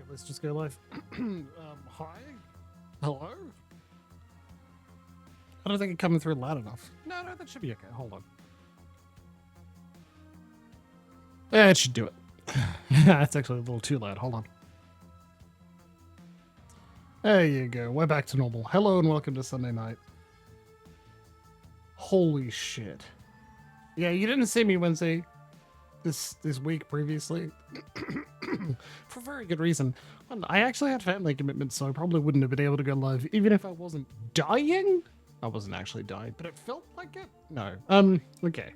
Let's just go live. Hi? Hello? I don't think it's coming through loud enough. No, that should be okay. Hold on. Yeah, it should do it. It's actually a little too loud. Hold on. There you go. We're back to normal. Hello and welcome to Sunday night. Holy shit. Yeah, you didn't see me Wednesday this week previously. For very good reason. I actually had family commitments, so I probably wouldn't have been able to go live, even if I wasn't dying. I wasn't actually dying, but it felt like it. No. Okay.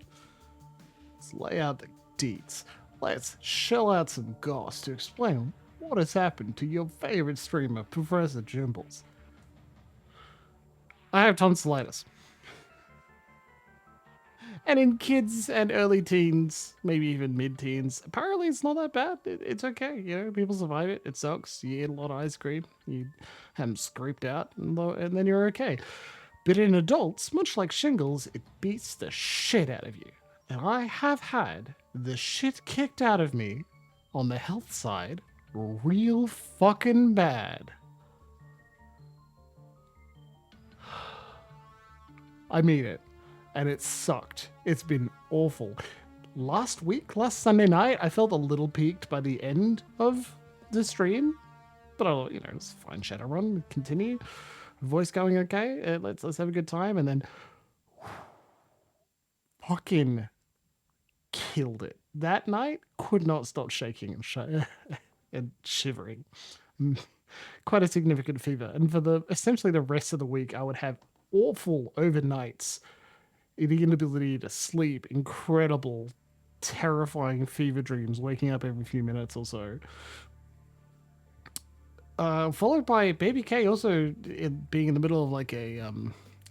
Let's lay out the deets. Let's shell out some goss to explain what has happened to your favorite streamer, Professor Jimbles. I have tonsillitis. And in kids and early teens, maybe even mid-teens, apparently it's not that bad. It's okay. You know, people survive it. It sucks. You eat a lot of ice cream. You have them scraped out, and then you're okay. But in adults, much like shingles, it beats the shit out of you. And I have had the shit kicked out of me on the health side real fucking bad. I mean it. And it sucked. It's been awful. Last Sunday night, I felt a little peaked by the end of the stream. But it's fine. Shadowrun, continue. Voice going okay. Let's have a good time. And then fucking killed it. That night, could not stop shaking and shivering. Quite a significant fever. And for essentially the rest of the week, I would have awful overnights. The inability to sleep, incredible, terrifying fever dreams, waking up every few minutes or so. Followed by Baby K also being in the middle of like a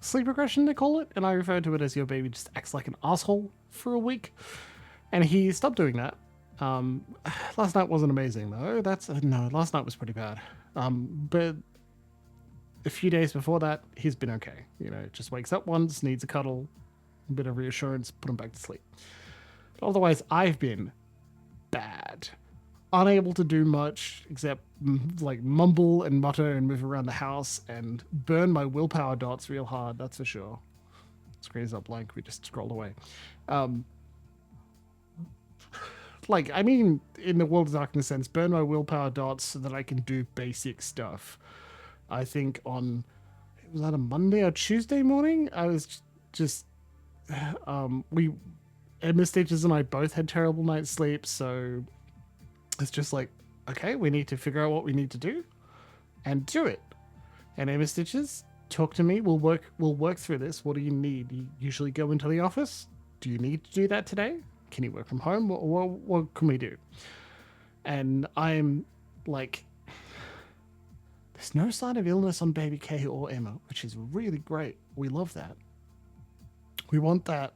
sleep regression, they call it, and I refer to it as your baby just acts like an asshole for a week. And he stopped doing that. Last night wasn't amazing though. Last night was pretty bad. But a few days before that, he's been okay. Just wakes up once, needs a cuddle, a bit of reassurance, put him back to sleep. But otherwise, I've been bad. Unable to do much except like mumble and mutter and move around the house and burn my willpower dots real hard, that's for sure. Screen's not blank, we just scrolled away. In the World of Darkness sense, burn my willpower dots so that I can do basic stuff. I think was that a Monday or Tuesday morning? I was just Emma Stitches and I both had terrible night's sleep, so it's just like, okay, we need to figure out what we need to do and do it. And Emma Stitches, talk to me. We'll work through this. What do you need? You usually go into the office. Do you need to do that today? Can you work from home? What can we do? And I'm like, there's no sign of illness on Baby K or Emma, which is really great. We love that. We want that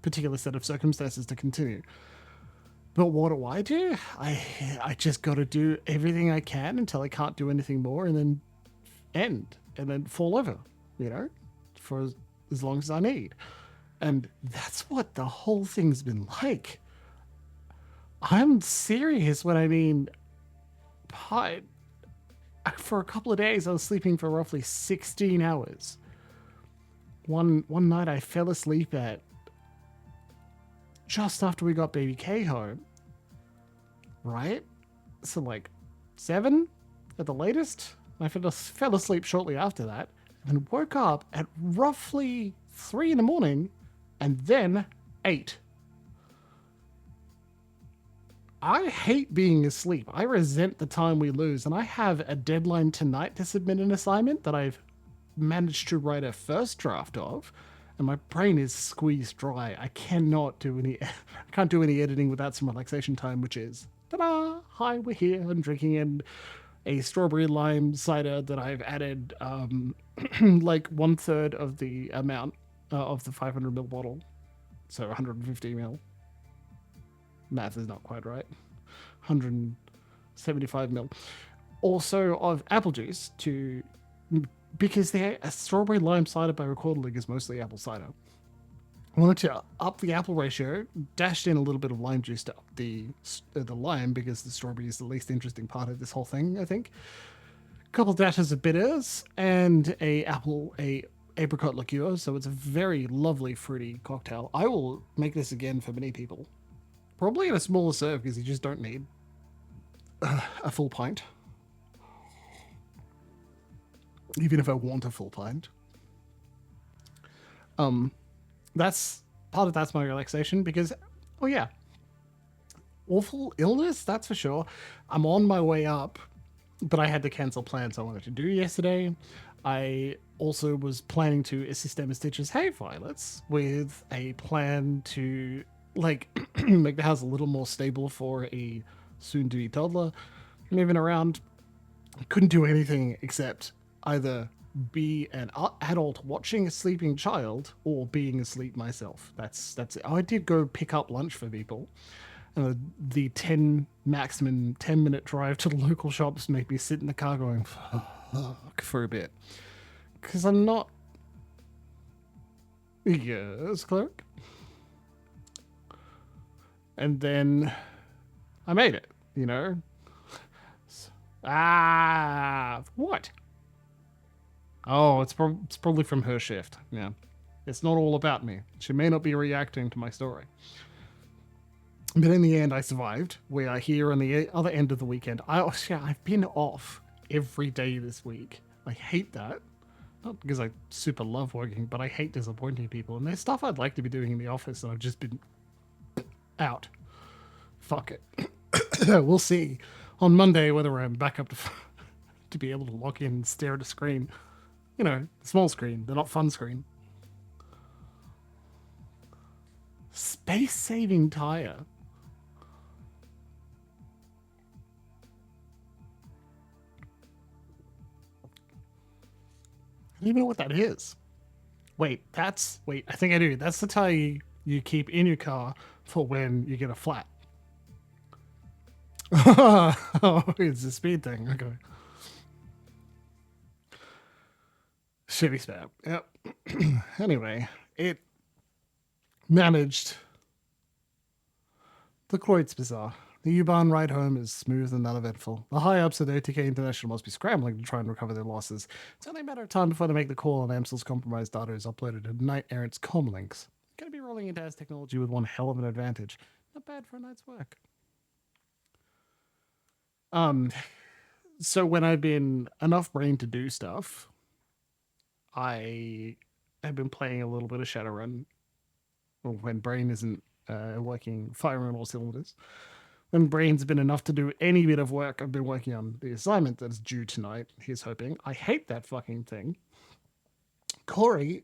particular set of circumstances to continue. But what do? I just got to do everything I can until I can't do anything more and then end and then fall over, for as long as I need. And that's what the whole thing's been like. I'm serious when I mean, for a couple of days, I was sleeping for roughly 16 hours. One night I fell asleep at just after we got Baby K home, right? So like 7 at the latest. I fell asleep shortly after that and woke up at roughly 3 in the morning and then 8. I hate being asleep. I resent the time we lose, and I have a deadline tonight to submit an assignment that I've managed to write a first draft of, and my brain is squeezed dry. I can't do any editing without some relaxation time, which is, ta-da! Hi, we're here. I'm drinking in a strawberry lime cider that I've added like 1/3 of the amount of the 500ml bottle, so 150ml. Math is not quite right. 175ml. Also of apple juice because a strawberry lime cider by Recorder League is mostly apple cider. I wanted to up the apple ratio, dashed in a little bit of lime juice to up the lime because the strawberry is the least interesting part of this whole thing, I think. A couple dashes of bitters and a apricot liqueur, so it's a very lovely fruity cocktail. I will make this again for many people. Probably in a smaller serve because you just don't need a full pint. Even if I want a full pint. That's part of that's my relaxation because, oh yeah, awful illness, that's for sure. I'm on my way up, but I had to cancel plans I wanted to do yesterday. I also was planning to assist Emma Stitch's Hey Violets with a plan to like make the house a little more stable for a soon-to-be toddler moving around. Couldn't do anything except either be an adult watching a sleeping child or being asleep myself. That's it. I did go pick up lunch for people. And the maximum 10-minute drive to the local shops made me sit in the car going, fuck, for a bit. Because I'm not... Yes, clerk? And then I made it, you know? What? Oh, it's probably from her shift. Yeah. It's not all about me. She may not be reacting to my story. But in the end, I survived. We are here on the other end of the weekend. I've been off every day this week. I hate that. Not because I super love working, but I hate disappointing people. And there's stuff I'd like to be doing in the office, and I've just been out. Fuck it. We'll see on Monday whether I'm back up to be able to log in and stare at a screen. You know, small screen, the not fun screen. Space-saving tire. I don't even know what that is. Wait, I think I do. That's the tire you keep in your car for when you get a flat. Oh, it's a speed thing. Okay. Shitty spam. Yep. Anyway, it managed the Kreuzbasar. The U-Bahn ride home is smooth and uneventful. The high-ups at OTK International must be scrambling to try and recover their losses. It's only a matter of time before they make the call and Amstel's compromised data is uploaded to Knight Errant's comlinks. Going to be rolling into as technology with one hell of an advantage. Not bad for a night's work. So when I've been enough brain to do stuff, I have been playing a little bit of Shadowrun. Well, when brain isn't working, firing on all cylinders. When brain's been enough to do any bit of work, I've been working on the assignment that's due tonight. Here's hoping. I hate that fucking thing. Corey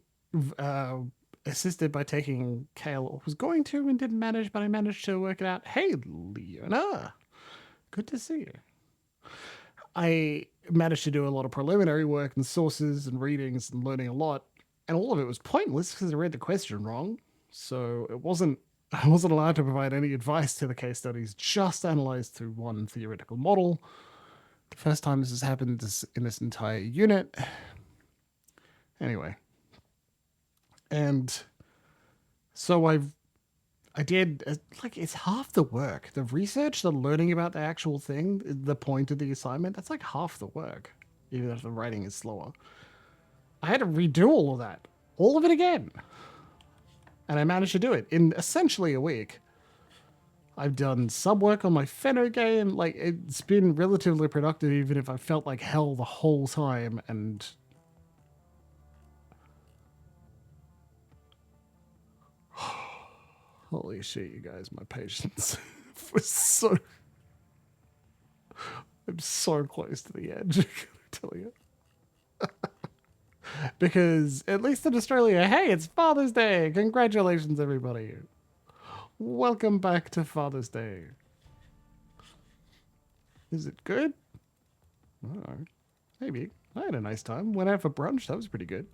assisted by taking Kale, was going to and didn't manage, but I managed to work it out. Hey, Leona. Good to see you. I managed to do a lot of preliminary work and sources and readings and learning a lot, and all of it was pointless because I read the question wrong. So I wasn't allowed to provide any advice to the case studies, just analyzed through one theoretical model. The first time this has happened in this entire unit. Anyway. And so I did, like, it's half the work. The research, the learning about the actual thing, the point of the assignment, that's like half the work, even if the writing is slower. I had to redo all of that. All of it again. And I managed to do it in essentially a week. I've done some work on my Fenno game. Like, it's been relatively productive, even if I felt like hell the whole time. And holy shit, you guys, my patience was so... I'm so close to the edge, I gotta tell you. Because, at least in Australia, hey, it's Father's Day! Congratulations, everybody. Welcome back to Father's Day. Is it good? Oh, maybe. I had a nice time. Went out for brunch. That was pretty good.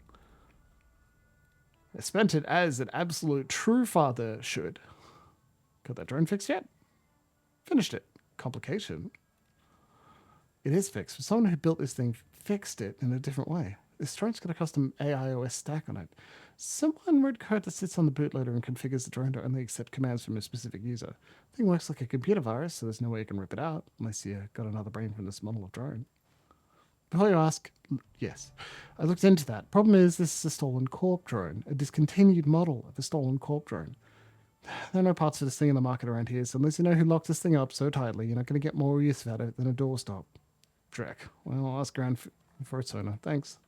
I spent it as an absolute true father should. Got that drone fixed yet? Finished it. Complication. It is fixed. Someone who built this thing fixed it in a different way. This drone's got a custom AIOS stack on it. Someone wrote code that sits on the bootloader and configures the drone to only accept commands from a specific user. The thing works like a computer virus, so there's no way you can rip it out, unless you got another brain from this model of drone. Before you ask, yes, I looked into that. Problem is, this is a stolen corp drone, a discontinued model of a stolen corp drone. There are no parts for this thing in the market around here, so unless you know who locked this thing up so tightly, you're not going to get more use out of it than a doorstop. Drek. Well, I'll ask around for its owner. Thanks.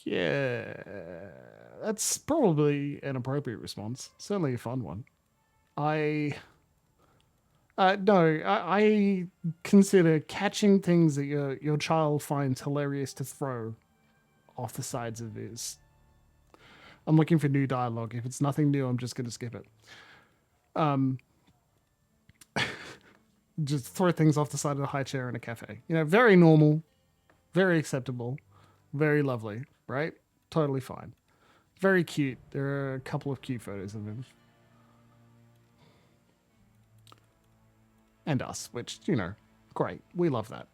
Yeah, that's probably an appropriate response. Certainly a fun one. No, I consider catching things that your child finds hilarious to throw off the sides of his. I'm looking for new dialogue. If it's nothing new, I'm just going to skip it. Just throw things off the side of the high chair in a cafe. You know, very normal, very acceptable, very lovely, right? Totally fine. Very cute. There are a couple of cute photos of him. And us, which, you know, great. We love that.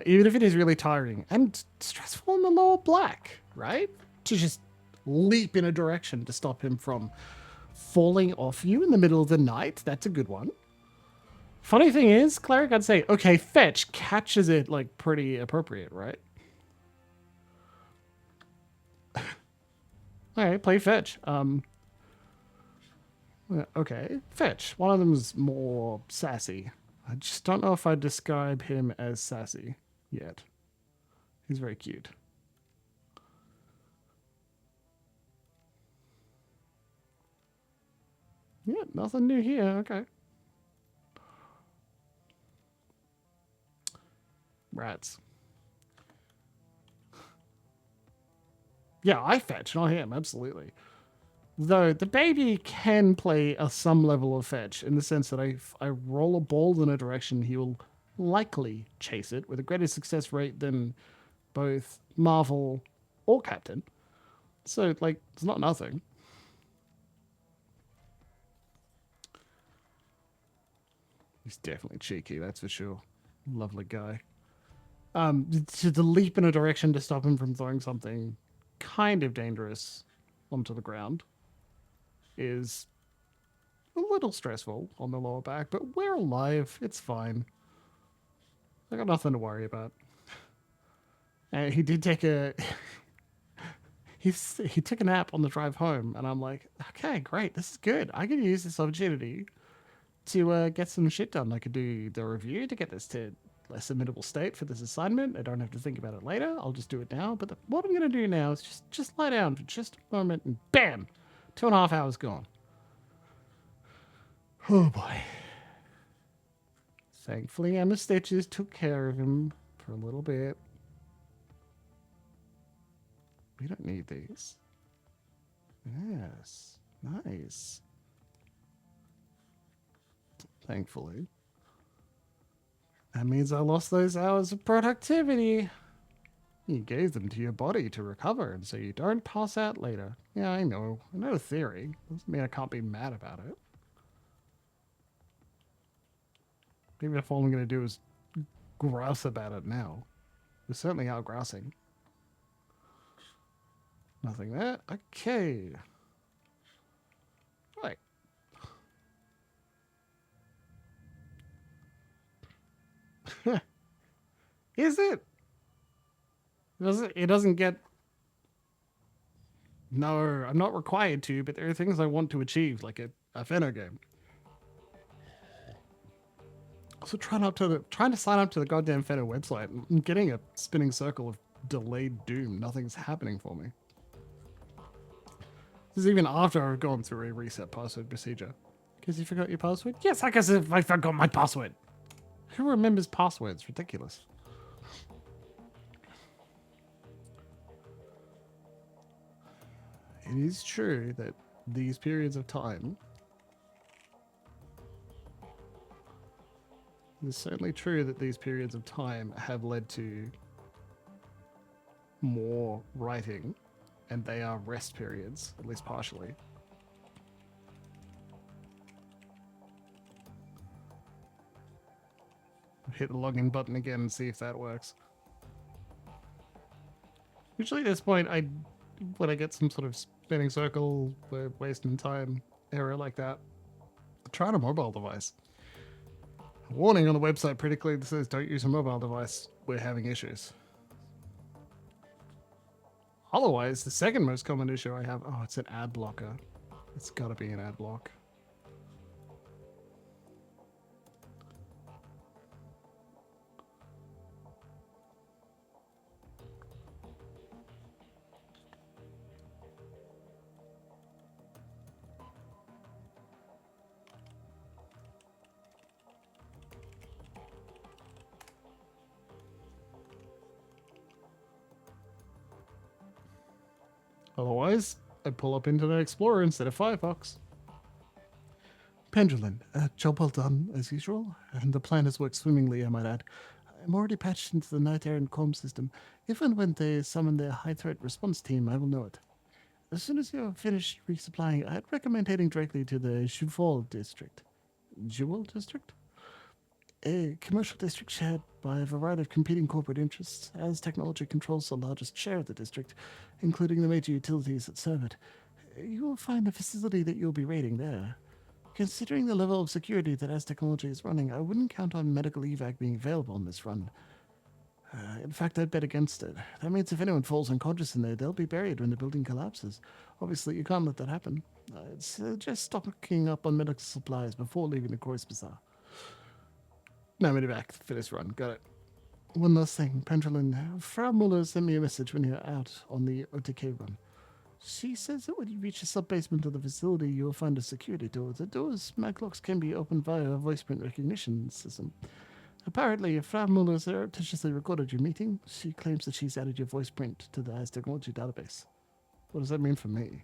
Even if it is really tiring and stressful in the lower black, right? To just leap in a direction to stop him from falling off you in the middle of the night. That's a good one. Funny thing is, Cleric, I'd say, okay, fetch catches it like pretty appropriate, right? Alright, play fetch. Okay, fetch. One of them's more sassy. I just don't know if I'd describe him as sassy yet. He's very cute. Yeah, nothing new here. Okay. Rats. Yeah, I fetch, not him, absolutely. Though the baby can play some level of fetch in the sense that if I roll a ball in a direction, he will likely chase it with a greater success rate than both Marvel or Captain. So, like, it's not nothing. He's definitely cheeky, that's for sure. Lovely guy. To leap in a direction to stop him from throwing something kind of dangerous onto the ground is a little stressful on the lower back, but we're alive. It's fine. I got nothing to worry about. And he did take a he took a nap on the drive home, and I'm like, okay, great, this is good. I could use this opportunity to get some shit done. I could do the review to get this to a submittable state for this assignment. I don't have to think about it later. I'll just do it now. But what I'm going to do now is just lie down for just a moment, and bam, 2.5 hours gone. Oh boy. Thankfully, Emma Stitches took care of him for a little bit. We don't need these. Yes. Nice. Thankfully. That means I lost those hours of productivity. You gave them to your body to recover, and so you don't pass out later. Yeah, I know. I know the theory. Doesn't mean I can't be mad about it. Even if all I'm going to do is grouse about it now. We're certainly out grousing. Nothing there. Okay. Right. Is it? It doesn't get... No, I'm not required to, but there are things I want to achieve, like a Fenno game. Also trying to sign up to the goddamn Fenno website. I'm getting a spinning circle of delayed doom. Nothing's happening for me. This is even after I've gone through a reset password procedure. Because you forgot your password? Yes, I guess if I forgot my password. Who remembers passwords? Ridiculous. It is true that these periods of time... It's certainly true that these periods of time have led to more writing, and they are rest periods, at least partially. hit the login button again and see if that works. Usually at this point, when I get some sort of spinning circle, we're wasting time error like that, try on a mobile device. A warning on the website pretty clearly says don't use a mobile device. We're having issues. Otherwise, the second most common issue I have, oh, it's an ad blocker. It's got to be an ad block. Otherwise, I'd pull up Internet Explorer instead of Firefox. Pendulin, job well done, as usual, and the plan has worked swimmingly, I might add. I'm already patched into the Night Errant comm system. If and when they summon their high-threat response team, I will know it. As soon as you're finished resupplying, I'd recommend heading directly to the Jewel district. Jewel district? A commercial district shared by a variety of competing corporate interests, as technology controls the largest share of the district, including the major utilities that serve it. You will find a facility that you'll be raiding there. Considering the level of security that as technology is running, I wouldn't count on medical evac being available on this run. In fact, I'd bet against it. That means if anyone falls unconscious in there, they'll be buried when the building collapses. Obviously, you can't let that happen. I'd suggest stocking up on medical supplies before leaving the Kreuzbasar. Now I'm back for this run. Got it. One last thing, Pendulin. Frau Muller sent me a message when you're out on the OTK run. She says that when you reach the sub-basement of the facility, you will find a security door. The door's maglocks can be opened via a voice print recognition system. Apparently, if Frau Muller surreptitiously recorded your meeting, she claims that she's added your voice print to the IS technology database. What does that mean for me?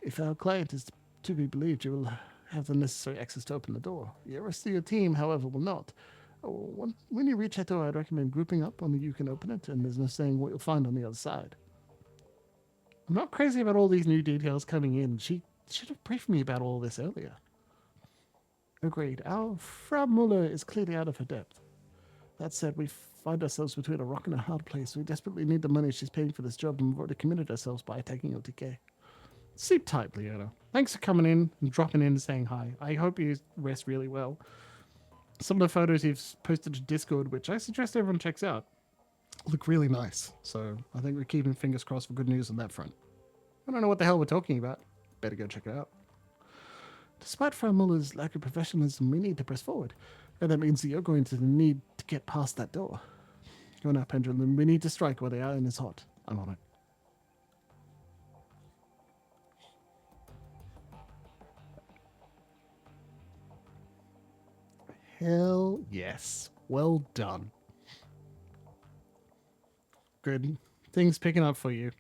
If our client is to be believed, you will have the necessary access to open the door. The rest of your team, however, will not. When you reach that door, I'd recommend grouping up. Only you can open it, and there's no saying what you'll find on the other side. I'm not crazy about all these new details coming in. She should have briefed me about all this earlier. Agreed. Our Frau Muller is clearly out of her depth. That said, we find ourselves between a rock and a hard place. We desperately need the money she's paying for this job, and we've already committed ourselves by attacking OTK. Sleep tight, Leona. Thanks for coming in and dropping in and saying hi. I hope you rest really well. Some of the photos you've posted to Discord, which I suggest everyone checks out, look really nice. So I think we're keeping fingers crossed for good news on that front. I don't know what the hell we're talking about. Better go check it out. Despite Frau Muller's lack of professionalism, we need to press forward. And that means that you're going to need to get past that door. Go now, Pendulum. We need to strike while the iron is hot. I'm on it. Hell yes. Well done. Good. Things picking up for you.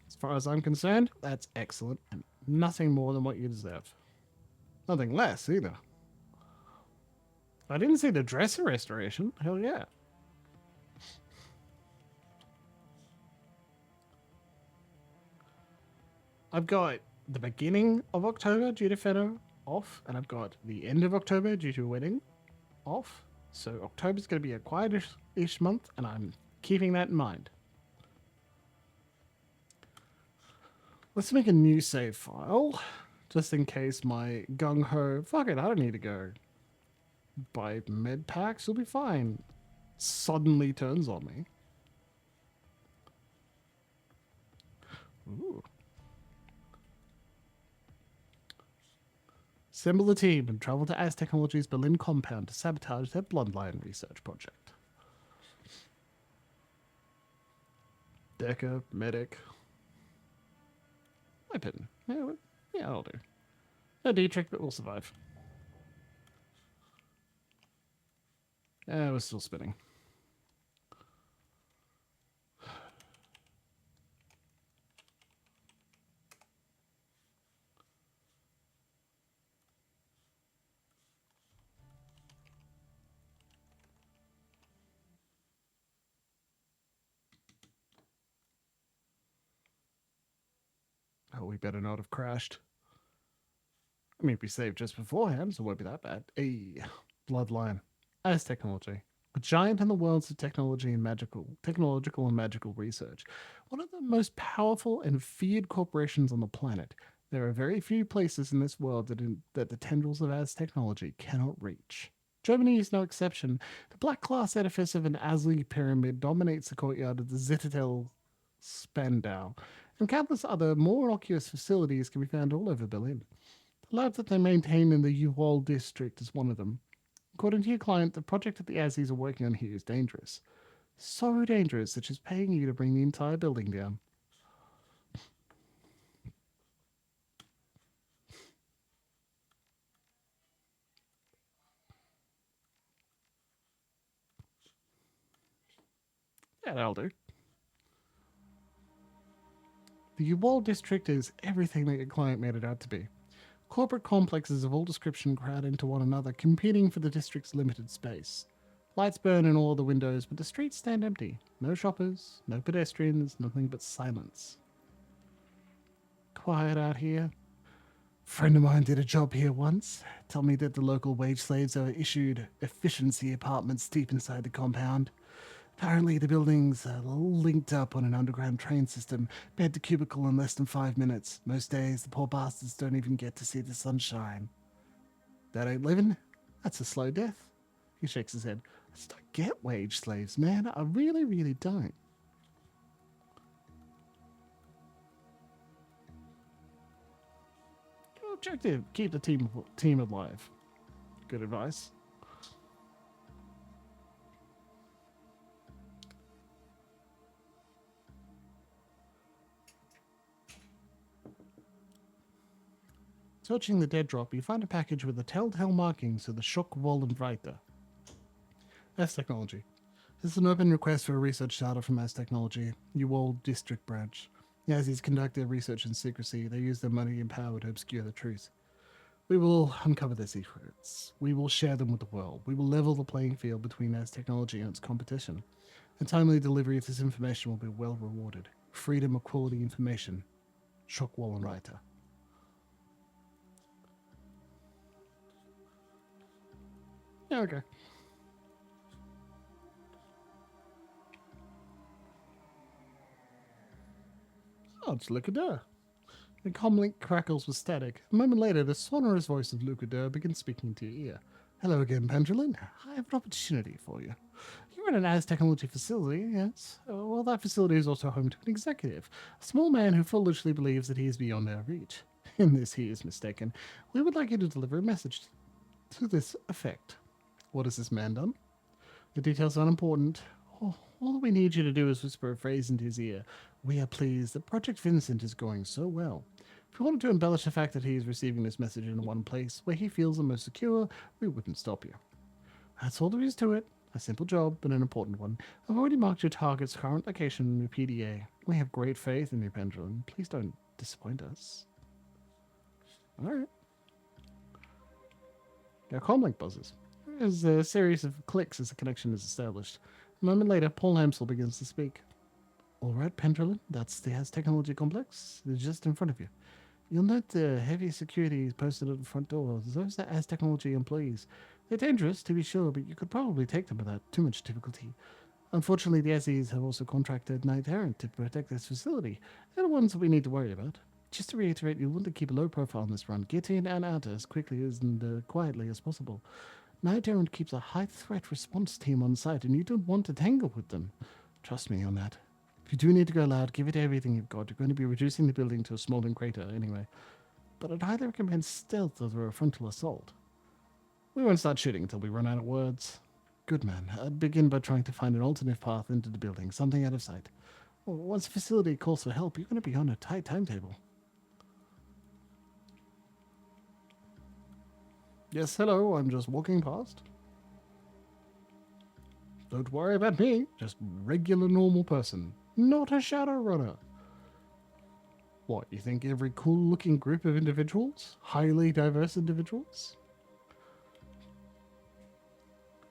As far as I'm concerned, that's excellent. And nothing more than what you deserve. Nothing less, either. I didn't see the dresser restoration. Hell yeah. I've got the beginning of October due to Fedor off, and I've got the end of October due to a wedding off. So October's going to be a quietish month, and I'm keeping that in mind. Let's make a new save file, just in case my gung-ho, fuck it, I don't need to go buy med packs, it'll be fine, suddenly turns on me. Ooh. Assemble a team and travel to As Technology's Berlin compound to sabotage their bloodline research project. Decker, medic. Weapon. Yeah, I'll do. No D-trick, but we'll survive. We're still spinning. Oh, we better not have crashed. I mean, we saved just beforehand, so it won't be that bad. Hey, bloodline. as technology. A giant in the worlds of technological and magical research. One of the most powerful and feared corporations on the planet. There are very few places in this world that the tendrils of Az technology cannot reach. Germany is no exception. The black glass edifice of an Asli pyramid dominates the courtyard of the Zitadel Spandau, and countless other more innocuous facilities can be found all over Berlin. The lab that they maintain in the Uwald district is one of them. According to your client, the project that the Aussies are working on here is dangerous. So dangerous that she's paying you to bring the entire building down. Yeah, that'll do. The Uwald district is everything that your client made it out to be. Corporate complexes of all description crowd into one another, competing for the district's limited space. Lights burn in all the windows, but the streets stand empty. No shoppers, no pedestrians, nothing but silence. Quiet out here. Friend of mine did a job here once. Told me that the local wage slaves are issued efficiency apartments deep inside the compound. Apparently, the buildings are linked up on an underground train system, bed to cubicle in less than 5 minutes. Most days, the poor bastards don't even get to see the sunshine. That ain't living. That's a slow death. He shakes his head. I just don't get wage slaves, man. I really, really don't. Your objective: keep the team alive. Good advice. Searching the dead drop, you find a package with the telltale markings of the Schockwollenreiter. S Technology. This is an open request for a research data from S Technology, Uwald District Branch. The Aussies conduct their research in secrecy. They use their money and power to obscure the truth. We will uncover their secrets. We will share them with the world. We will level the playing field between S Technology and its competition. The timely delivery of this information will be well rewarded. Freedom of quality information. Schockwollenreiter. Yeah, okay. Oh, it's Lucadur. The comlink crackles with static. A moment later, the sonorous voice of Lucadur begins speaking to your ear. Hello again, Pendulin. I have an opportunity for you. You're in an Az technology facility, yes? Well, that facility is also home to an executive, a small man who foolishly believes that he is beyond our reach. In this, he is mistaken. We would like you to deliver a message to this effect. What has this man done? The details are unimportant. All we need you to do is whisper a phrase into his ear. We are pleased that Project Vincent is going so well. If you wanted to embellish the fact that he is receiving this message in one place where he feels the most secure, we wouldn't stop you. That's all there is to it. A simple job, but an important one. I've already marked your target's current location in your PDA. We have great faith in you, Pendulum. Please don't disappoint us. Alright. Now, comlink buzzes. There's a series of clicks as the connection is established. A moment later, Paul Hamsel begins to speak. All right, Pendulum, that's the Az Technology Complex. It's just in front of you. You'll note the heavy security posted at the front door. Those are Az Technology employees. They're dangerous, to be sure, but you could probably take them without too much difficulty. Unfortunately, the Aussies have also contracted Knight Errant to protect this facility. They're the ones that we need to worry about. Just to reiterate, you'll want to keep a low profile on this run. Get in and out as quickly and quietly as possible. Knight Errant keeps a high threat response team on site, and you don't want to tangle with them. Trust me on that. If you do need to go loud, give it everything you've got. You're going to be reducing the building to a smoldering crater anyway. But I'd highly recommend stealth over a frontal assault. We won't start shooting until we run out of words. Good man. I'd begin by trying to find an alternate path into the building, something out of sight. Once the facility calls for help, you're going to be on a tight timetable. Yes, hello, I'm just walking past. Don't worry about me, just regular normal person, not a Shadowrunner. What, you think every cool-looking group of individuals, highly diverse individuals,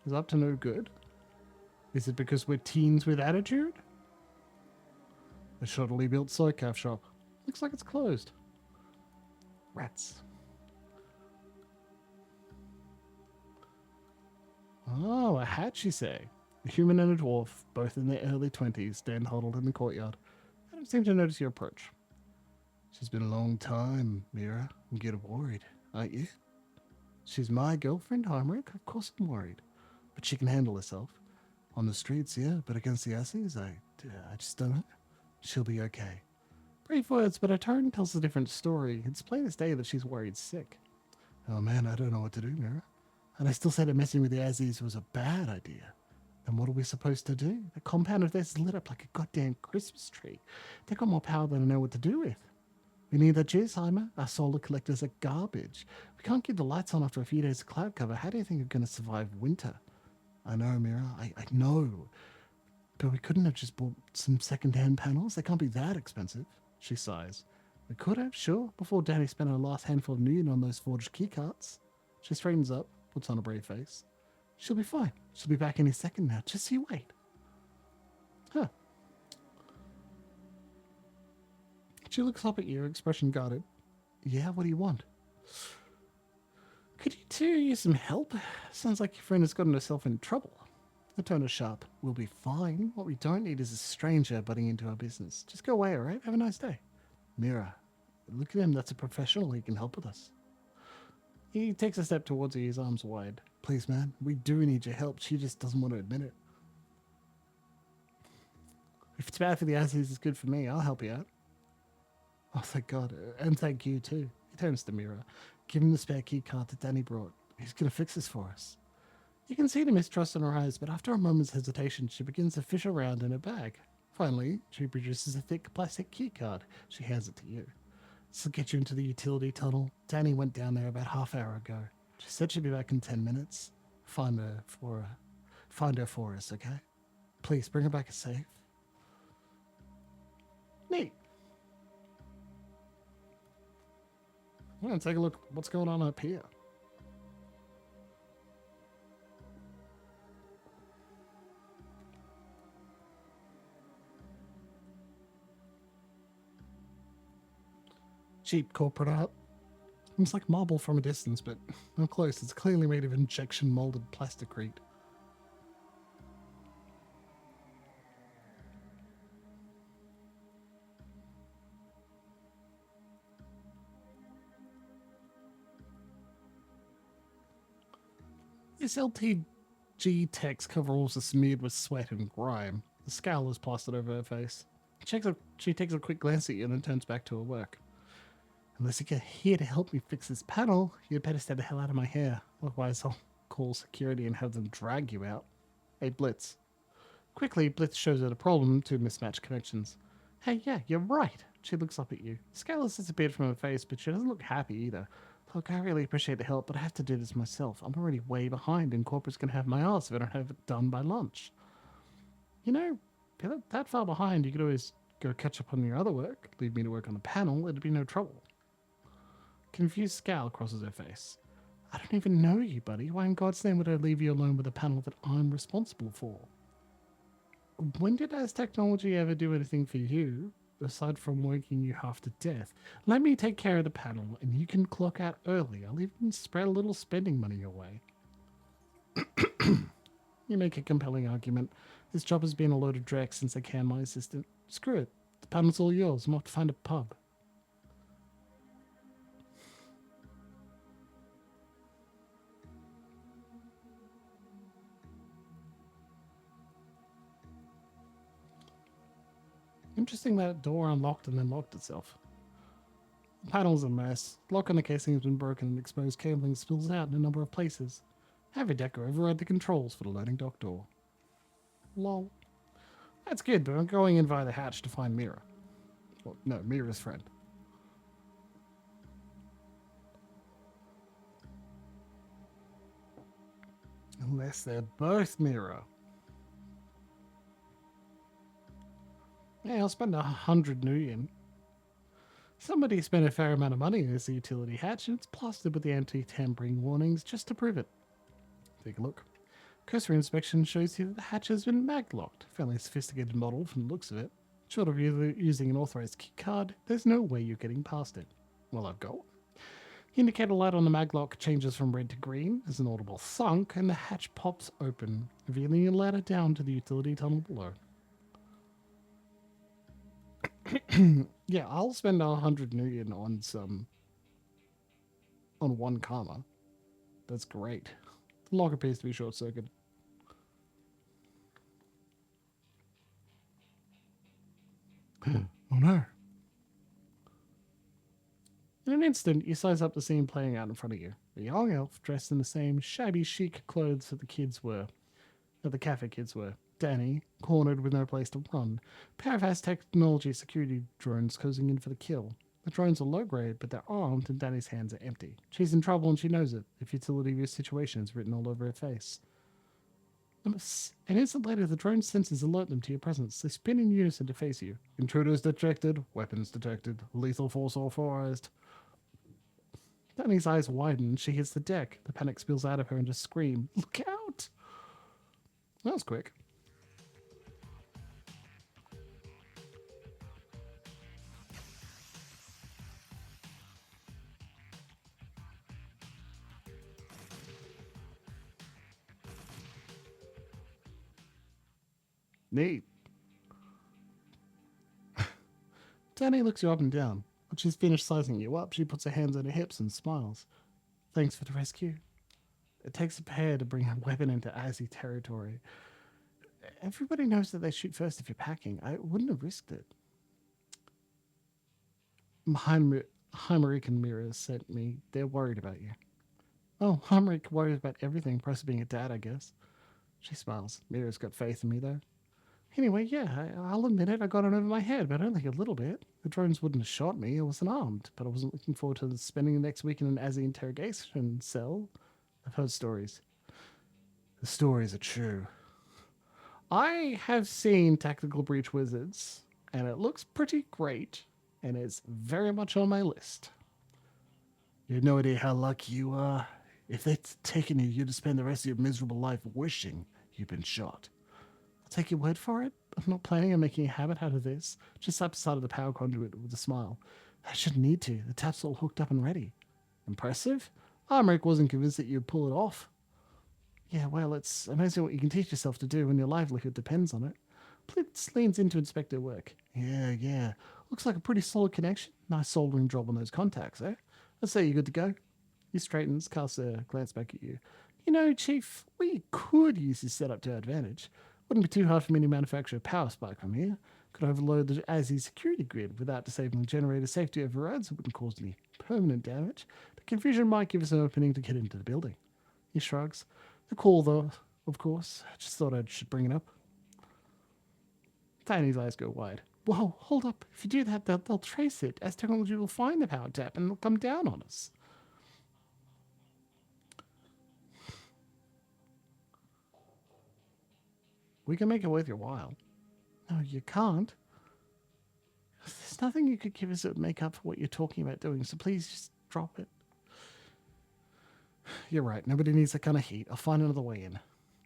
is up to no good? Is it because we're teens with attitude? A shoddily built Psycath shop. Looks like it's closed. Rats. Oh, a hatch, you say? A human and a dwarf, both in their early 20s, stand huddled in the courtyard. I don't seem to notice your approach. She's been a long time, Mira. I'm getting worried, aren't you? She's my girlfriend, Heinrich. Of course I'm worried. But she can handle herself. On the streets, yeah, but against the Aussies, I just don't know. She'll be okay. Brief words, but her tone tells a different story. It's plain as day that she's worried sick. Oh man, I don't know what to do, Mira. And I still say that messing with the Aussies was a bad idea. Then what are we supposed to do? The compound of theirs is lit up like a goddamn Christmas tree. They've got more power than I know what to do with. We need that Jizheimer. Our solar collectors are garbage. We can't keep the lights on after a few days of cloud cover. How do you think we're going to survive winter? I know, Mira. I know. But we couldn't have just bought some second-hand panels. They can't be that expensive. She sighs. We could have, sure, before Danny spent her last handful of million on those forged keycards. She straightens up, puts on a brave face. She'll be fine. She'll be back any second now. Just you wait. Huh. She looks up at you, expression guarded. Yeah, what do you want? Could you two use some help? Sounds like your friend has gotten herself in trouble. The tone is sharp. We'll be fine. What we don't need is a stranger butting into our business. Just go away, all right? Have a nice day. Mira, look at him. That's a professional. He can help with us. He takes a step towards her, his arms wide. Please, man, we do need your help. She just doesn't want to admit it. If it's bad for the Aussies, it's good for me. I'll help you out. Oh, thank God. And thank you, too. He turns to Mira. Give him the spare key card that Danny brought. He's going to fix this for us. You can see the mistrust in her eyes, but after a moment's hesitation, she begins to fish around in her bag. Finally, she produces a thick plastic key card. She hands it to you. This will get you into the utility tunnel. Danny went down there about half hour ago. She said she'd be back in 10 minutes. Find her for us, okay? Please, bring her back safe. Neat. Well, take a look at what's going on up here. Cheap corporate art. Looks like marble from a distance, but up close, it's clearly made of injection molded plasticrete. This LTG text coveralls are smeared with sweat and grime. The scowl is plastered over her face. She takes a quick glance at you and then turns back to her work. Unless you're here to help me fix this panel, you'd better stay the hell out of my hair. Otherwise, I'll call security and have them drag you out. Hey, Blitz. Quickly, Blitz shows her the problem to mismatched connections. Hey, yeah, you're right. She looks up at you. Scale has disappeared from her face, but she doesn't look happy either. Look, I really appreciate the help, but I have to do this myself. I'm already way behind, and corporate's going to have my ass if I don't have it done by lunch. You know, if you're that far behind, you could always go catch up on your other work. Leave me to work on the panel. It'd be no trouble. Confused scowl crosses her face. I don't even know you, buddy. Why in God's name would I leave you alone with a panel that I'm responsible for? When did As Technology ever do anything for you, aside from working you half to death? Let me take care of the panel, and you can clock out early. I'll even spread a little spending money your way. You make a compelling argument. This job has been a load of dreck since I canned my assistant. Screw it. The panel's all yours. I'm off to find a pub. Interesting that door unlocked and then locked itself. The panel's a mess. The lock on the casing has been broken and exposed cabling spills out in a number of places. Have your decker override the controls for the loading dock door. Lol. That's good, but I'm going in via the hatch to find Mira. Well, no, Mira's friend. Unless they're both Mira. Yeah, I'll spend 100 million. Somebody spent a fair amount of money in this utility hatch, and it's plastered with the anti-tampering warnings just to prove it. Take a look. Cursory inspection shows you that the hatch has been mag-locked. Fairly sophisticated model from the looks of it. Short of using an authorized key card, there's no way you're getting past it. Well, I've got one. Indicator light on the maglock changes from red to green as an audible thunk, and the hatch pops open, revealing a ladder down to the utility tunnel below. Yeah, I'll spend 100 million on one karma. That's great. The lock appears to be short-circuited. Oh no. In an instant, you size up the scene playing out in front of you. A young elf dressed in the same shabby chic clothes that the cafe kids were. Danny, cornered with no place to run. Pair of Aztec technology security drones closing in for the kill. The drones are low grade, but they're armed and Danny's hands are empty. She's in trouble and she knows it. The futility of your situation is written all over her face. An instant later, the drone's sensors alert them to your presence. They spin in unison to face you. Intruders detected, weapons detected, lethal force authorized. Danny's eyes widen. She hits the deck. The panic spills out of her into a scream. Look out! That was quick. Neat. Danny looks you up and down. When she's finished sizing you up, she puts her hands on her hips and smiles. Thanks for the rescue. It takes a pair to bring a weapon into Aussie territory. Everybody knows that they shoot first if you're packing. I wouldn't have risked it. Heimerick and Mira sent me. They're worried about you. Oh, Heimerick worries about everything, plus being a dad, I guess. She smiles. Mira's got faith in me, though. Anyway, yeah, I'll admit it. I got it over my head, but only a little bit. The drones wouldn't have shot me. I wasn't armed, but I wasn't looking forward to spending the next week in an Aussie interrogation cell. I've heard stories. The stories are true. I have seen Tactical Breach Wizards, and it looks pretty great, and it's very much on my list. You have no idea how lucky you are. If they'd taken you, you'd spend the rest of your miserable life wishing you'd been shot. I'll take your word for it. I'm not planning on making a habit out of this. Just up the side of the power conduit with a smile. I shouldn't need to. The tap's all hooked up and ready. Impressive? Armerick wasn't convinced that you'd pull it off. Yeah, well, it's amazing what you can teach yourself to do when your livelihood depends on it. Blitz leans in to inspect her work. Yeah. Looks like a pretty solid connection. Nice soldering job on those contacts, eh? I'd say you're good to go. He straightens, casts a glance back at you. You know, Chief, we could use this setup to our advantage. Wouldn't be too hard for me to manufacture a power spike from here. Could overload the Aussie security grid without disabling generator safety overrides. It wouldn't cause any permanent damage. But confusion might give us an opening to get into the building. He shrugs. The call, though, of course. I just thought I should bring it up. Fanny's eyes go wide. Whoa, hold up. If you do that, they'll trace it. As technology will find the power tap and it'll come down on us. We can make it worth your while. No, you can't. There's nothing you could give us that would make up for what you're talking about doing, so please just drop it. You're right. Nobody needs that kind of heat. I'll find another way in.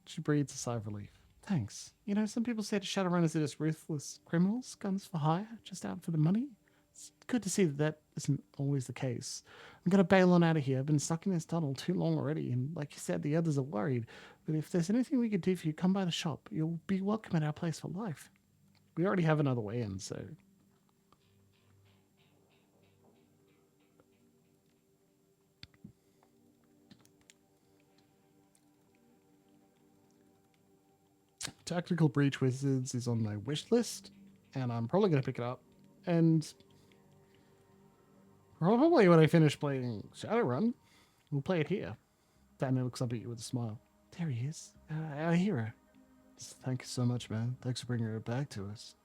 She breathes a sigh of relief. Thanks. You know, some people say to Shadowrunners are just ruthless criminals, guns for hire, just out for the money. It's good to see that isn't always the case. I'm going to bail on out of here. I've been stuck in this tunnel too long already, and like you said, the others are worried. But if there's anything we could do for you, come by the shop. You'll be welcome at our place for life. We already have another way in, so... Tactical Breach Wizards is on my wish list, and I'm probably going to pick it up. And probably when I finish playing Shadowrun, we'll play it here. Danny looks up at you with a smile. There he is, our hero. Thank you so much, man. Thanks for bringing her back to us.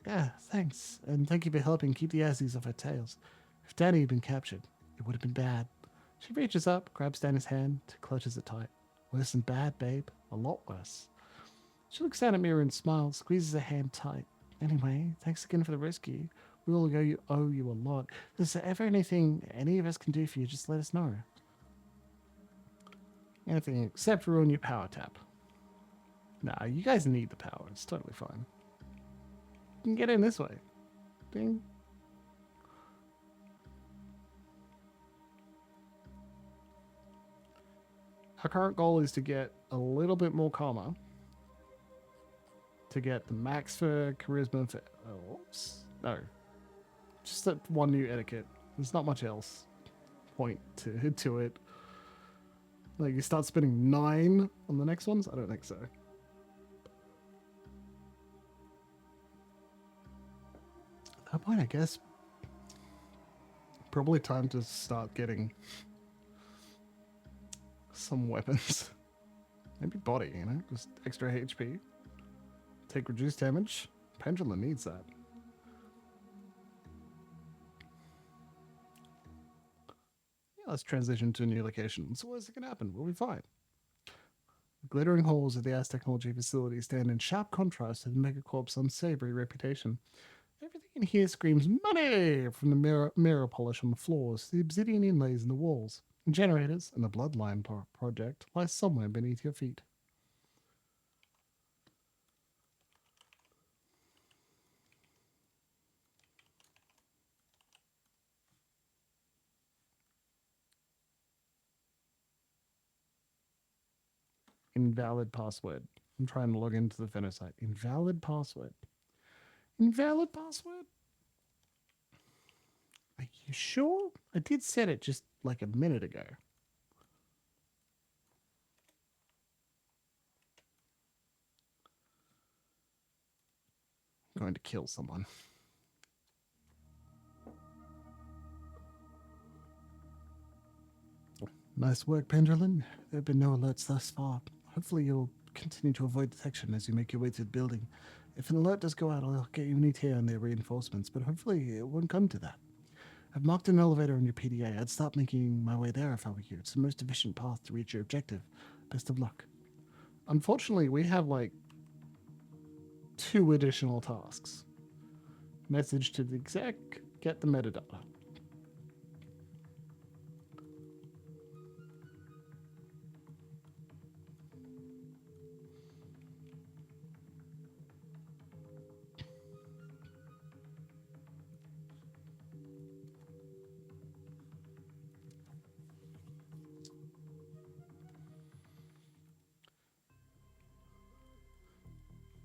Yeah, thanks. And thank you for helping keep the Aussies off our tails. If Danny had been captured, it would have been bad. She reaches up, grabs Danny's hand, clutches it tight. Worse than bad, babe. A lot worse. She looks down at Mira and smiles, squeezes her hand tight. Anyway, thanks again for the rescue. We all owe you a lot. If there's ever anything any of us can do for you, just let us know. Anything except ruin your power tap. Nah, you guys need the power. It's totally fine. You can get in this way. Ding. Our current goal is to get a little bit more karma, to get the max for charisma for elves. No, just that one new etiquette. There's not much else point to it. Like you start spending 9 on the next ones? I don't think so. At that point, I guess probably time to start getting some weapons. Maybe body, you know? Just extra HP. Take reduced damage. Pendulum needs that. Yeah, let's transition to a new location. So what is it going to happen? We'll be fine. The glittering halls of the As Technology facility stand in sharp contrast to the Megacorp's unsavory reputation. Everything in here screams money, from the mirror polish on the floors to the obsidian inlays in the walls. Generators and the Bloodline project lie somewhere beneath your feet. Invalid password. I'm trying to log into the Fenner site. Invalid password. Invalid password? Are you sure? I did set it just like a minute ago. I'm going to kill someone. Nice work, Pendulum. There have been no alerts thus far. Hopefully you'll continue to avoid detection as you make your way through the building. If an alert does go out, I'll get you an ETA on their reinforcements, but hopefully it won't come to that. I've marked an elevator on your PDA. I'd start making my way there if I were you. It's the most efficient path to reach your objective. Best of luck. Unfortunately, we have like 2 additional tasks. Message to the exec, get the metadata.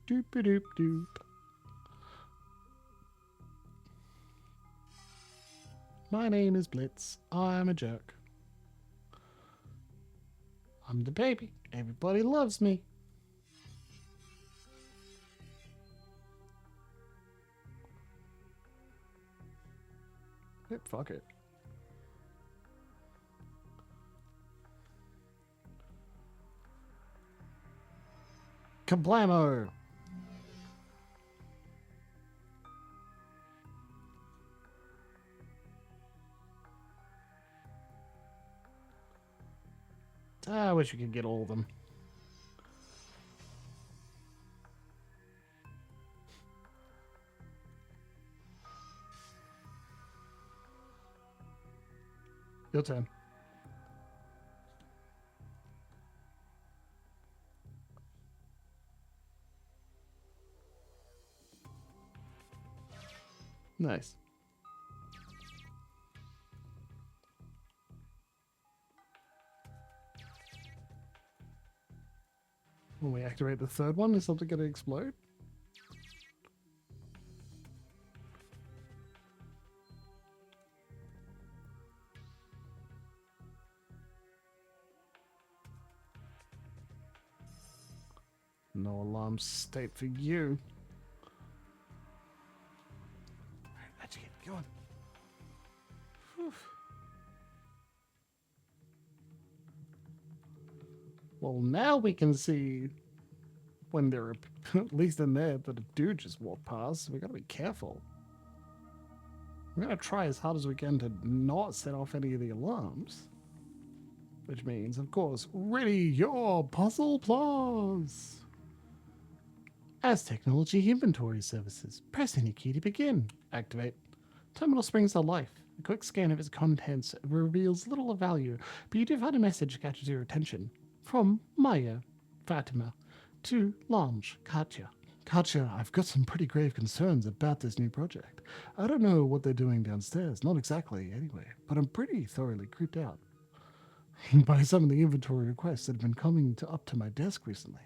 Doop-a-doop-doop. My name is Blitz. I'm a jerk. I'm the baby. Everybody loves me. Yep, fuck it. Kablamo! I wish we could get all of them. Your turn. Nice. When we activate the third one, is something going to explode? No alarm state for you. Alright, let's get going. Whew. Well, now we can see when they're at least in there that a dude just walked past. We gotta be careful. We're gonna try as hard as we can to not set off any of the alarms. Which means, of course, ready your puzzle plus. As technology inventory services, press any key to begin. Activate. Terminal springs to life. A quick scan of its contents reveals little of value, but you do find a message that catches your attention. From Maya, Fatima, to Lange, Katya. Katya, I've got some pretty grave concerns about this new project. I don't know what they're doing downstairs, not exactly anyway, but I'm pretty thoroughly creeped out. by some of the inventory requests that have been coming up to my desk recently.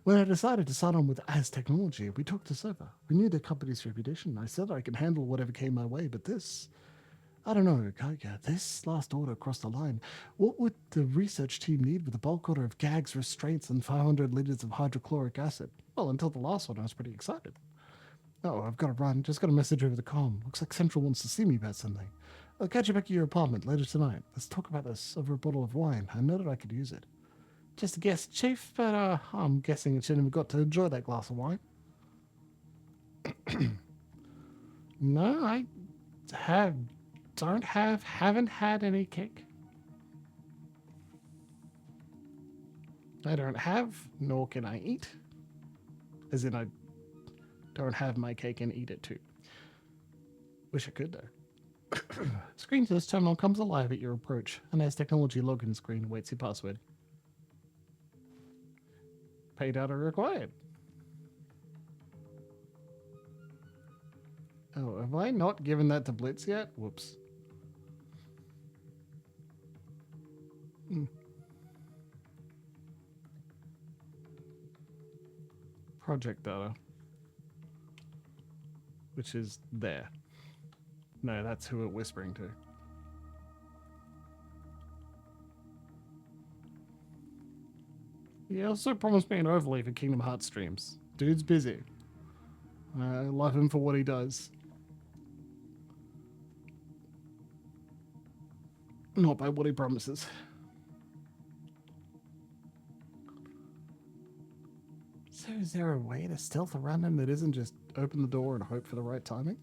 When I decided to sign on with As Technology, we talked this over. We knew the company's reputation. I said I could handle whatever came my way, but this, I don't know, Kaya, this last order crossed the line. What would the research team need with a bulk order of gags, restraints, and 500 liters of hydrochloric acid? Well, until the last one, I was pretty excited. Oh, I've got to run. Just got a message over the comm. Looks like Central wants to see me about something. I'll catch you back at your apartment later tonight. Let's talk about this over a bottle of wine. I know that I could use it. Just a guess, Chief, but I'm guessing you shouldn't have got to enjoy that glass of wine. No, I haven't had any cake. I don't have, nor can I eat. As in, I don't have my cake and eat it too. Wish I could, though. Screen to this terminal comes alive at your approach. An As Technology login screen awaits your password. Pay data required. Oh, have I not given that to Blitz yet? Whoops. Project data. Which is there. No, that's who we're whispering to. He also promised me an overlay for Kingdom Hearts streams. Dude's busy. I love him for what he does. Not by what he promises. So is there a way to stealth around him that isn't just open the door and hope for the right timing?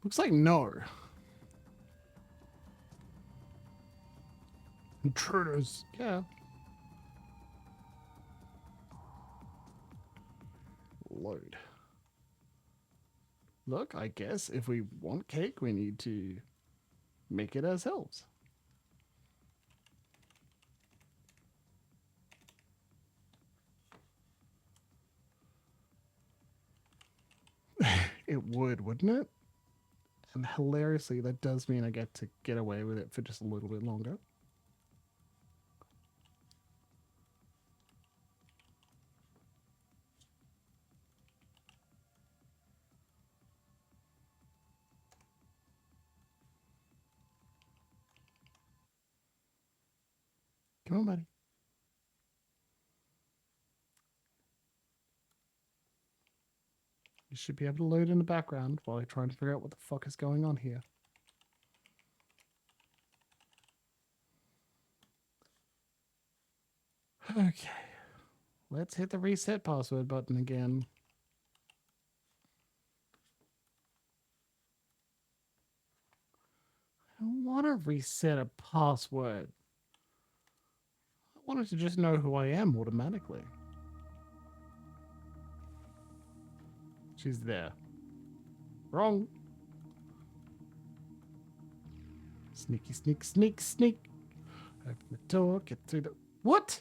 Looks like no. Intruders. Yeah. Load. Look, I guess if we want cake, we need to make it ourselves. It would, wouldn't it? And hilariously, that does mean I get to get away with it for just a little bit longer. Come on, buddy. You should be able to load in the background while I try and figure out what the fuck is going on here. Okay. Let's hit the reset password button again. I don't want to reset a password. I wanted to just know who I am automatically. She's there. Wrong. Sneaky, sneak, sneak, sneak. Open the door, get through the... What?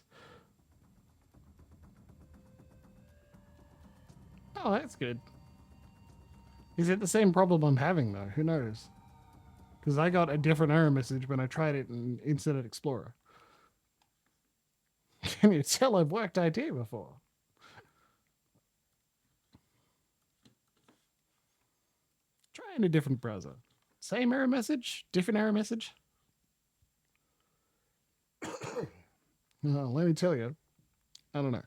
Oh, that's good. Is it the same problem I'm having, though? Who knows? Because I got a different error message when I tried it in Internet Explorer. Can you tell I've worked IT before? Trying a different browser. Same error message? Different error message? Let me tell you. I don't know.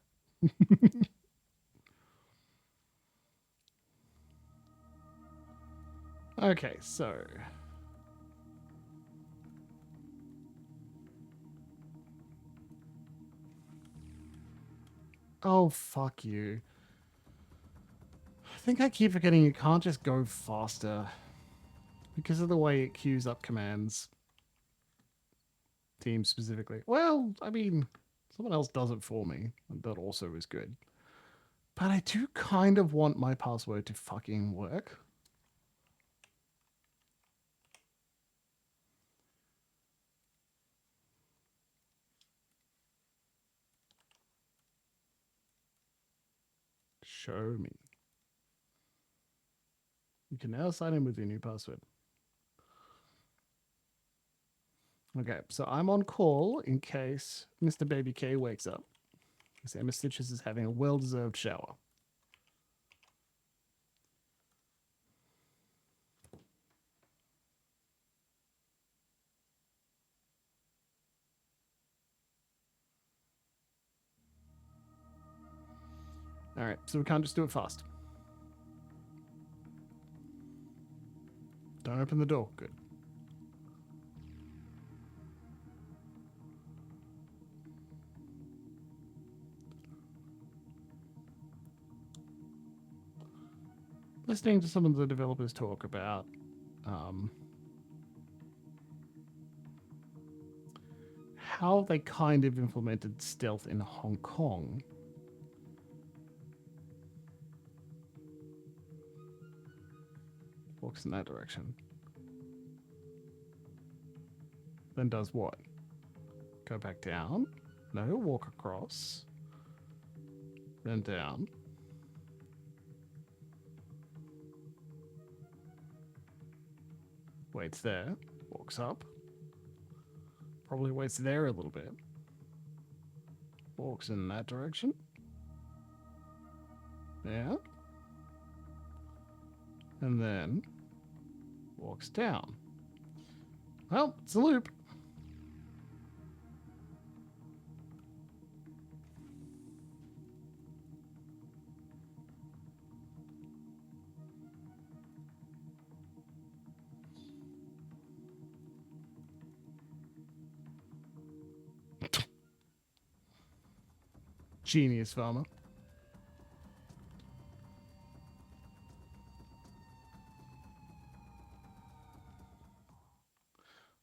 Okay, so... Oh, fuck you. I think I keep forgetting you can't just go faster. Because of the way it queues up commands. Teams specifically. Well, I mean, someone else does it for me. That also is good. But I do kind of want my password to fucking work. Show me. You can now sign in with your new password. Okay, so I'm on call in case Mr. Baby K wakes up. Because Emma Stitches is having a well-deserved shower. Alright, so we can't just do it fast. Don't open the door. Good. Listening to some of the developers talk about how they kind of implemented stealth in Hong Kong. Walks in that direction. Then does what? Go back down? No, walk across. Then down. Waits there. Walks up. Probably waits there a little bit. Walks in that direction. Yeah. And then walks down. Well, it's a loop. Genius, farmer.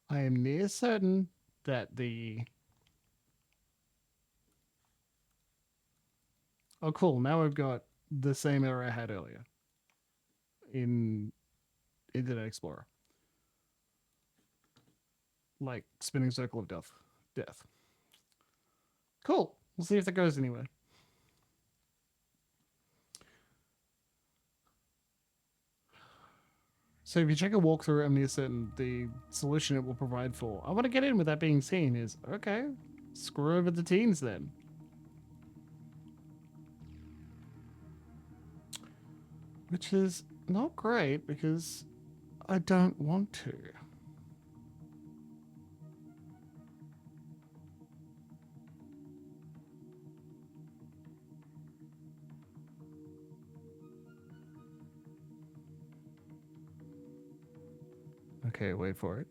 I am near certain that the... Oh, cool. Now we've got the same error I had earlier in Internet Explorer. Like spinning circle of death. Cool. We'll see if that goes anywhere. So if you check a walkthrough, I'm near certain the solution it will provide for I want to get in without being seen is, okay, screw over the teens then. Which is not great because I don't want to. Okay, wait for it.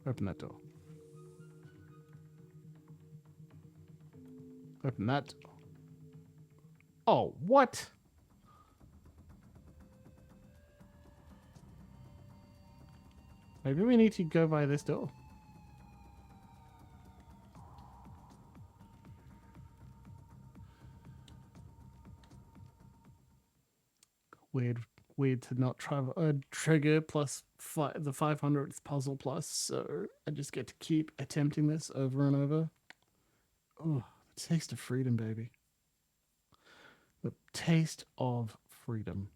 Open that door. Open that door. Oh, what? Maybe we need to go by this door. Weird to not try trigger plus the 500th puzzle plus, so I just get to keep attempting this over and over. Oh, the taste of freedom, baby. The taste of freedom.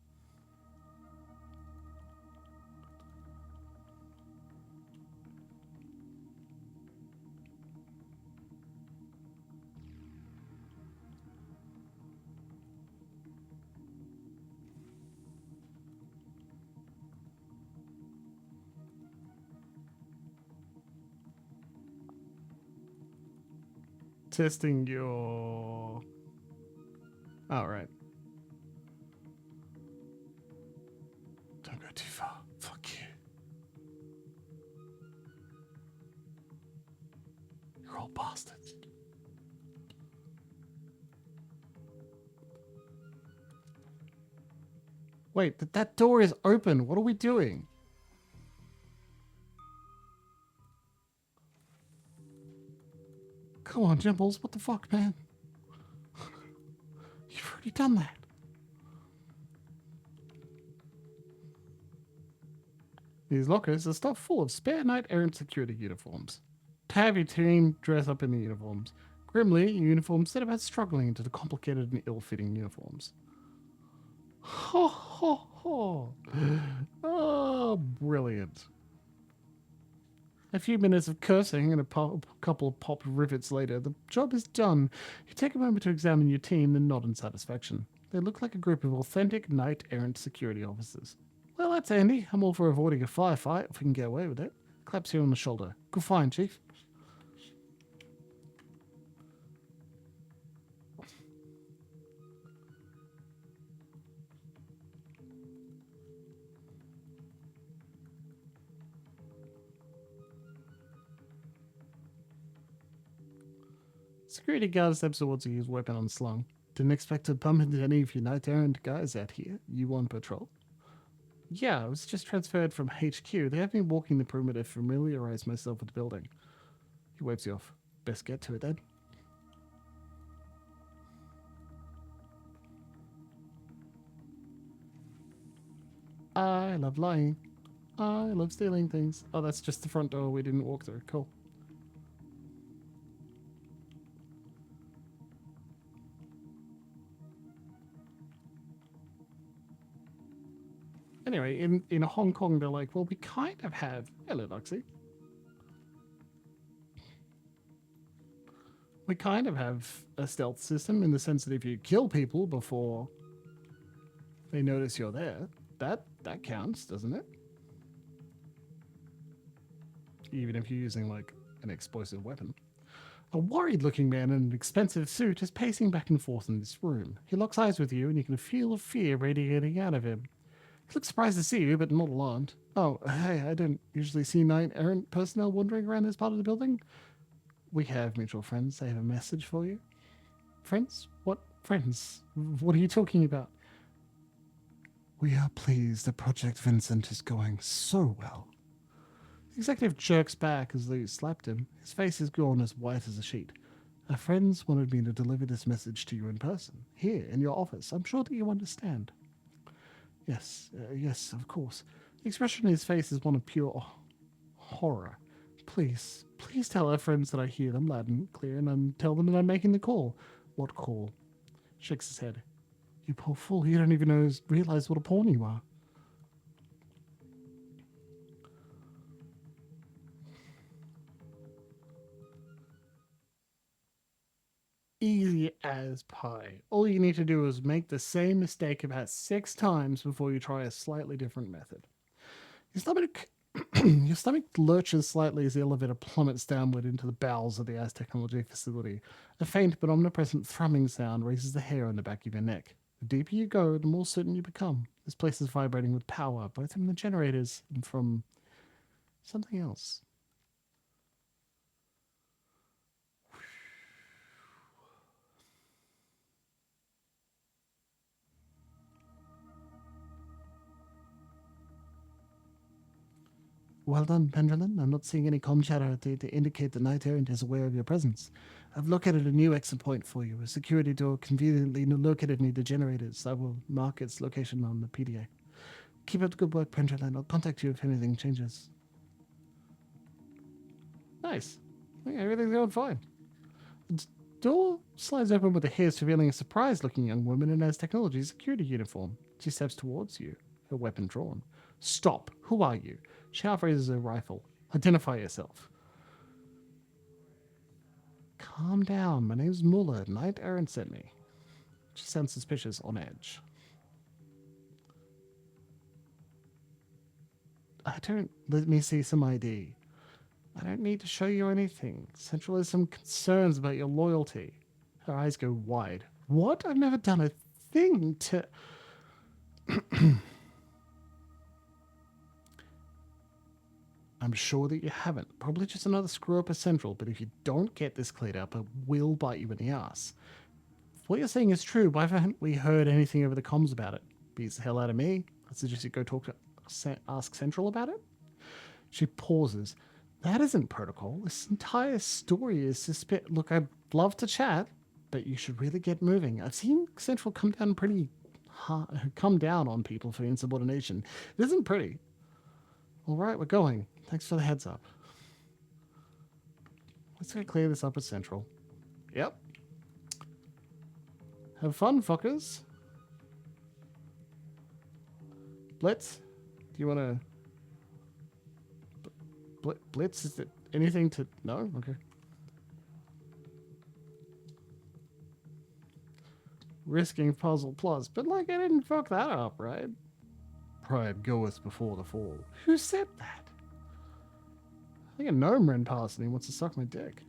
Testing your... Oh, right. Don't go too far. Fuck you. You're all bastards. Wait, that door is open. What are we doing? Come on, Jimbles. What the fuck, man? You've already done that. These lockers are stuffed full of spare knight-errant security uniforms. To have your team dress up in the uniforms. Grimly, your uniforms set about struggling into the complicated and ill-fitting uniforms. Ho, ho, ho. Oh, brilliant. A few minutes of cursing and a couple of popped rivets later, the job is done. You take a moment to examine your team and nod in satisfaction. They look like a group of authentic knight-errant security officers. Well, that's handy. I'm all for avoiding a firefight if we can get away with it. Claps you on the shoulder. Good find, Chief. Security guard steps towards you, his weapon unslung. Didn't expect to bump into any of your knight-errant guys out here. You on patrol? Yeah, I was just transferred from HQ. They have me walking the perimeter to familiarize myself with the building. He waves you off. Best get to it then. I love lying. I love stealing things. Oh, that's just the front door we didn't walk through. Cool. Anyway, in Hong Kong, they're like, well, we kind of have... Hello, Luxie. We kind of have a stealth system in the sense that if you kill people before they notice you're there, that counts, doesn't it? Even if you're using, like, an explosive weapon. A worried-looking man in an expensive suit is pacing back and forth in this room. He locks eyes with you, and you can feel the fear radiating out of him. He looks surprised to see you, but not alarmed. Oh, hey, I don't usually see knight-errant personnel wandering around this part of the building. We have mutual friends. I have a message for you. Friends? What friends? What are you talking about? We are pleased that Project Vincent is going so well. The executive jerks back as though you slapped him. His face is gone as white as a sheet. Our friends wanted me to deliver this message to you in person, here in your office. I'm sure that you understand. Yes, of course. The expression on his face is one of pure horror. Please tell our friends that I hear them loud and clear, and tell them that I'm making the call. What call? Shakes his head. You poor fool, you don't even realize what a pawn you are. Easy as pie. All you need to do is make the same mistake about 6 times before you try a slightly different method. Your stomach lurches slightly as the elevator plummets downward into the bowels of the As Technology facility. A faint but omnipresent thrumming sound raises the hair on the back of your neck. The deeper you go, the more certain you become. This place is vibrating with power, both from the generators and from something else. Well done, Pendulum. I'm not seeing any comm chatter to indicate the Knight Errant is aware of your presence. I've located a new exit point for you, a security door conveniently located near the generators. I will mark its location on the PDA. Keep up the good work, Pendulum. I'll contact you if anything changes. Nice. Okay, everything's going fine. The door slides open with a hiss, revealing a surprised-looking young woman in As Technology's security uniform. She steps towards you, her weapon drawn. Stop. Who are you? She half raises her rifle. Identify yourself. Calm down. My name's Muller. Knight Errant sent me. She sounds suspicious, on edge. Let me see some ID. I don't need to show you anything. Central has some concerns about your loyalty. Her eyes go wide. What? I've never done a thing to... I'm sure that you haven't. Probably just another screw up at Central, but if you don't get this cleared up, it will bite you in the ass. If what you're saying is true, why haven't we heard anything over the comms about it? Beats the hell out of me. I suggest you go ask Central about it. She pauses. That isn't protocol. This entire story is suspect. Look, I'd love to chat, but you should really get moving. I've seen Central come down on people for insubordination. It isn't pretty. All right, we're going. Thanks for the heads up. Let's go clear this up at Central. Yep. Have fun, fuckers. Blitz? Do you want to... Blitz? Is it anything to... No? Okay. Risking puzzle plus. But, like, I didn't fuck that up, right? Pride goeth before the fall. Who said that? I think a gnome ran past and he wants to suck my dick.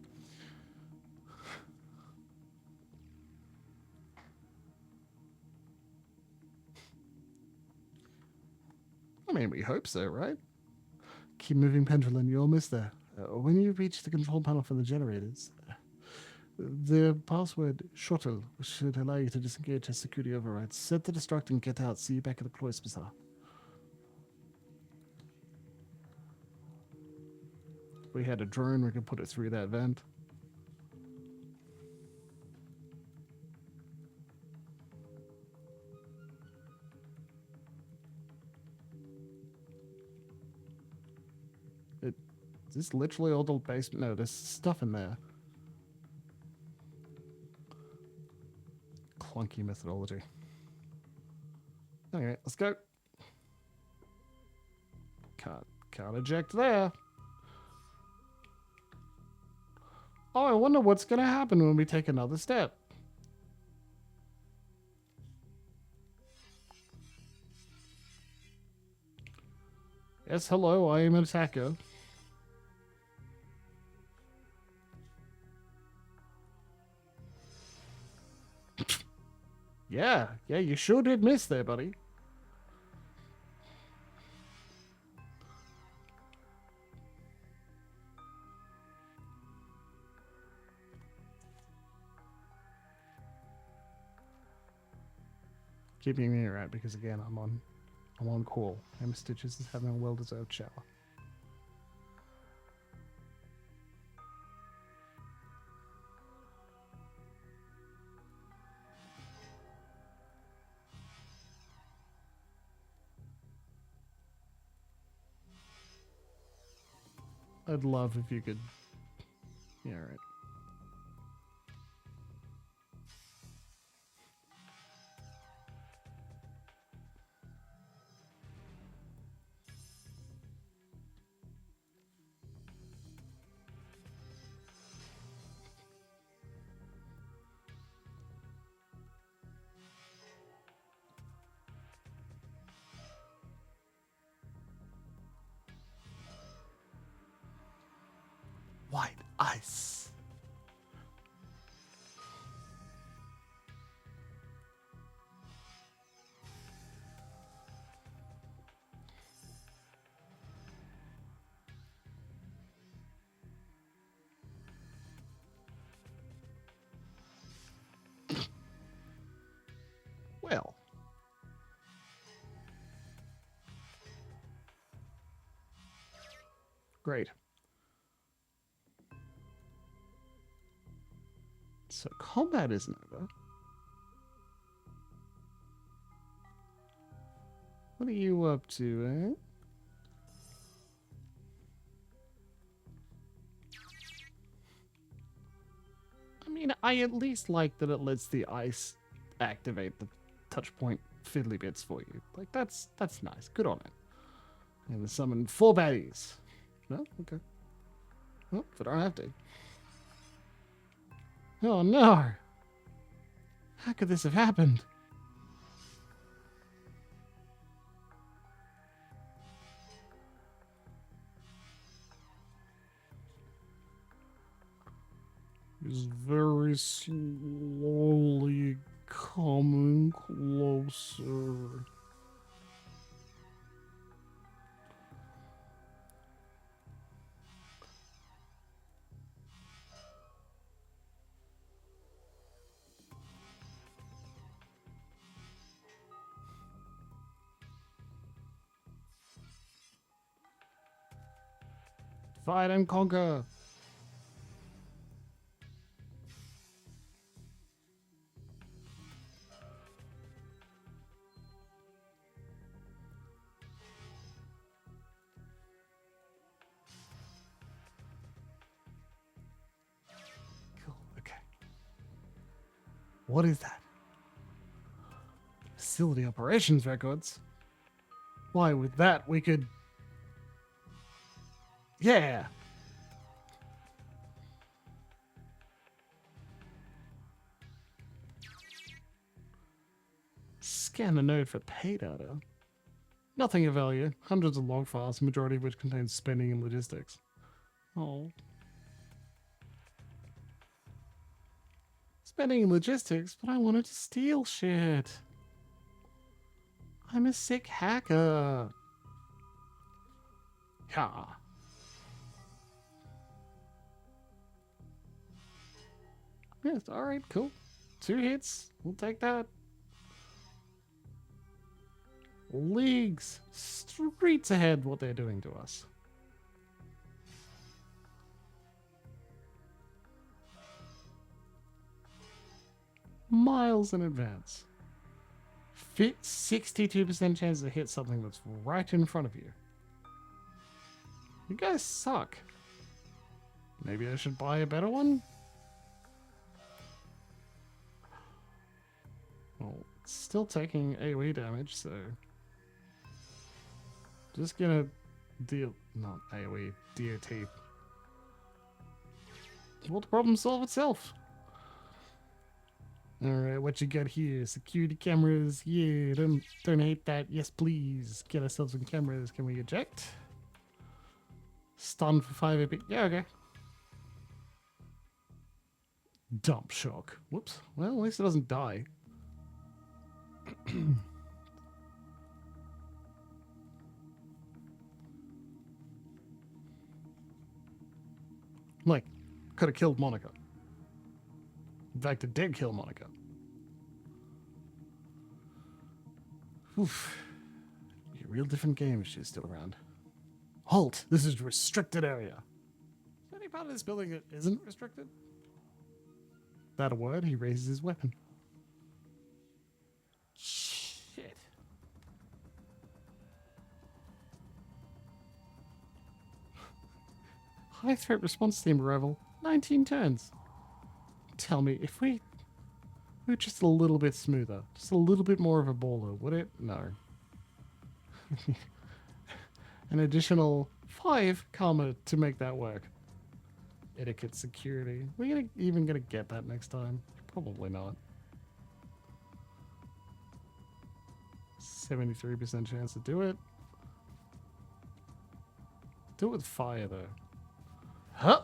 I mean, we hope so, right? Keep moving, Pendulum. You're almost there. When you reach the control panel for the generators, the password shuttle should allow you to disengage as security overrides. Set the destruct and get out. See you back at the Kreuzbasar. If we had a drone, we could put it through that vent. Is this literally all the basement? No, there's stuff in there. Clunky methodology. Anyway, let's go. Can't eject there. Oh, I wonder what's going to happen when we take another step. Yes, hello, I am an attacker. Yeah, you sure did miss there, buddy. Keeping me right because again I'm on call. Emma Stitches is having a well-deserved shower. I'd love if you could. Yeah, right. White ice. Well. Great. So combat isn't over. What are you up to, eh? I mean, I at least like that it lets the ice activate the touch point fiddly bits for you. Like, that's nice. Good on it. And summon 4 baddies. No? Okay. Well, if I don't have to. Oh no! How could this have happened? He's very slowly coming closer. Fight and conquer! Cool, okay. What is that? Facility operations records. Why, with that, we could... Yeah! Scan the node for pay data. Nothing of value. Hundreds of log files, the majority of which contain spending and logistics. Oh. Spending and logistics, but I wanted to steal shit. I'm a sick hacker. Yeah. Yes, alright, cool. 2 hits. We'll take that. Leagues, streets ahead what they're doing to us. Miles in advance. 62% chance to hit something that's right in front of you. You guys suck. Maybe I should buy a better one? Well, it's still taking AoE damage, so... Just gonna deal... Not AoE, DOT. Will the problem solve itself? Alright, what you got here? Security cameras. Yeah, don't hate that. Yes, please. Get ourselves some cameras. Can we eject? Stun for 5 AP. Yeah, okay. Dump shock. Whoops. Well, at least it doesn't die. Like, could have killed Monica. In fact, it did kill Monica. Oof. Be a real different game if she's still around. Halt! This is a restricted area. Is there any part of this building that isn't restricted? That a word? He raises his weapon. Shit. High threat response team arrival. 19 turns. Tell me, if we were just a little bit smoother, just a little bit more of a baller, would it? No. An additional 5 karma to make that work. Etiquette security. We're even gonna get that next time? Probably not. 73% chance to do it. Do it with fire though. Huh?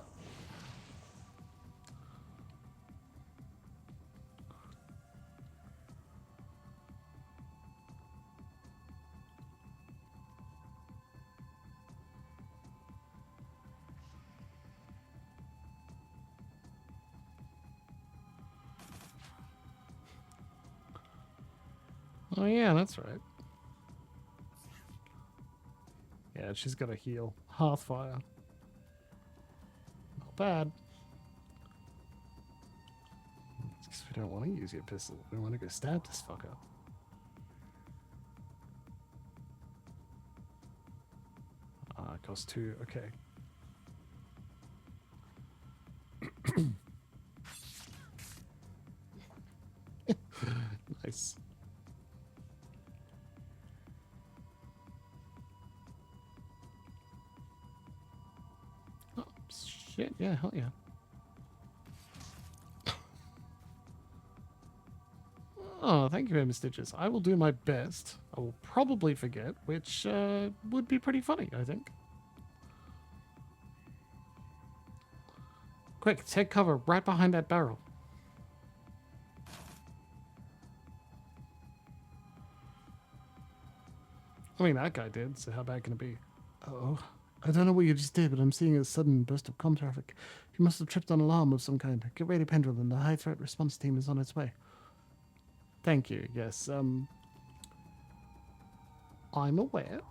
Oh yeah, that's right. Yeah, she's got a heal. Hearthfire. Not bad. Because we don't want to use your pistol. We want to go stab this fucker. Ah, it costs 2. Okay. Nice. Oh, shit. Yeah, hell yeah. Oh, thank you, Mr. Stitches. I will do my best. I will probably forget, which would be pretty funny, I think. Quick, take cover right behind that barrel. I mean, that guy did, so how bad can it be? Oh, I don't know what you just did, but I'm seeing a sudden burst of comm traffic. You must have tripped on an alarm of some kind. Get ready, Pendleton. The high threat response team is on its way. Thank you. Yes, I'm aware.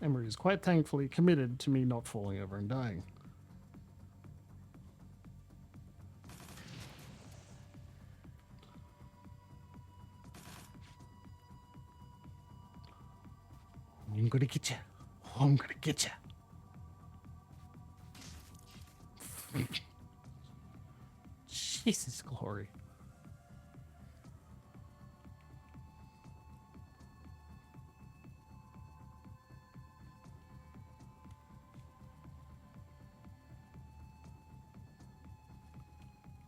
Emery is quite thankfully committed to me not falling over and dying. I'm gonna get you. I'm gonna get you. Jesus glory.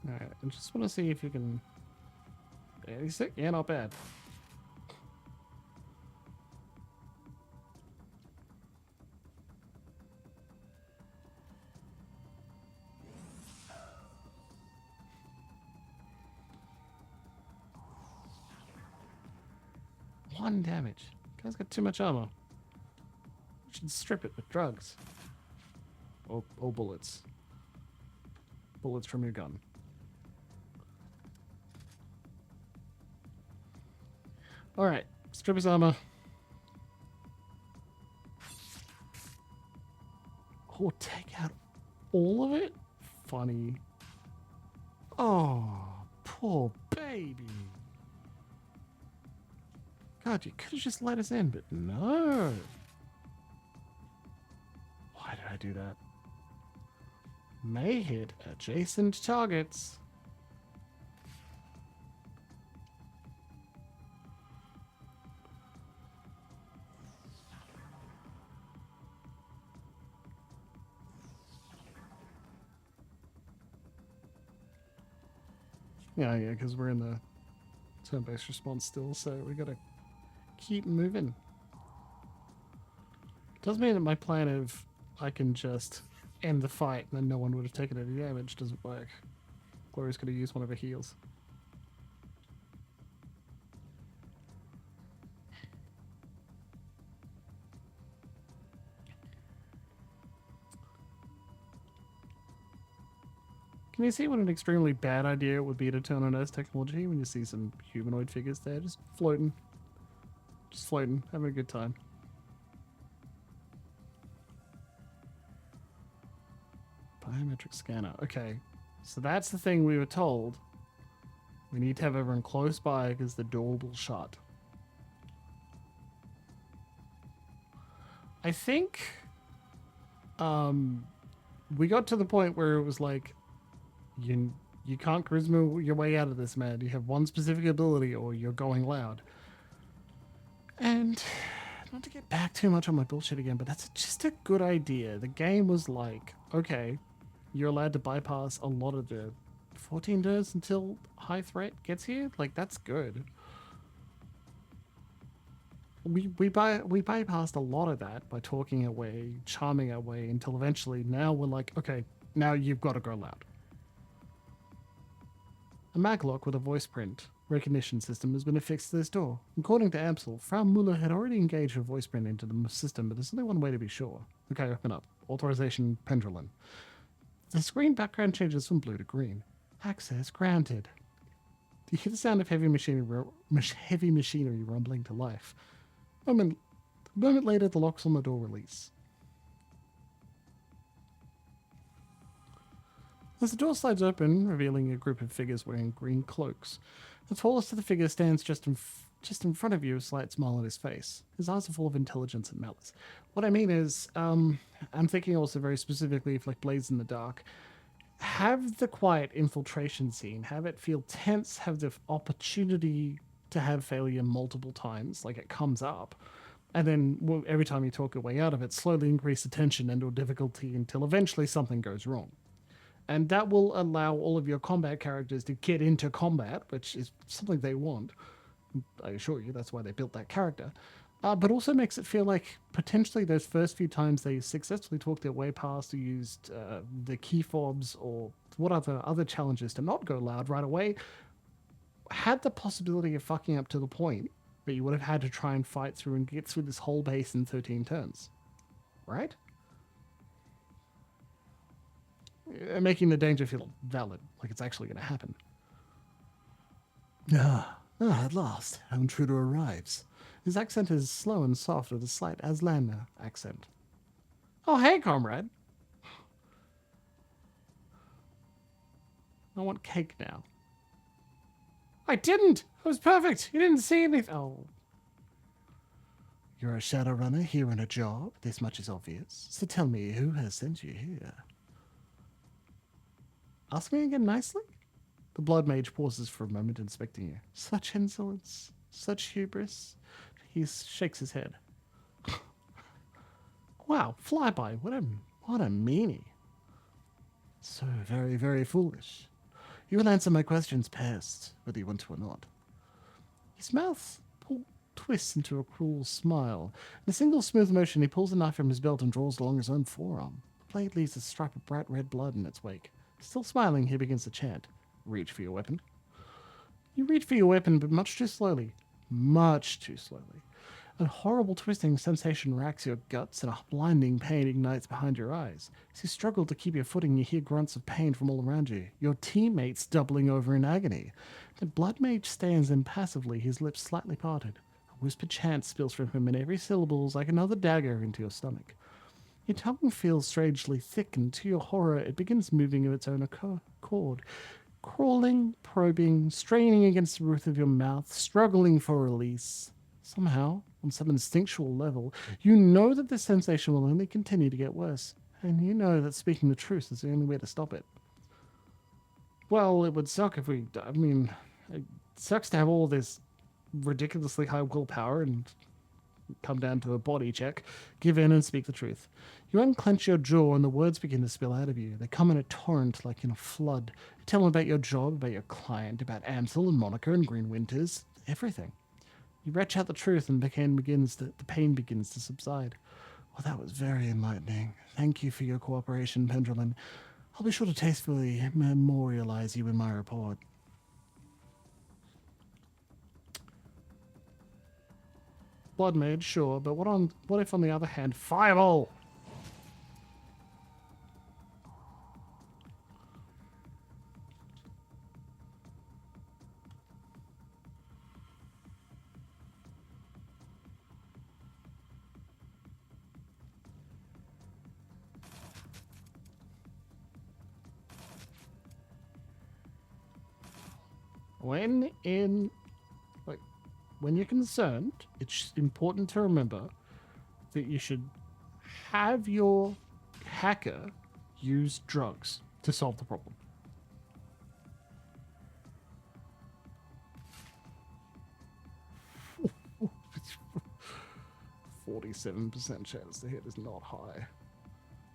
Alright, I just want to see if you can... Yeah, he's sick? Yeah, not bad. One damage. Guy's got too much armor. You should strip it with drugs. Or bullets. Bullets from your gun. Alright, strip his armor. Or take out all of it? Funny. Oh, poor baby. God, you could have just let us in, but no. Why did I do that? May hit adjacent targets. Yeah, because we're in the turn-based response still, so we gotta keep moving. Does mean that my plan of I can just end the fight and then no one would have taken any damage doesn't work. Glory's gonna use one of her heals. Can you see what an extremely bad idea it would be to turn on Earth's technology when you see some humanoid figures there just floating? Just floating, having a good time. Biometric scanner. Okay, so that's the thing we were told. We need to have everyone close by because the door will shut. I think we got to the point where it was like, you can't charisma your way out of this, man. You have one specific ability or you're going loud. And not to get back too much on my bullshit again, but that's just a good idea. The game was like, okay, you're allowed to bypass a lot of the 14 turns until high threat gets here. Like, that's good. We bypassed a lot of that by talking away, charming our way, until eventually now we're like, okay, now you've got to go loud. A maglock with a voice print recognition system has been affixed to this door. According to Amsel, Frau Muller had already engaged her voice print into the system, but there's only one way to be sure. Okay, open up. Authorization pendulum. The screen background changes from blue to green. Access granted. You hear the sound of heavy machinery rumbling to life. A moment later, the locks on the door release. As the door slides open, revealing a group of figures wearing green cloaks, the tallest of the figures stands just in front of you, a slight smile on his face. His eyes are full of intelligence and malice. What I mean is, I'm thinking also very specifically of like Blades in the Dark. Have the quiet infiltration scene, have it feel tense, have the opportunity to have failure multiple times, like it comes up. And then every time you talk your way out of it, slowly increase the tension and or difficulty until eventually something goes wrong. And that will allow all of your combat characters to get into combat, which is something they want. I assure you, that's why they built that character. But also makes it feel like potentially those first few times they successfully talked their way past or used the key fobs or what other challenges to not go loud right away, had the possibility of fucking up to the point that you would have had to try and fight through and get through this whole base in 13 turns. Right? Making the danger feel valid, like it's actually going to happen. At last, our intruder arrives. His accent is slow and soft with a slight Aslander accent. Oh, hey, comrade. I want cake now. I didn't! It was perfect! You didn't see anything. Oh. You're a Shadowrunner here on a job? This much is obvious. So tell me, who has sent you here? Ask me again nicely? The blood mage pauses for a moment, inspecting you. Such insolence, such hubris. He shakes his head. Wow, flyby, what a meanie. So very, very foolish. You will answer my questions past, whether you want to or not. His mouth twists into a cruel smile. In a single smooth motion, he pulls a knife from his belt and draws along his own forearm. The blade leaves a stripe of bright red blood in its wake. Still smiling, he begins to chant. Reach for your weapon. You reach for your weapon, but much too slowly. Much too slowly. A horrible twisting sensation racks your guts, and a blinding pain ignites behind your eyes. As you struggle to keep your footing, you hear grunts of pain from all around you, your teammates doubling over in agony. The blood mage stands impassively, his lips slightly parted. A whispered chant spills from him, and every syllable is like another dagger into your stomach. Your tongue feels strangely thick, and to your horror, it begins moving of its own accord. Crawling, probing, straining against the roof of your mouth, struggling for release. Somehow, on some instinctual level, you know that this sensation will only continue to get worse, and you know that speaking the truth is the only way to stop it. Well, it would suck if we... I mean, it sucks to have all this ridiculously high willpower and come down to a body check, give in and speak the truth. You unclench your jaw and the words begin to spill out of you. They come in a torrent like in a flood. You tell them about your job, about your client, about Ansel and Monica and Green Winters, everything. You retch out the truth and the pain begins to subside. Well, that was very enlightening. Thank you for your cooperation, Pendrelin. I'll be sure to tastefully memorialize you in my report. Blood mage, sure, but what if on the other hand, fireball? When you're concerned, it's important to remember that you should have your hacker use drugs to solve the problem. It's 47% chance to hit is not high.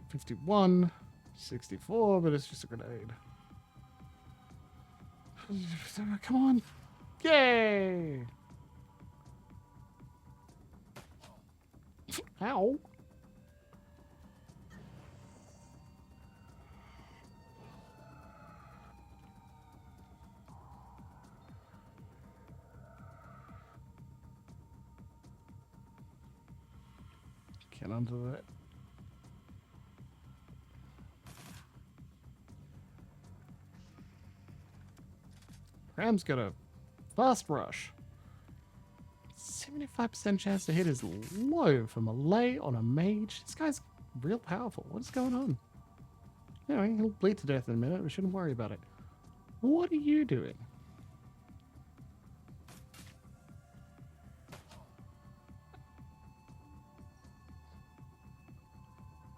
51, 64, but it's just a grenade. Come on. Yay! Ow. Get under that. Ram's got a fast rush. 75% chance to hit is low for melee on a mage. This guy's real powerful. What's going on? Anyway, he'll bleed to death in a minute. We shouldn't worry about it. What are you doing?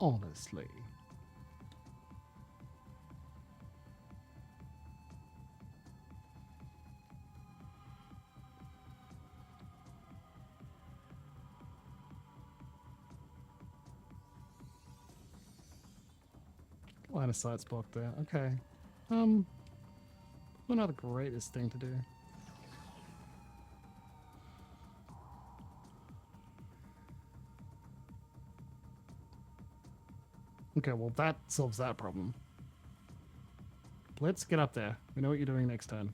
Honestly. Line of sight's blocked there. Okay. Well, not the greatest thing to do. Okay, well that solves that problem. Let's get up there. We know what you're doing next turn.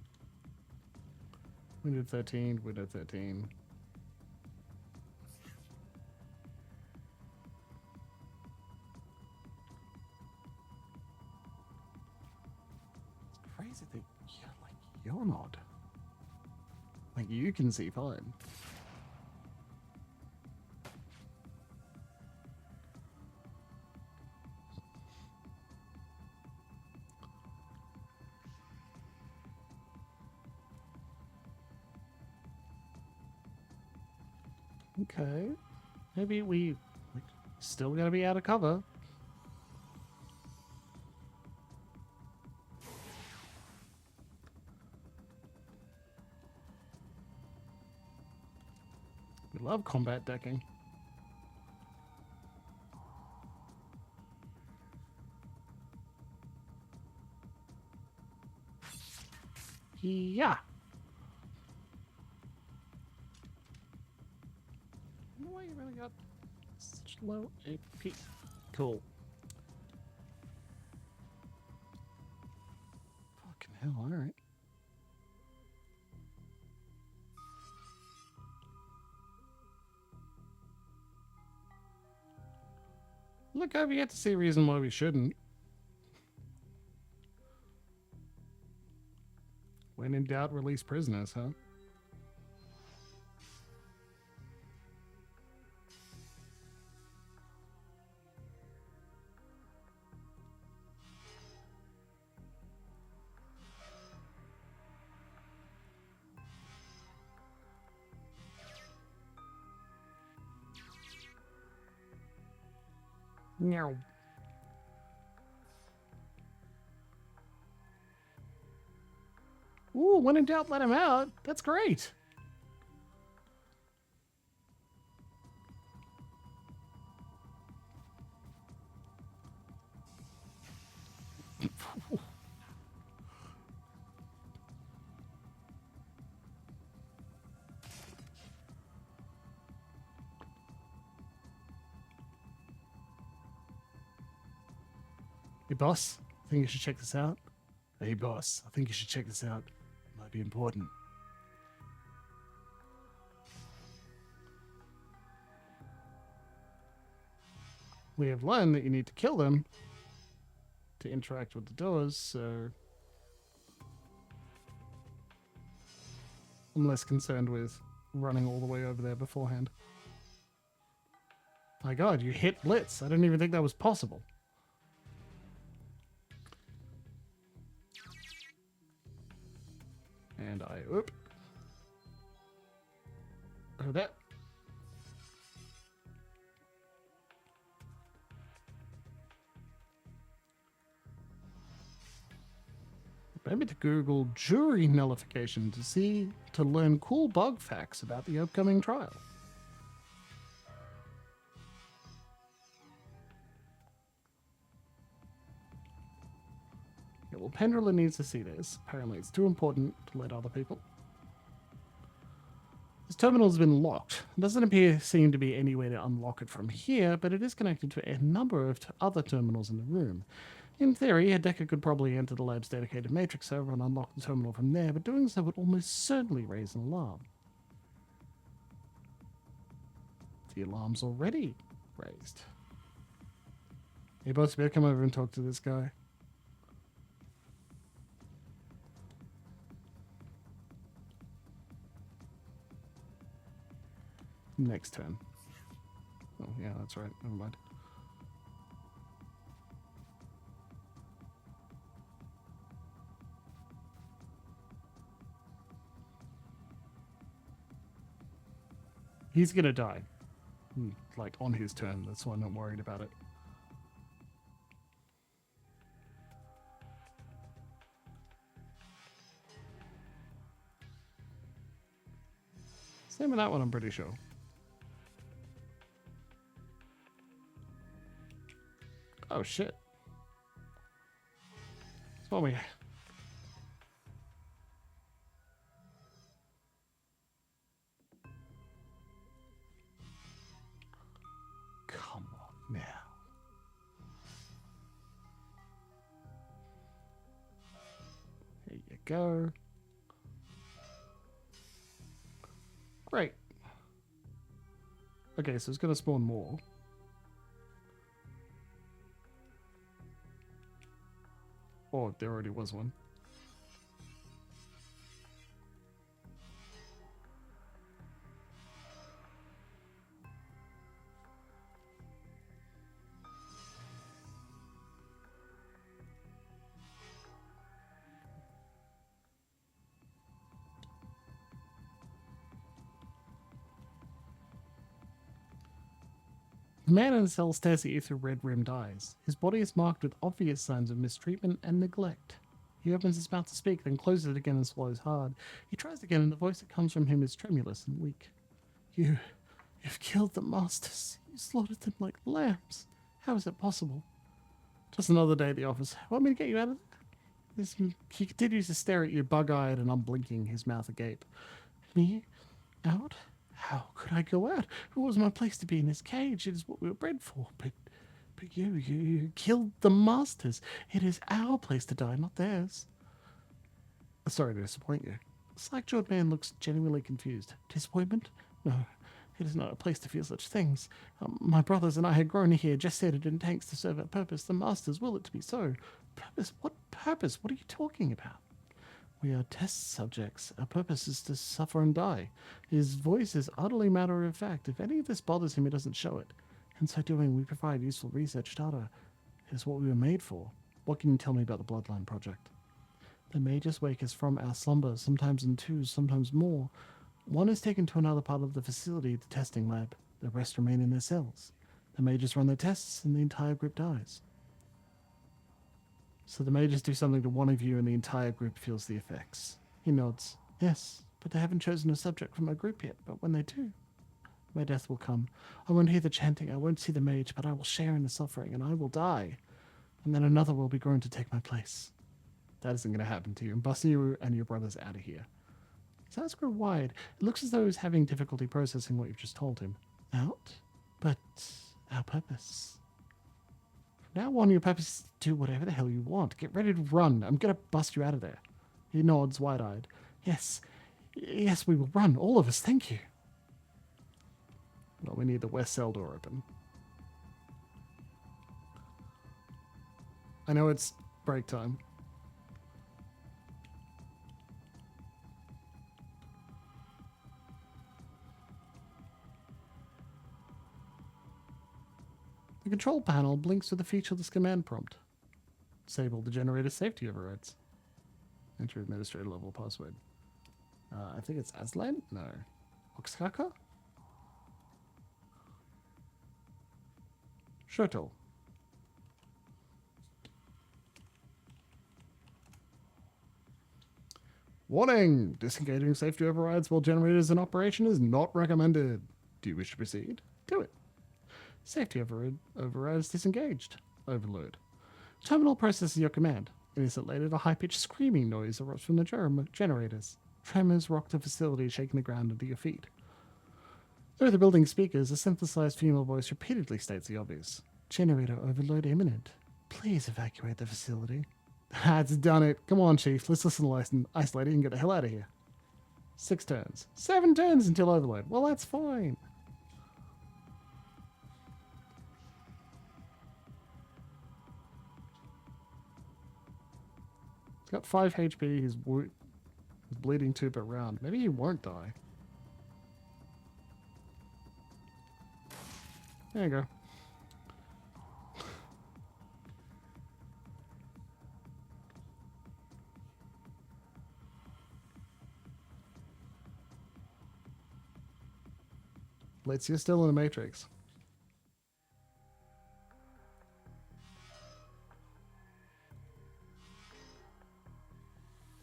Window 13, window 13. It's crazy that you're not. Like you can see fine. Okay. Maybe we still gotta be out of cover. love combat decking. Yeah. I don't know why you really got such low AP. Cool. Fucking hell, alright. Look, I've yet to see a reason why we shouldn't. When in doubt, release prisoners, huh? No. Ooh, when in doubt, let him out. That's great. Hey, boss, I think you should check this out. Hey, boss, I think you should check this out. It might be important. We have learned that you need to kill them to interact with the doors, so I'm less concerned with running all the way over there beforehand. My god, you hit Blitz. I didn't even think that was possible. And I oop. Oh, that. Maybe to Google jury nullification to learn cool bug facts about the upcoming trial. Yeah, well, Pendrella needs to see this. Apparently, it's too important to let other people. This terminal has been locked. It doesn't seem to be any way to unlock it from here, but it is connected to a number of other terminals in the room. In theory, Hideka could probably enter the lab's dedicated matrix server and unlock the terminal from there, but doing so would almost certainly raise an alarm. The alarm's already raised. Hey, boss, better come over and talk to this guy. Next turn. Oh, yeah, that's right. Never mind. He's gonna die. Like, on his turn. That's why I'm not worried about it. Same with that one, I'm pretty sure. Oh, shit. That's what we... Come on now. Here you go. Great. Okay, so it's going to spawn more. Oh, there already was one. The man in the cell stares at you through red-rimmed eyes. His body is marked with obvious signs of mistreatment and neglect. He opens his mouth to speak, then closes it again and swallows hard. He tries again, and the voice that comes from him is tremulous and weak. You You've killed the masters. You slaughtered them like lambs. How is it possible? Just another day at the office. Want me to get you out of there? He continues to stare at you, bug-eyed and unblinking, his mouth agape. Me? Out? How could I go out? It was my place to be in this cage. It is what we were bred for. But you killed the masters. It is our place to die, not theirs. Sorry to disappoint you. The slack-jawed man looks genuinely confused. Disappointment? No, it is not a place to feel such things. My brothers and I had grown here, gestated in tanks to serve our purpose. The masters will it to be so. Purpose? What purpose? What are you talking about? We are test subjects. Our purpose is to suffer and die. His voice is utterly matter of fact. If any of this bothers him, he doesn't show it. In so doing, we provide useful research data. It is what we were made for. What can you tell me about the Bloodline Project? The mages wake us from our slumber, sometimes in twos, sometimes more. One is taken to another part of the facility, the testing lab. The rest remain in their cells. The mages run their tests, and the entire group dies. So the mages do something to one of you, and the entire group feels the effects. He nods. Yes, but they haven't chosen a subject from my group yet. But when they do, my death will come. I won't hear the chanting, I won't see the mage, but I will share in the suffering, and I will die. And then another will be grown to take my place. That isn't going to happen to you. I'm busting you and your brothers out of here. His eyes grow wide. It looks as though he's having difficulty processing what you've just told him. Out? But our purpose. From now on, your purpose is to do whatever the hell you want. Get ready to run. I'm going to bust you out of there. He nods, wide-eyed. Yes, we will run. All of us, thank you. Well, we need the west cell door open. I know it's break time. The control panel blinks with a featureless command prompt. Disable the generator safety overrides. Enter administrator level password. I think it's Aslan? No. Oxkaka? Shuttle. Warning! Disengaging safety overrides while generators in operation is not recommended. Do you wish to proceed? Do it. Safety overrides disengaged. Overload. Terminal processes your command. An instant later, a high-pitched screaming noise erupts from the generators. Tremors rock the facility, shaking the ground under your feet. Through the building speakers, a synthesized female voice repeatedly states the obvious. Generator overload imminent. Please evacuate the facility. That's done it. Come on, Chief. Let's listen to Isolated and get the hell out of here. 6 turns. 7 turns until overload. Well, that's fine. He's got 5 HP. He's bleeding 2 per round. Maybe he won't die. There you go. Blitz, you're still in the Matrix.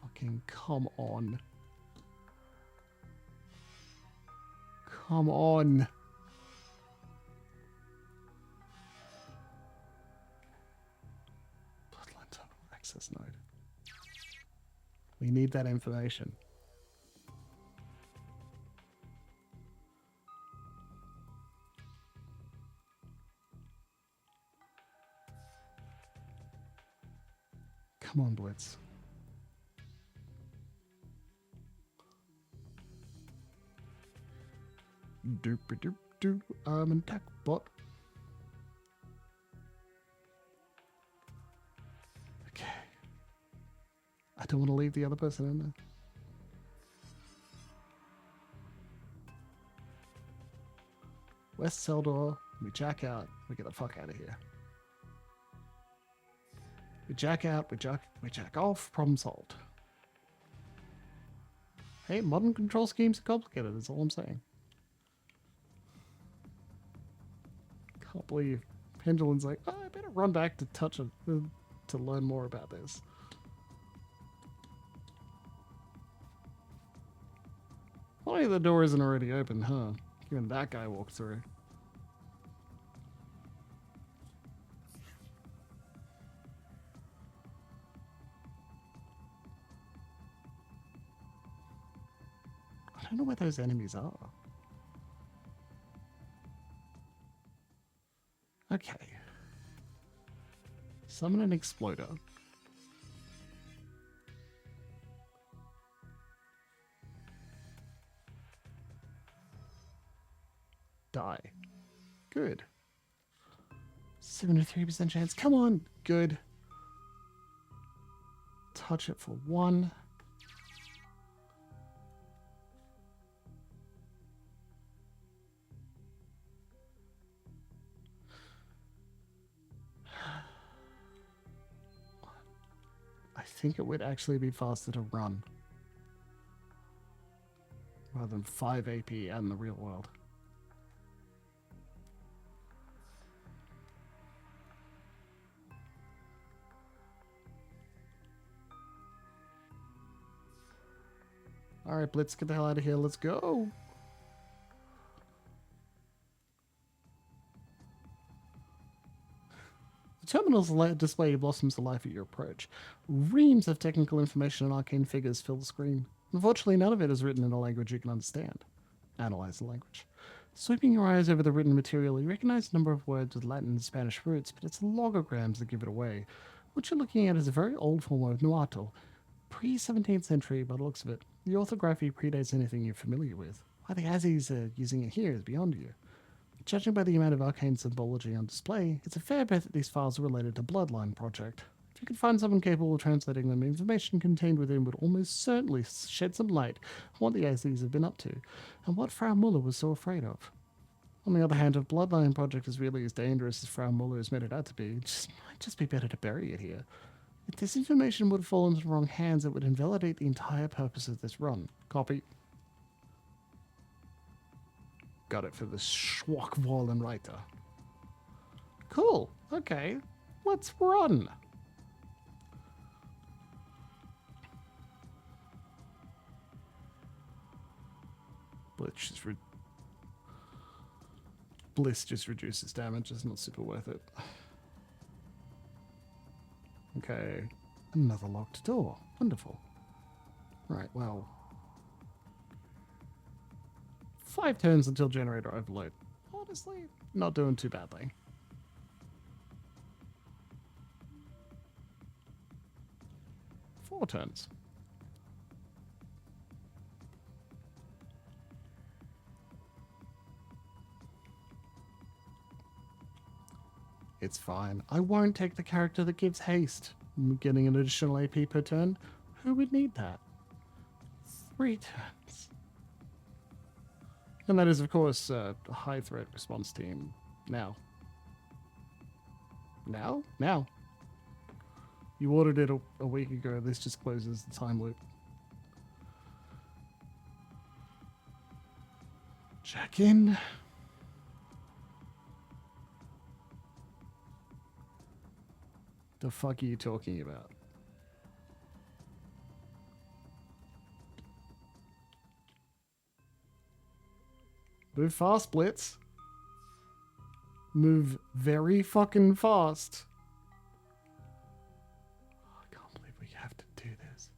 Fucking come on. Come on. Bloodline tunnel access node. We need that information. Come on, Blitz. Doop-a-doop-doop. Attack bot. Okay. I don't want to leave the other person in there. West cell door. We jack out. We get the fuck out of here. We jack out, we jack off, problem solved. Hey, modern control schemes are complicated, that's all I'm saying. Can't believe Pendulum's like, oh, I better run back to touch it to learn more about this. Why the door isn't already open, huh? Even that guy walked through. I don't know where those enemies are. Okay. Summon an exploder. Die. Good. 73% chance. Come on. Good. Touch it for 1. I think it would actually be faster to run rather than 5 AP out in the real world. Alright, Blitz, get the hell out of here. Let's go. The terminal's display blossoms to life at your approach. Reams of technical information and arcane figures fill the screen. Unfortunately, none of it is written in a language you can understand. Analyze the language. Sweeping your eyes over the written material, you recognize a number of words with Latin and Spanish roots, but it's logograms that give it away. What you're looking at is a very old form of Nahuatl. Pre-17th century, by the looks of it. The orthography predates anything you're familiar with. Why the Aussies are using it here is beyond you. Judging by the amount of arcane symbology on display, it's a fair bet that these files are related to Bloodline Project. If you could find someone capable of translating them, information contained within would almost certainly shed some light on what the Aussies have been up to, and what Frau Muller was so afraid of. On the other hand, if Bloodline Project is really as dangerous as Frau Muller has made it out to be, it might just be better to bury it here. If this information would fall into the wrong hands, it would invalidate the entire purpose of this run. Copy. Got it for the Schwachwallenreiter. Cool. Okay. Let's run. Bliss just reduces damage. It's not super worth it. Okay. Another locked door. Wonderful. Right, well. 5 turns until generator overload. Honestly, not doing too badly. Four turns. It's fine. I won't take the character that gives haste. Getting an additional AP per turn? Who would need that? 3 turns. And that is, of course, a high threat response team. Now. Now? Now. You ordered it a week ago. This just closes the time loop. Check in. The fuck are you talking about? Move fast, Blitz. Move very fucking fast. I can't believe we have to do this.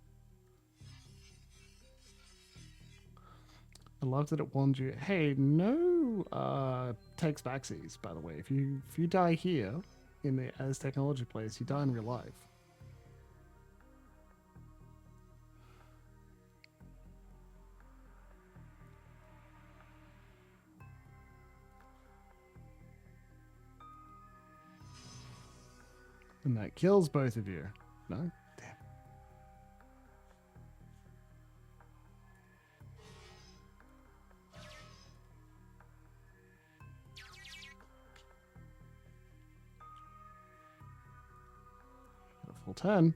I love that it warned you. Hey, no takes backsies, by the way. If you die here in the as technology place, you die in real life. And that kills both of you. No? Damn. Got a full turn.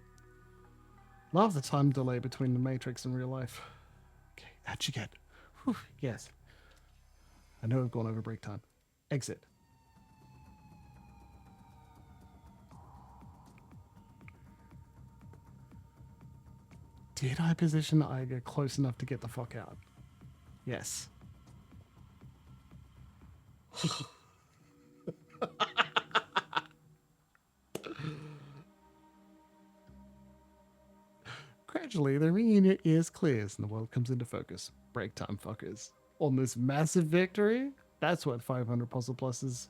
Love the time delay between the Matrix and real life. Okay, how'd you get? Whew, yes. I know I've gone over break time. Exit. Did I position Iger close enough to get the fuck out? Yes. Gradually, the ringing in your ears clears and the world comes into focus. Break time, fuckers. On this massive victory, that's what 500 puzzle plus is.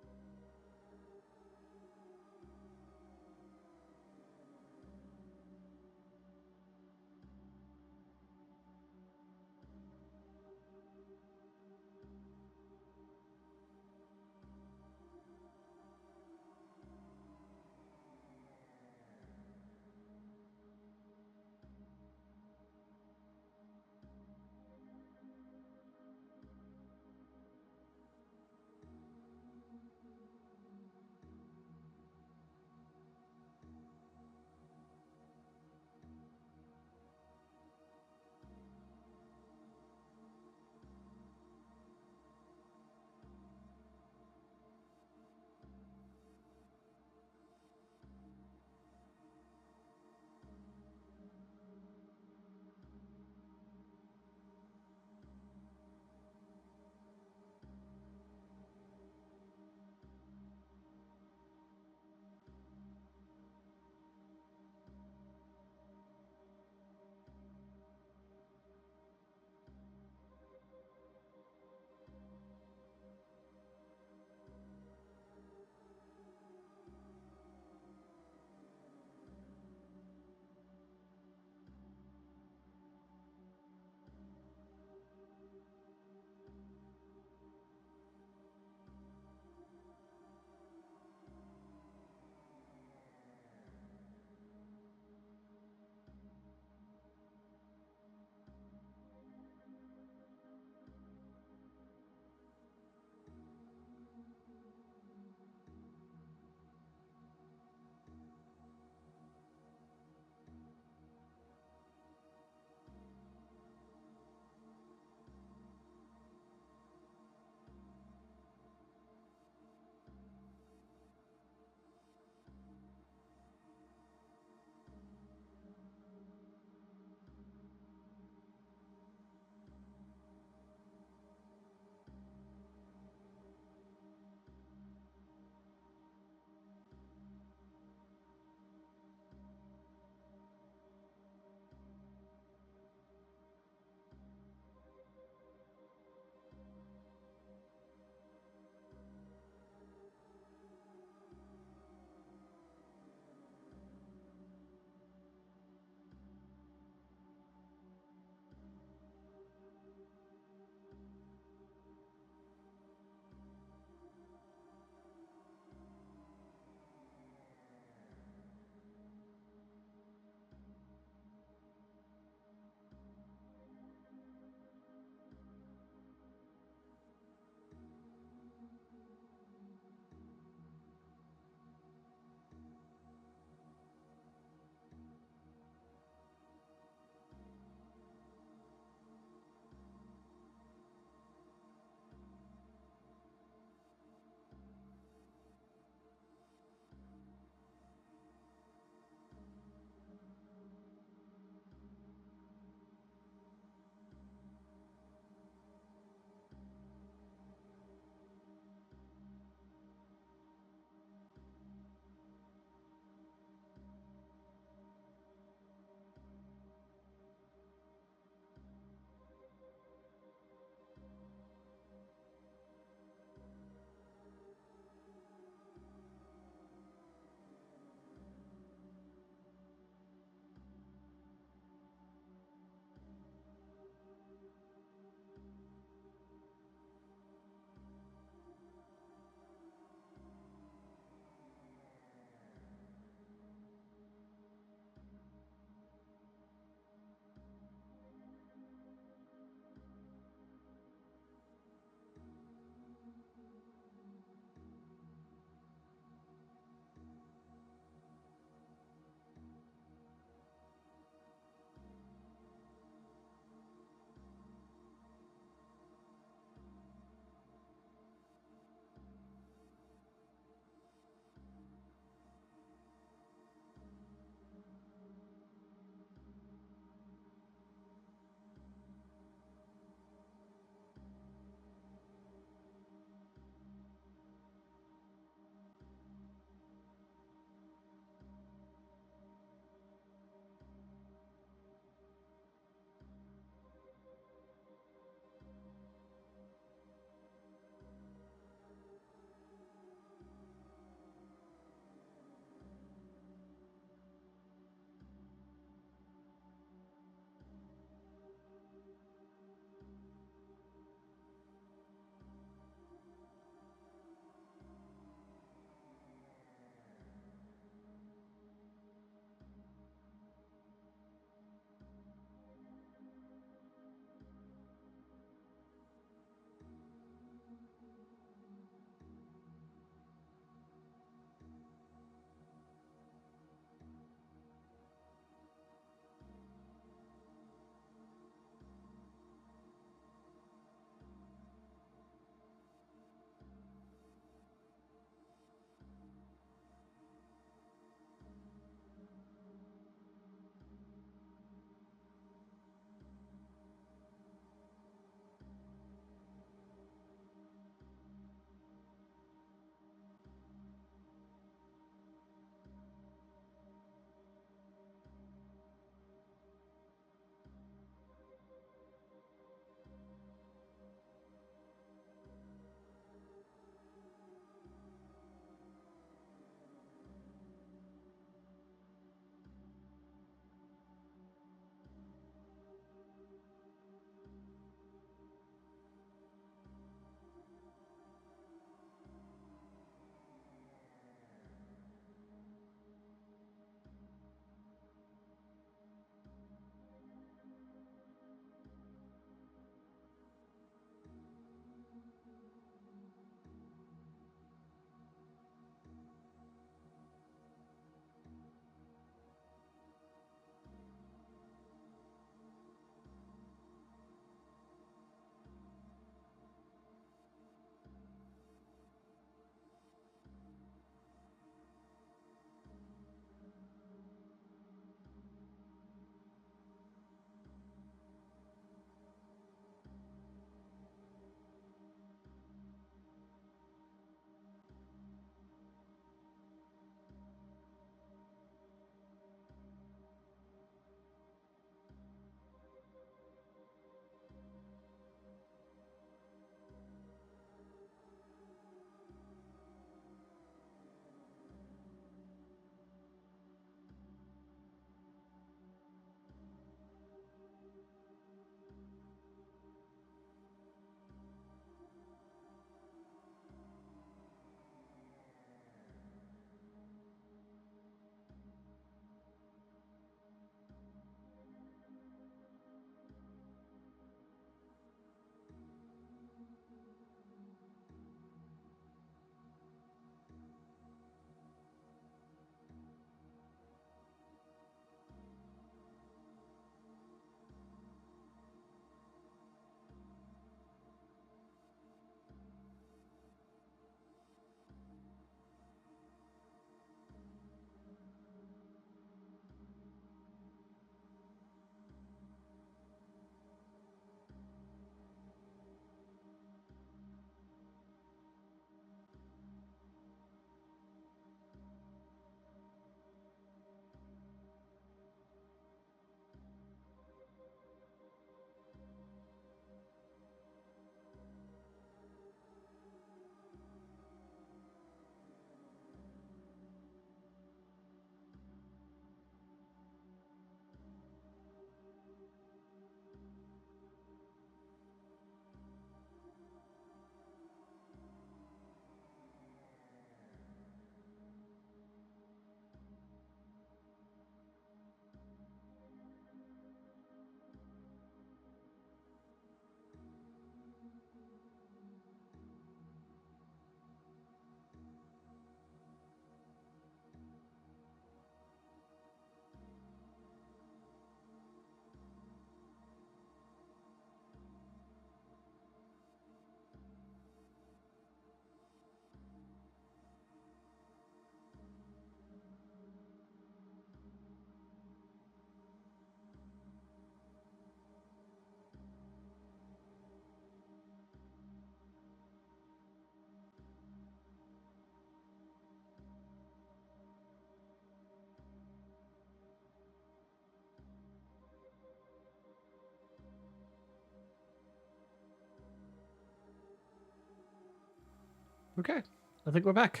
Okay, I think we're back.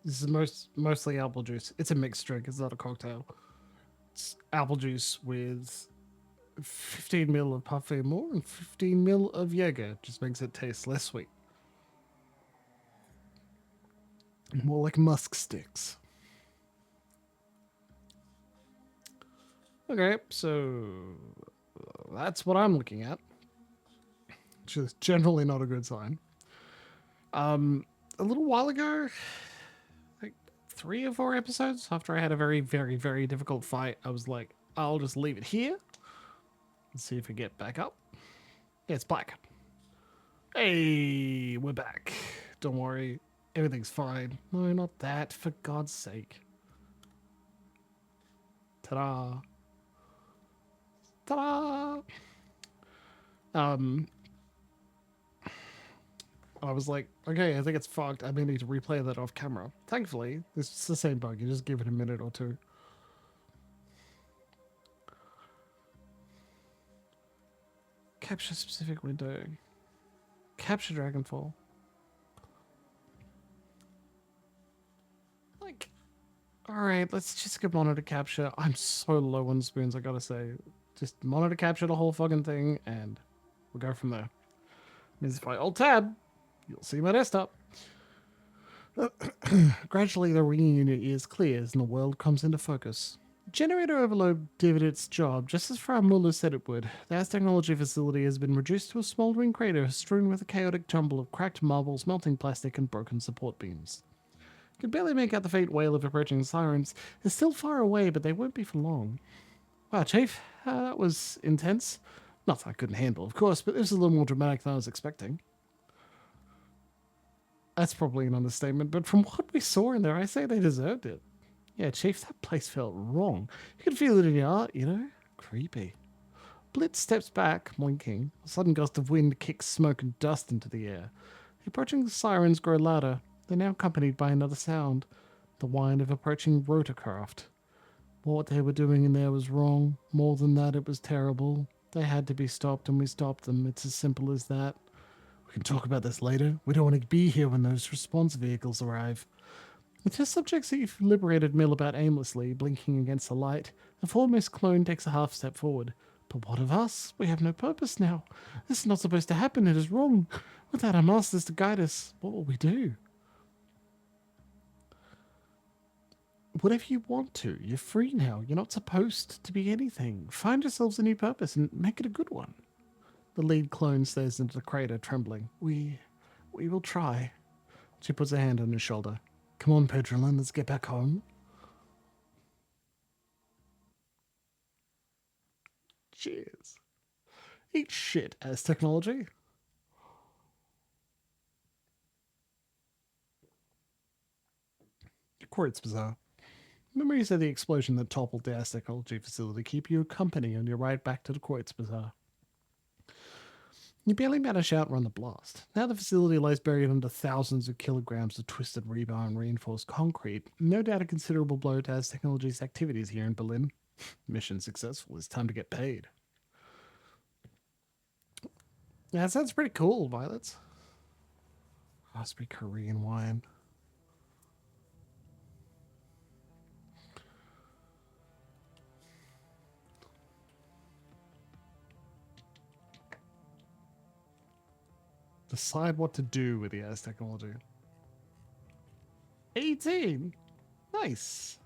This is mostly apple juice. It's a mixed drink. It's not a cocktail. It's apple juice with 15 mil of parfait more and 15 mil of Jaeger. Just makes it taste less sweet. More like musk sticks. Okay, so that's what I'm looking at, which is generally not a good sign. A little while ago, like 3 or 4 episodes after I had a very, very, very difficult fight, I was like, I'll just leave it here and see if I get back up. Yeah, it's black. Hey, we're back. Don't worry, everything's fine. No, not that, for God's sake. Ta-da. Ta-da! Um, I was like, okay, I think it's fucked. I may need to replay that off camera. Thankfully, it's the same bug. You just give it a minute or two. Capture specific window. Capture Dragonfall. Like, alright, let's just get monitor capture. I'm so low on spoons, I gotta say. Just monitor capture the whole fucking thing, and we'll go from there. Means if I alt tab, you'll see my desktop. Gradually, the ringing unit ears clears and the world comes into focus. Generator overload did its job just as Frau Muller said it would. The AS technology facility has been reduced to a smouldering crater strewn with a chaotic jumble of cracked marbles, melting plastic, and broken support beams. Could barely make out the faint wail of approaching sirens. They're still far away, but they won't be for long. Wow, Chief, that was intense. Not that I couldn't handle, of course, but this is a little more dramatic than I was expecting. That's probably an understatement, but from what we saw in there, I say they deserved it. Yeah, Chief, that place felt wrong. You could feel it in your heart, you know? Creepy. Blitz steps back, blinking. A sudden gust of wind kicks smoke and dust into the air. The approaching sirens grow louder. They're now accompanied by another sound, the whine of approaching rotorcraft. What they were doing in there was wrong. More than that, it was terrible. They had to be stopped, and we stopped them. It's as simple as that. We can talk about this later. We don't want to be here when those response vehicles arrive. The test subjects that you've liberated mill about aimlessly, blinking against the light. The foremost clone takes a half step forward. But what of us? We have no purpose now. This is not supposed to happen. It is wrong. Without our masters to guide us, what will we do? Whatever you want to. You're free now. You're not supposed to be anything. Find yourselves a new purpose and make it a good one. The lead clone stares into the crater, trembling. We will try. She puts a hand on his shoulder. Come on, Pedrolin, let's get back home. Cheers. Eat shit as technology. Kreuzbasar. Memories of the explosion that toppled the AS technology facility keep you company on your ride back to the Kreuzbasar. You barely manage to outrun the blast. Now the facility lies buried under thousands of kilograms of twisted rebar and reinforced concrete. No doubt a considerable blow to AS Technology's activities here in Berlin. Mission successful. It's time to get paid. Yeah, that sounds pretty cool, Violets. Raspberry Korean wine. Decide what to do with the AS technology. 18! Nice!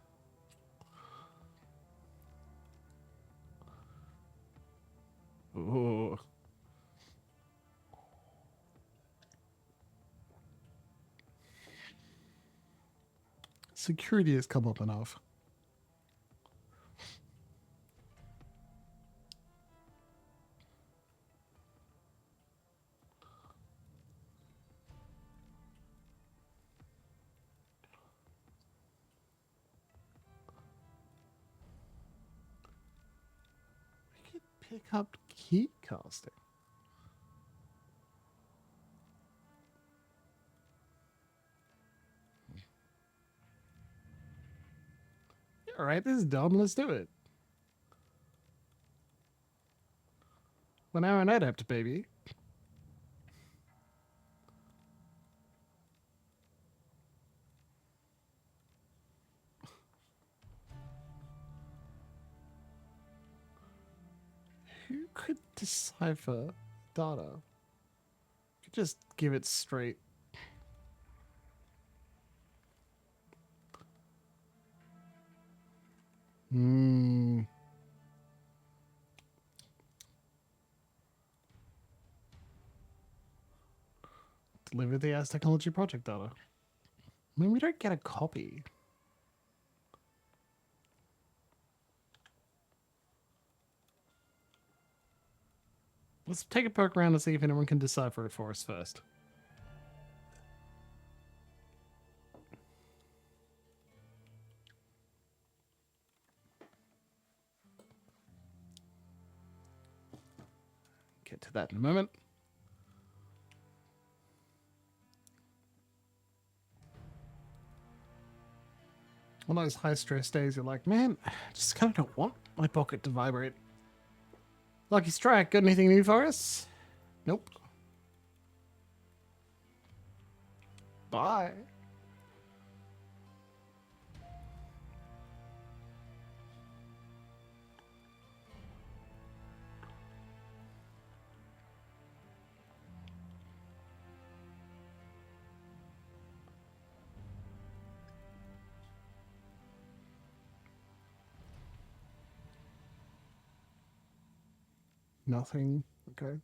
Ooh. Security has come up enough. We could pick up key casting. Alright, this is dumb. Let's do it. We're now an adept, baby. Who could decipher data? Could just give it straight. Hmm. Deliver the as technology project data. I mean, we don't get a copy. Let's take a poke around and see if anyone can decipher it for us first. Get to that in a moment. On those high stress days, you're like, man, I just kind of don't want my pocket to vibrate. Lucky Strike, got anything new for us? Nope. Bye. Nothing. Okay.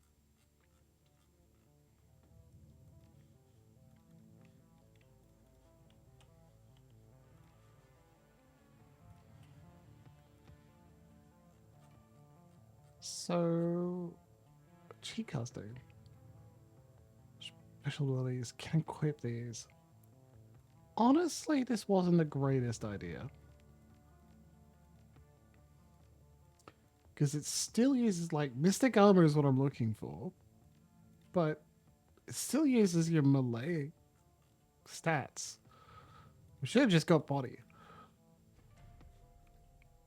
So, cheat casting. Special abilities can equip these. Honestly, this wasn't the greatest idea. Because it still uses, like, Mystic Armor is what I'm looking for. But it still uses your melee stats. We should have just got body.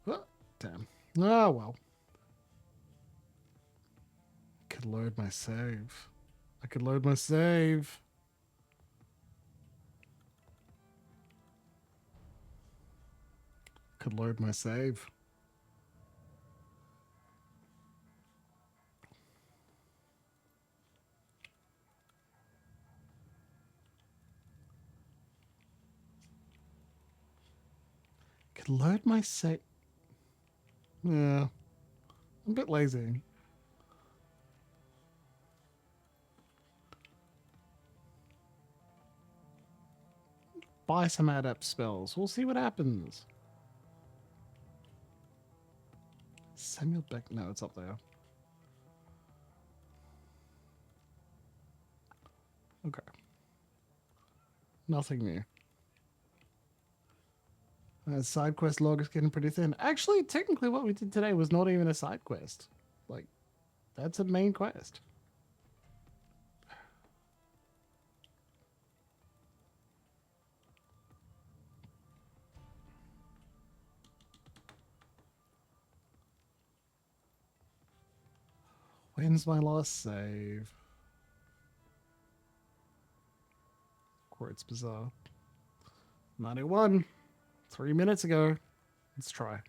Oh, damn. Oh, well. Could load my save. I could load my save. Could load my save. Could load my save. Yeah. I'm a bit lazy. Buy some adept spells. We'll see what happens. Samuel Beck. No, it's up there. Okay. Nothing new. Side quest log is getting pretty thin. Actually, technically, what we did today was not even a side quest. Like, that's a main quest. When's my last save? Kreuzbasar. 91. 3 minutes ago. Let's try.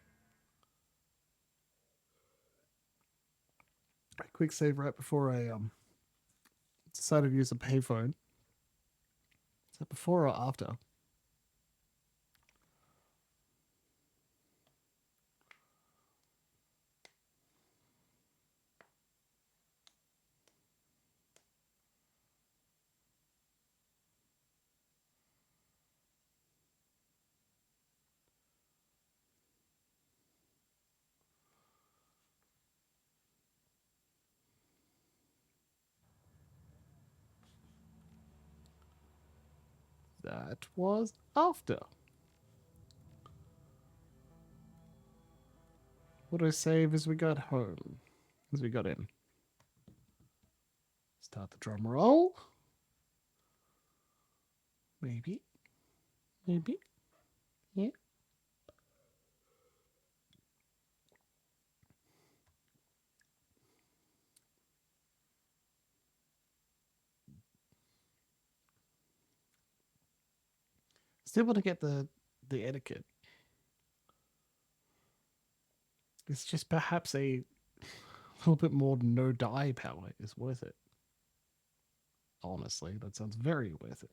A quick save right before I decided to use a payphone. Is that before or after? That was after. What do I save as we got home? As we got in. Start the drum roll. Maybe. Maybe. Yeah. Still want to get the etiquette. It's just perhaps a little bit more no die power is worth it. Honestly, that sounds very worth it.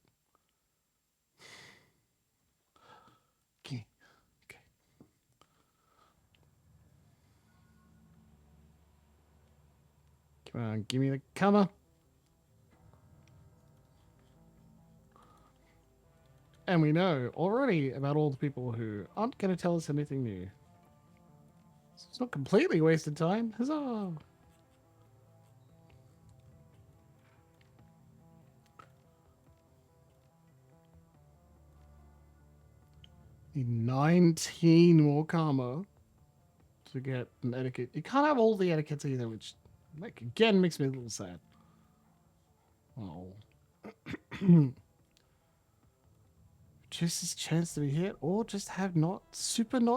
Okay. Okay. Come on, give me the cover. And we know already about all the people who aren't going to tell us anything new. So it's not completely wasted time. Huzzah! Need 19 more karma to get an etiquette. You can't have all the etiquettes either, which again makes me a little sad. Oh. Just this chance to be hit, or just have not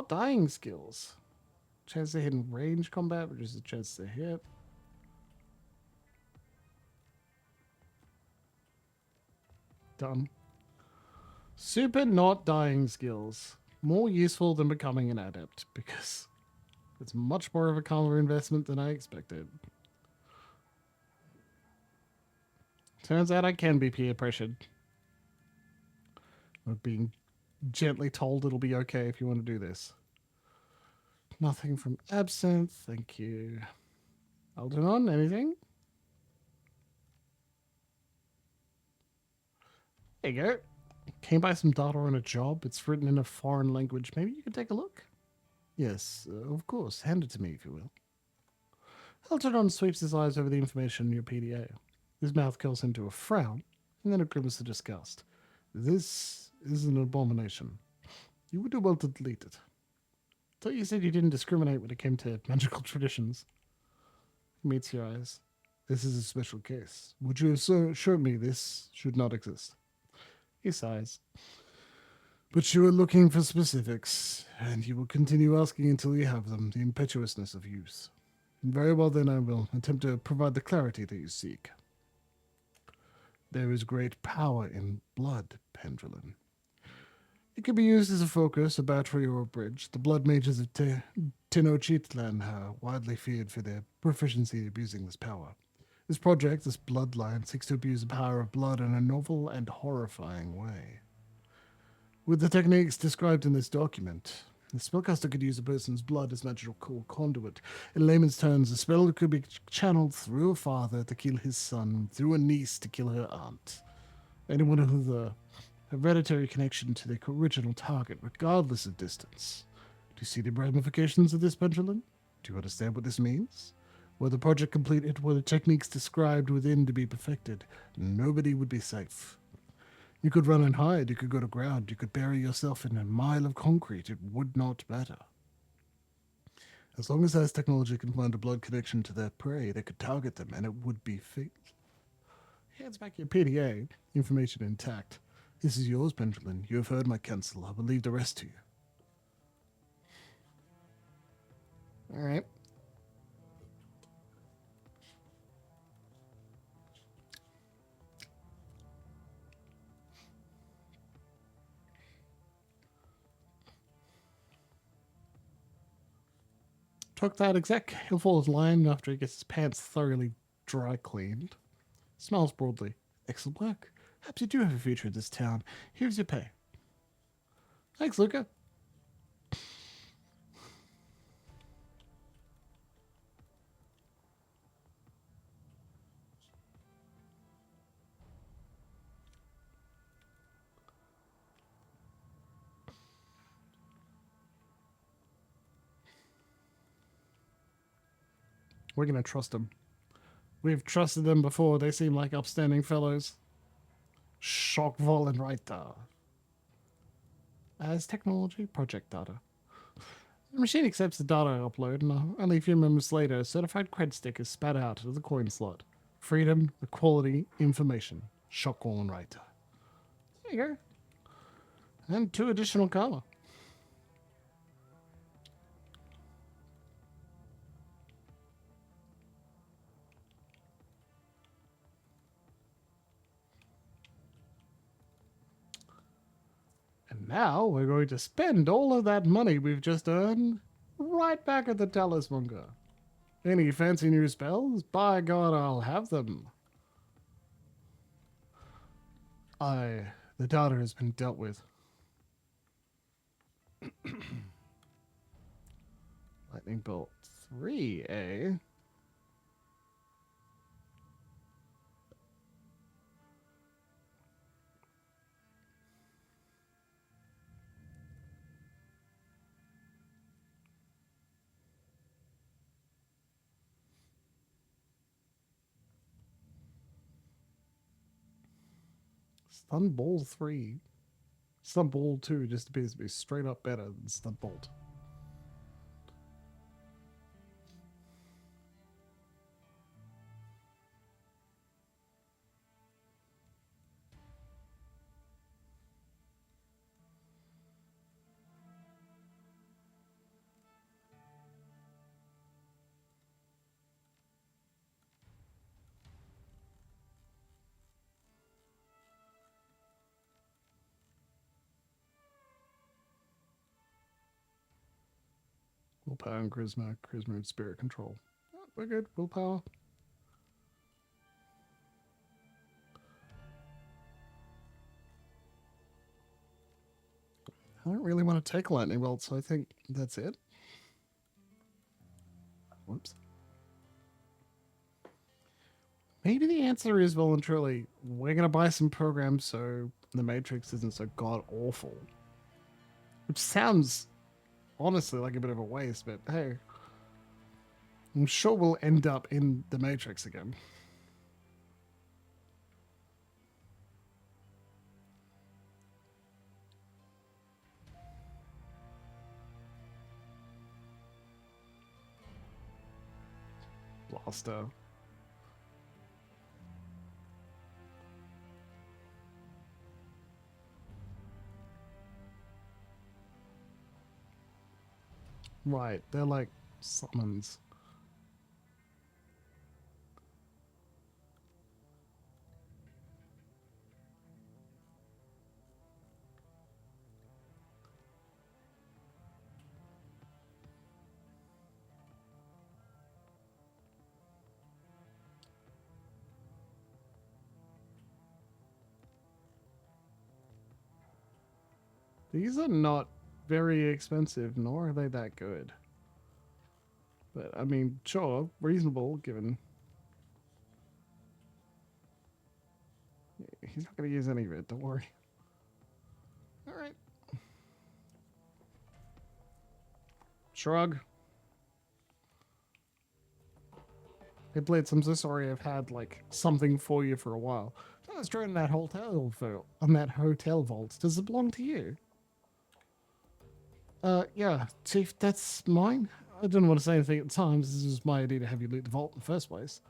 dying skills. Chance to hit in range combat, which is a chance to hit. Done. Super not dying skills. More useful than becoming an adept, because it's much more of a karma investment than I expected. Turns out I can be peer pressured. Of being gently told it'll be okay if you want to do this. Nothing from Absinthe, thank you. Algernon, anything? There you go. Came by some data on a job. It's written in a foreign language. Maybe you can take a look? Yes, of course. Hand it to me, if you will. Algernon sweeps his eyes over the information in your PDA. His mouth curls into a frown, and then a grimace of disgust. This is an abomination. You would do well to delete it. Thought you said you didn't discriminate when it came to magical traditions. He meets your eyes. This is a special case. Would you have shown me this should not exist? He sighs. But you are looking for specifics, and you will continue asking until you have them, the impetuousness of youth. Very well then, I will attempt to provide the clarity that you seek. There is great power in blood, Pendulum. It can be used as a focus, a battery, or a bridge. The blood mages of Tenochtitlan are widely feared for their proficiency in abusing this power. This project, this bloodline, seeks to abuse the power of blood in a novel and horrifying way. With the techniques described in this document, the spellcaster could use a person's blood as magical conduit. In layman's terms, the spell could be channeled through a father to kill his son, through a niece to kill her aunt. Anyone with a hereditary connection to the original target, regardless of distance. Do you see the ramifications of this, Pendulum? Do you understand what this means? Were the project completed, were the techniques described within to be perfected, nobody would be safe. You could run and hide, you could go to ground, you could bury yourself in a mile of concrete, it would not matter. As long as that technology can find a blood connection to their prey, they could target them, and it would be fate. Hands back your PDA, information intact. This is yours, Pendulum. You have heard my counsel. I will leave the rest to you. All right. Took that exec. He'll fall his line after he gets his pants thoroughly dry cleaned. Smiles broadly. Excellent work. Perhaps you do have a future in this town. Here's your pay. Thanks, Luca. We're going to trust them. We've trusted them before. They seem like upstanding fellows. Shock Vollenreiter. As technology, project data. The machine accepts the data upload, and only a few moments later, a certified cred stick is spat out of the coin slot. Freedom, equality, information. Shock Vollenreiter. There you go. And 2 additional karma. And now we're going to spend all of that money we've just earned right back at the talismonger. Any fancy new spells? By God, I'll have them. The data has been dealt with. Lightning bolt 3, eh? Stun ball 3. Stun ball 2 just appears to be straight up better than stun bolt. Willpower and charisma. Charisma and spirit control. Oh, we're good. Willpower. I don't really want to take lightning bolt, so I think that's it. Whoops. Maybe the answer is voluntarily, we're going to buy some programs so the Matrix isn't so god awful. Which sounds honestly like a bit of a waste, but hey, I'm sure we'll end up in the Matrix again. Blaster. Right, they're like summons. These are not very expensive, nor are they that good. But I mean, sure, reasonable given. He's not going to use any of it, don't worry. Alright. Shrug. Hey Blitz, I'm so sorry I've had like something for you for a while. I was trying that hotel vault on that hotel vault. Does it belong to you? Yeah, Chief, that's mine. I didn't want to say anything at the time. This was my idea to have you loot the vault in the first place.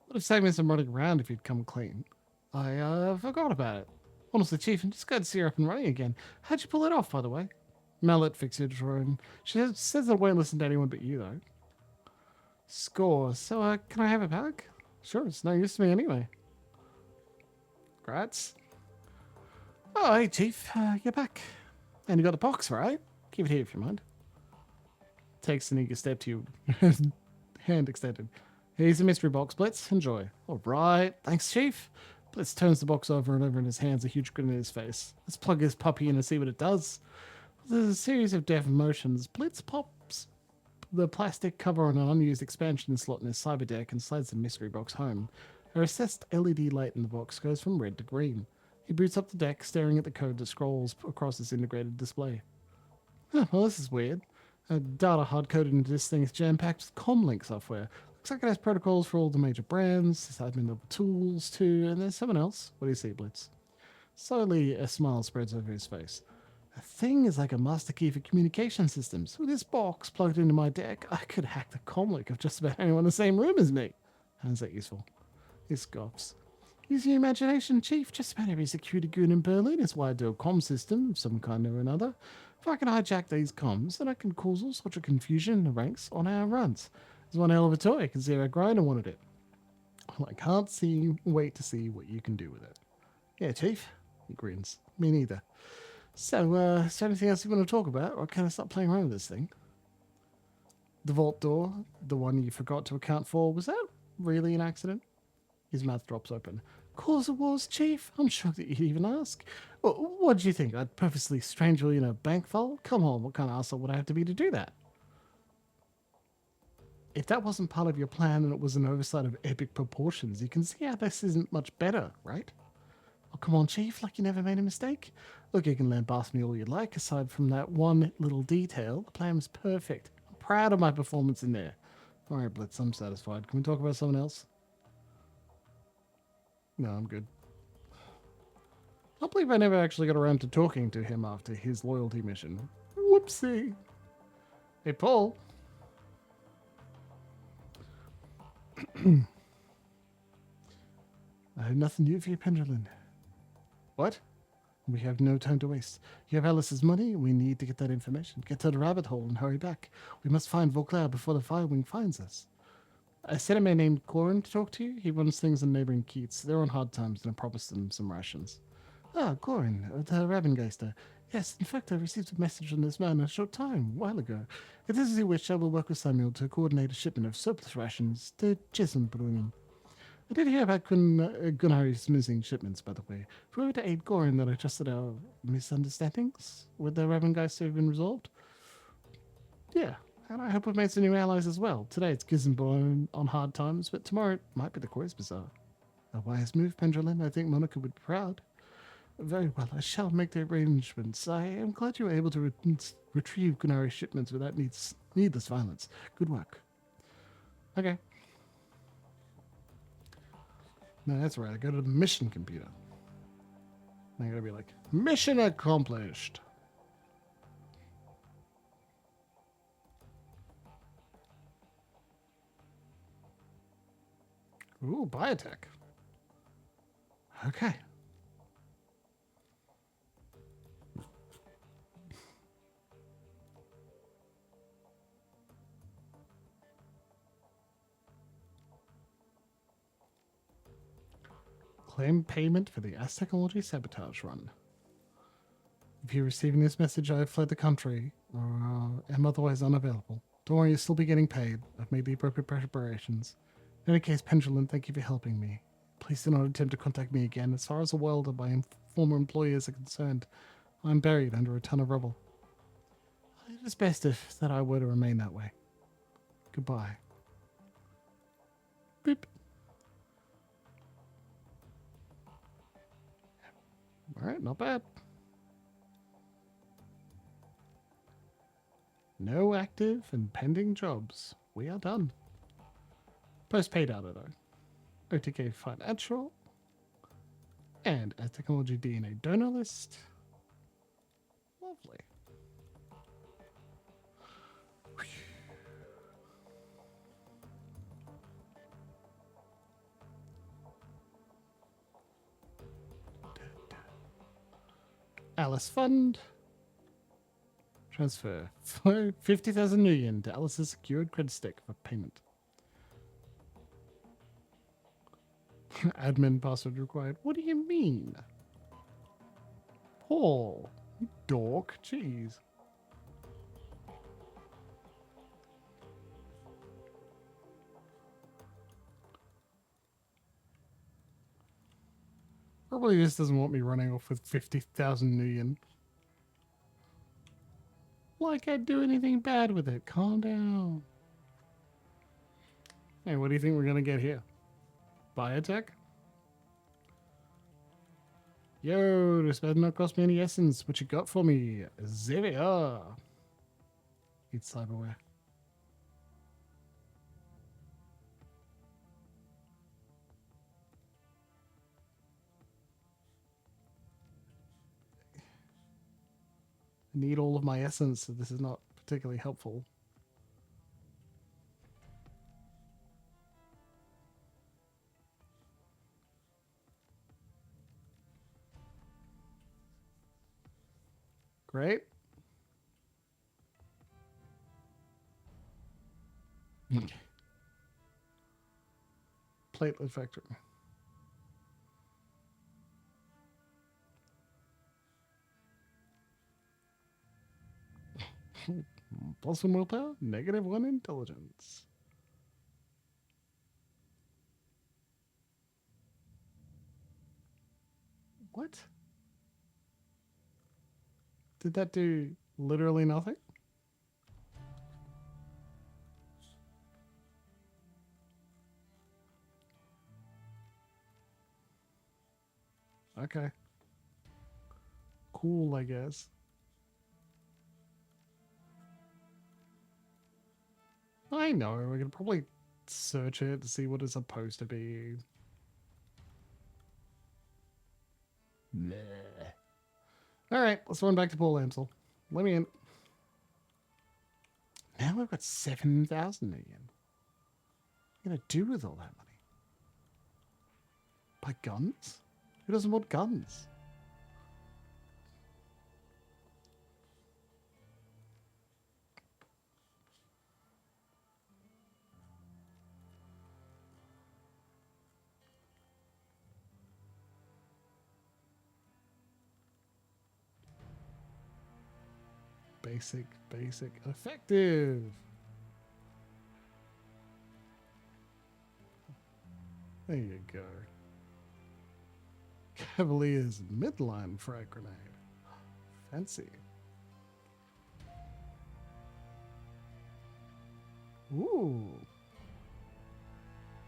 Would have saved me some running around if you'd come clean. I forgot about it. Honestly, Chief, I'm just glad to see her up and running again. How'd you pull it off, by the way? Mallet fixed it for her, and she says I won't listen to anyone but you, though. Score. So, can I have it back? Sure, it's no use to me anyway. Grats. Oh, hey, Chief. You're back. And you got the box, right? Keep it here if you mind. Takes an eager step to you. Hand extended. Here's a mystery box, Blitz. Enjoy. All right. Thanks, Chief. Blitz turns the box over and over in his hands, a huge grin in his face. Let's plug this puppy in and see what it does. There's a series of deft motions. Blitz pops the plastic cover on an unused expansion slot in his cyber deck and slides the mystery box home. A recessed LED light in the box goes from red to green. He boots up the deck, staring at the code that scrolls across his integrated display. Huh, well, this is weird. Data hard-coded into this thing is jam-packed with comlink software. Looks like it has protocols for all the major brands, there's admin-level tools too, and there's someone else. What do you see, Blitz? Slowly, a smile spreads over his face. The thing is like a master key for communication systems. With this box plugged into my deck, I could hack the comlink of just about anyone in the same room as me. How's that useful? He scoffs. Use your imagination, Chief. Just about every security goon in Berlin is wired to a comm system of some kind or another. If I can hijack these comms, then I can cause all sorts of confusion in the ranks on our runs. There's one hell of a toy, because Zero Grinder wanted it. Well, I can't wait to see what you can do with it. Yeah, Chief. He grins. Me neither. So, is there anything else you want to talk about, or can I start playing around with this thing? The vault door, the one you forgot to account for, was that really an accident? His mouth drops open. Cause of wars, Chief? I'm shocked that you'd even ask. What do you think? I'd purposely strangle you in a bank vault? Come on, what kind of asshole would I have to be to do that? If that wasn't part of your plan and it was an oversight of epic proportions, you can see how this isn't much better, right? Oh, come on, Chief, like you never made a mistake? Look, you can lambast me all you like. Aside from that one little detail, the plan was perfect. I'm proud of my performance in there. All right, Blitz, I'm satisfied. Can we talk about someone else? No, I'm good. I can't believe I never actually got around to talking to him after his loyalty mission. Whoopsie. Hey, Paul. I have nothing new for you, Pendulin. What? We have no time to waste. You have Alice's money. We need to get that information. Get to the rabbit hole and hurry back. We must find Vauclair before the Firewing finds us. I sent a man named Corin to talk to you. He runs things in neighboring Keats. They're on hard times and I promised them some rations. Ah, Corin, the Rabbengeister. Yes, in fact, I received a message from this man a short time, a while ago. If this is your wish, I will work with Samuel to coordinate a shipment of surplus rations to Chisholm. I did hear about Gunnari's missing shipments, by the way. If we were to aid Gorin, that I trusted our misunderstandings, would the Ravengeister have been resolved? Yeah, and I hope we've made some new allies as well. Today it's Gizenborn on hard times, but tomorrow it might be the Kreuzbasar. A wise move, Pendulin. I think Monica would be proud. Very well, I shall make the arrangements. I am glad you were able to retrieve Gunnari's shipments without needless violence. Good work. Okay. No, that's right. I go to the mission computer. And I gotta be like, mission accomplished. Ooh, biotech. Okay. Claim payment for the S Technology sabotage run. If you're receiving this message, I have fled the country or am otherwise unavailable. Don't worry, you'll still be getting paid. I've made the appropriate preparations. In any case, Pendulin, thank you for helping me. Please do not attempt to contact me again. As far as the world of my former employers are concerned, I'm buried under a ton of rubble. It is best if that I were to remain that way. Goodbye. Beep. Alright, not bad. No active and pending jobs. We are done. Post-paid data though. OTK Financial. And a Technology DNA donor list. Lovely. Alice Fund. Transfer 50,000 million to Alice's secured credit stick for payment. Admin password required. What do you mean? Paul, you dork. Jeez. Probably just doesn't want me running off with 50,000 million. Like I'd do anything bad with it. Calm down. Hey, what do you think we're gonna get here? Biotech? Yo, this better not cost me any essence. What you got for me? Xavier. It's cyberware. I need all of my essence, so this is not particularly helpful. Great. Platelet factory. +1 willpower, -1 intelligence. What? Did that do literally nothing? Okay. Cool, I guess. I know, we can probably search it to see what it's supposed to be. Nah. Alright, let's run back to Paul Amsel. Let me in. Now we've got 7,000 again. What are you gonna do with all that money? Buy guns? Who doesn't want guns? Basic, effective. There you go. Cavalier's midline frag grenade. Fancy. Ooh.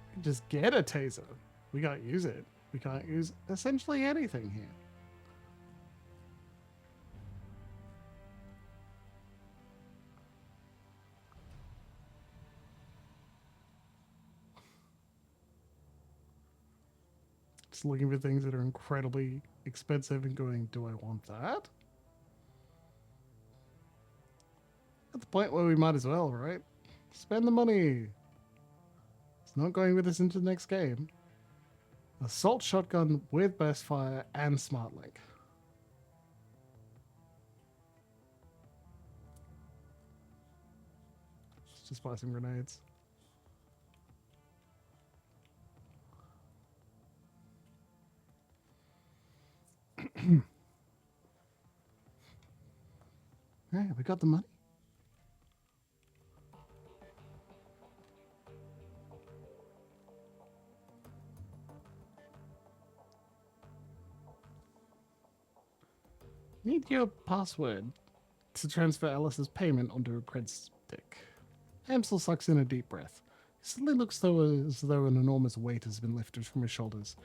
You can just get a taser. We can't use it. We can't use essentially anything here. Just looking for things that are incredibly expensive and going, do I want that? At the point where we might as well, right? Spend the money. It's not going with us into the next game. Assault shotgun with burst fire and smart link. Let's just buy some grenades. Alright, we got the money. Need your password to transfer Alice's payment onto a cred stick. Amsel sucks in a deep breath. He suddenly looks as though an enormous weight has been lifted from his shoulders.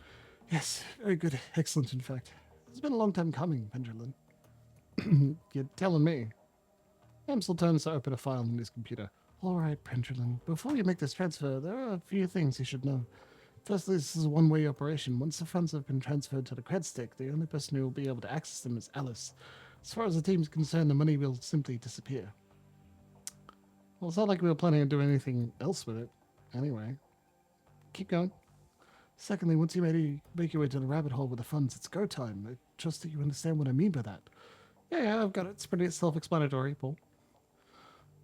Yes, very good. Excellent, in fact. It's been a long time coming, Pendulum. You're telling me. Amsel turns to open a file on his computer. All right, Pendulum. Before you make this transfer, there are a few things you should know. Firstly, this is a one-way operation. Once the funds have been transferred to the cred stick, the only person who will be able to access them is Alice. As far as the team is concerned, the money will simply disappear. Well, it's not like we were planning on doing anything else with it. Anyway, keep going. Secondly, once you make your way to the rabbit hole with the funds, it's go time. I trust that you understand what I mean by that. Yeah, I've got it. It's pretty self-explanatory, Paul.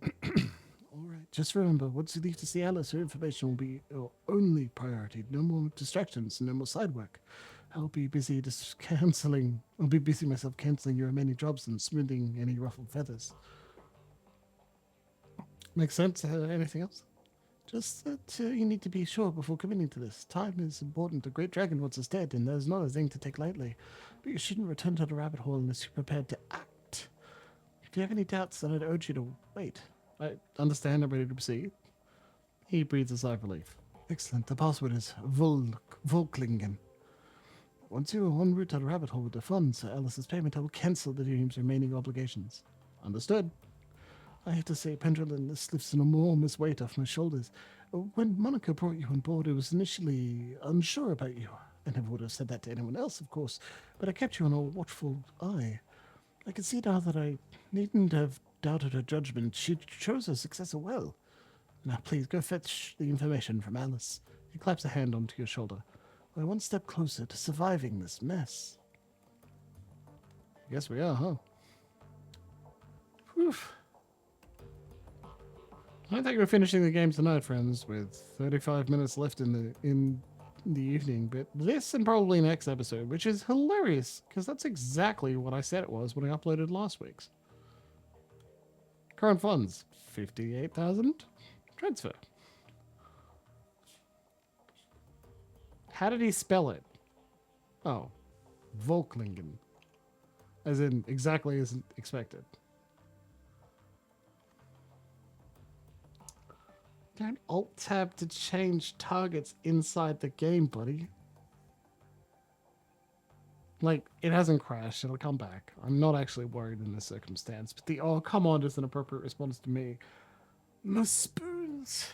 All right, just remember, once you leave to see Alice, her information will be your only priority. No more distractions, no more side work. I'll be busy myself cancelling your remaining jobs and smoothing any ruffled feathers. Makes sense? Anything else? Just that you need to be sure before committing to this. Time is important. The Great Dragon wants us dead, and there's not a thing to take lightly. But you shouldn't return to the rabbit hole unless you're prepared to act. If you have any doubts, then I'd urge you to wait. I understand. I'm ready to proceed. He breathes a sigh of relief. Excellent. The password is Volklingen. Once you are en route to the rabbit hole with the funds for Alice's payment, I will cancel the team's remaining obligations. Understood. I have to say, Pendulum, this lifts an enormous weight off my shoulders. When Monica brought you on board, I was initially unsure about you. I never would have said that to anyone else, of course, but I kept you on a watchful eye. I can see now that I needn't have doubted her judgment. She chose her successor well. Now, please, go fetch the information from Alice. He claps a hand onto your shoulder. We're one step closer to surviving this mess. Yes, we are, huh? Whew. I think we're finishing the game tonight, friends, with 35 minutes left in the evening. But this and probably next episode, which is hilarious, because that's exactly what I said it was when I uploaded last week's. Current funds, 58,000. Transfer. How did he spell it? Oh, Volklingen. As in, exactly as expected. Don't Alt-Tab to change targets inside the game, buddy. Like, it hasn't crashed. It'll come back. I'm not actually worried in this circumstance. But the, oh, come on, is an appropriate response to me. My spoons.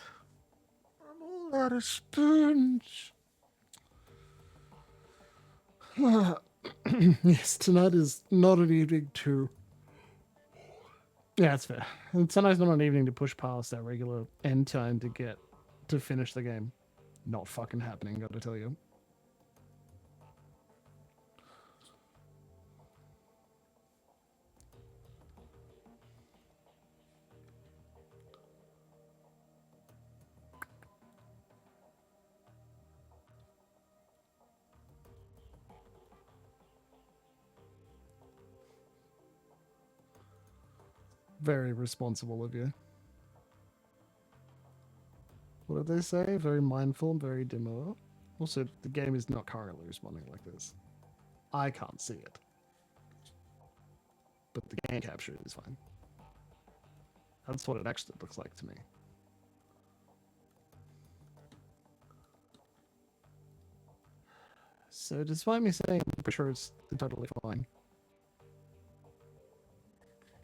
I'm all out of spoons. Yes, tonight is not an evening to... Yeah, that's fair. And tonight's not an evening to push past our regular end time to finish the game. Not fucking happening, gotta tell you. Very responsible of you. What did they say? Very mindful and very demure. Also, the game is not currently responding like this. I can't see it. But the game capture is fine. That's what it actually looks like to me. So despite me saying I'm pretty sure it's totally fine.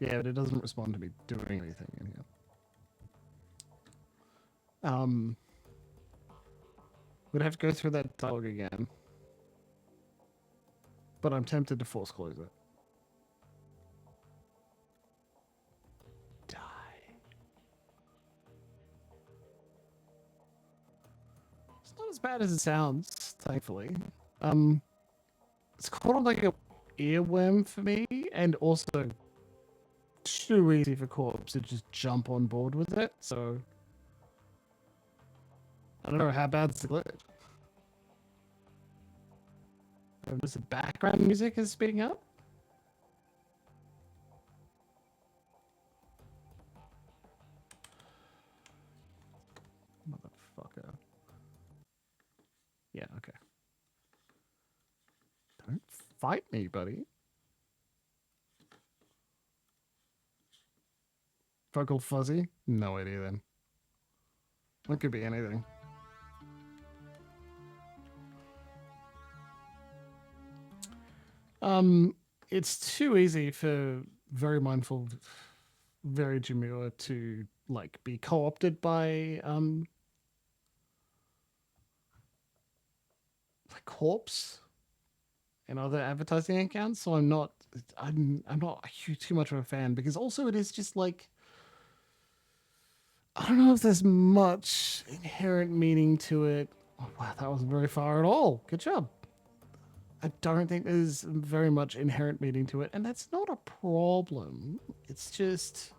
Yeah, but it doesn't respond to me doing anything in here. We'd have to go through that dialogue again. But I'm tempted to force close it. Die. It's not as bad as it sounds, thankfully. It's caught on like a earworm for me, and also too easy for Corpse to just jump on board with it, so I don't know how bad's the glitch. Just the background music is speeding up. Motherfucker. Yeah, okay. Don't fight me, buddy. Focal fuzzy? No idea then. That could be anything. It's too easy for very mindful, very demure to like be co-opted by like Corpse and other advertising accounts. So I'm not too much of a fan, because also it is just like, I don't know if there's much inherent meaning to it. Oh, wow, that wasn't very far at all. Good job. I don't think there's very much inherent meaning to it, and that's not a problem. It's just...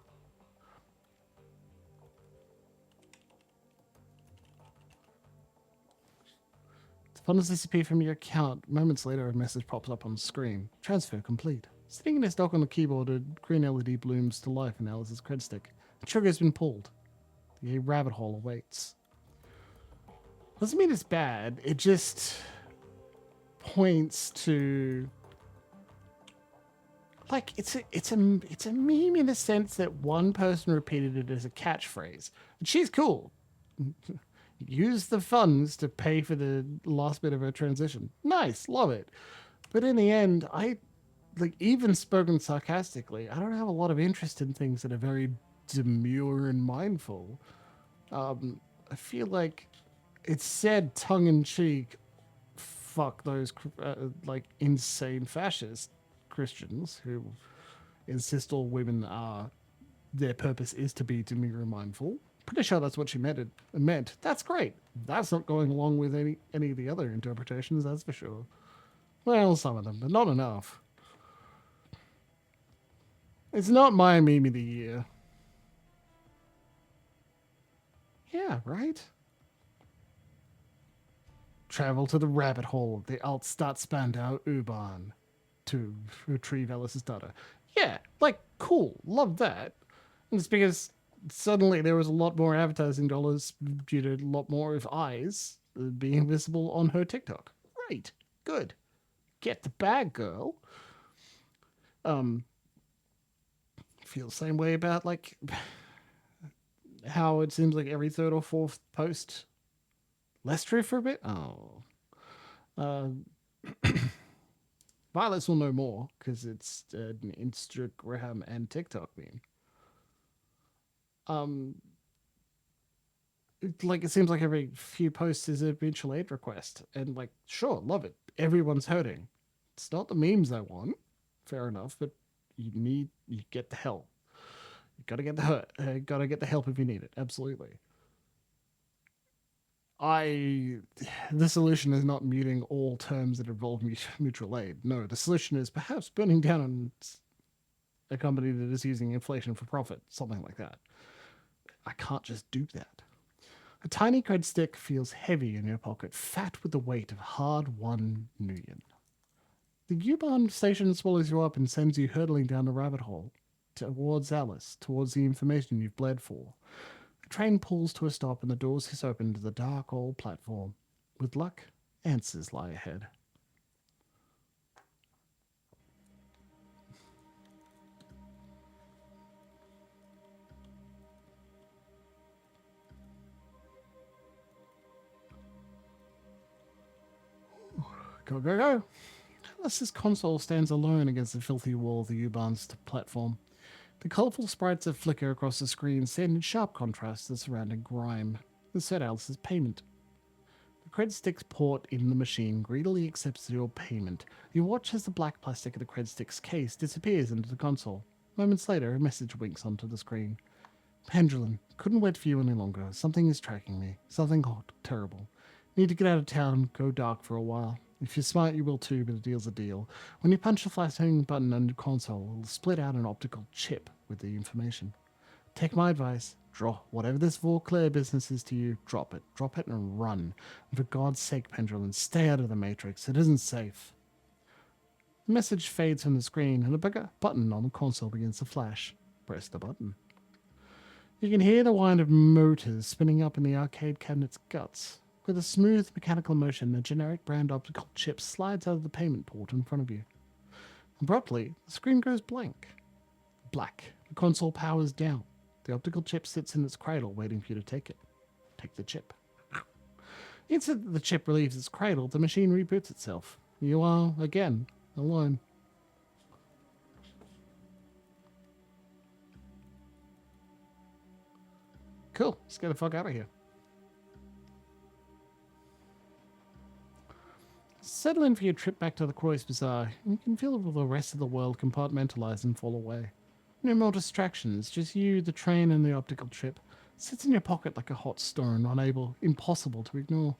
Funds disappear from your account. Moments later, a message pops up on the screen. Transfer complete. Sitting in his dock on the keyboard, a green LED blooms to life in Alice's cred stick. The trigger has been pulled. The rabbit hole awaits. Doesn't mean it's bad. It just points to, like, it's a meme in the sense that one person repeated it as a catchphrase. And she's cool. Use the funds to pay for the last bit of her transition. Nice, love it. But in the end, I, like, even spoken sarcastically, I don't have a lot of interest in things that are very demure and mindful. I feel like it's said tongue-in-cheek, fuck those like insane fascist Christians who insist all women are, their purpose is to be demure and mindful. Pretty sure that's what she meant. That's great. That's not going along with any of the other interpretations, that's for sure. Well, some of them, but not enough. It's not my meme of the year. Yeah, right? Travel to the rabbit hole of the Altstadtspandau U-Bahn to retrieve Alice's data. Yeah, like, cool. Love that. It's because suddenly there was a lot more advertising dollars due to a lot more of eyes being visible on her TikTok. Great. Good. Get the bag, girl. Um, feel the same way about like how it seems like every third or fourth post less true for a bit. Oh, uh, Violets will know more because it's an Instagram and TikTok meme. Um, it seems like every few posts is a mutual aid request, and like, sure, love it. Everyone's hurting. It's not the memes I want. Fair enough, but you get the help. You gotta get the hurt. Gotta get the help if you need it. Absolutely. I the solution is not muting all terms that involve mutual aid. No, the solution is perhaps burning down a company that is using inflation for profit, something like that. I can't just do that. A tiny cred stick feels heavy in your pocket, fat with the weight of hard-won nuyen. The U-Bahn station swallows you up and sends you hurtling down the rabbit hole towards Alice, towards the information you've bled for. The train pulls to a stop and the doors hiss open to the dark old platform. With luck, answers lie ahead. Go, go, go! Alice's console stands alone against the filthy wall of the U-Bahn's platform. The colourful sprites that flicker across the screen stand in sharp contrast to the surrounding grime. This set Alice's payment. The cred stick's port in the machine greedily accepts your payment. You watch as the black plastic of the cred stick's case disappears into the console. Moments later, a message winks onto the screen. Pendulum, couldn't wait for you any longer. Something is tracking me. Something hot, terrible. Need to get out of town, go dark for a while. If you're smart, you will too, but a deal's a deal. When you punch the flashing button on your console, it'll split out an optical chip with the information. Take my advice. Draw whatever this Vauclair business is to you, drop it. Drop it and run. And for God's sake, Pendulum, stay out of the Matrix. It isn't safe. The message fades from the screen and a bigger button on the console begins to flash. Press the button. You can hear the whine of motors spinning up in the arcade cabinet's guts. With a smooth mechanical motion, the generic brand optical chip slides out of the payment port in front of you. Abruptly, the screen goes blank. Black. The console powers down. The optical chip sits in its cradle, waiting for you to take it. Take the chip. The instant that the chip relieves its cradle, the machine reboots itself. You are, again, alone. Cool. Let's get the fuck out of here. Settle in for your trip back to the Kreuzbasar. You can feel the rest of the world compartmentalize and fall away. No more distractions, just you, the train, and the optical chip. Sits in your pocket like a hot stone, impossible to ignore.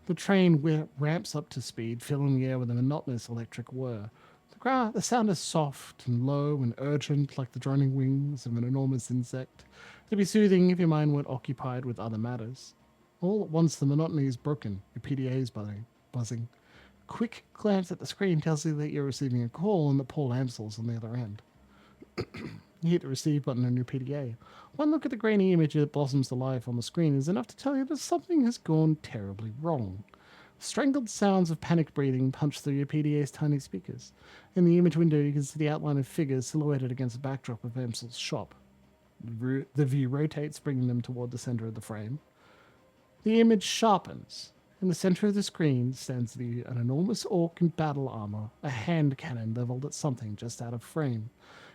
The train ramps up to speed, filling the air with a monotonous electric whir. The sound is soft and low and urgent, like the droning wings of an enormous insect. It'd be soothing if your mind weren't occupied with other matters. All at once, the monotony is broken. Your PDA is buzzing. A quick glance at the screen tells you that you're receiving a call and that Paul Amsel's on the other end. You hit the receive button on your PDA. One look at the grainy image that blossoms to life on the screen is enough to tell you that something has gone terribly wrong. Strangled sounds of panicked breathing punch through your PDA's tiny speakers. In the image window, you can see the outline of figures silhouetted against the backdrop of Amsel's shop. The view rotates, bringing them toward the center of the frame. The image sharpens. In the center of the screen stands an enormous orc in battle armor, a hand cannon leveled at something just out of frame.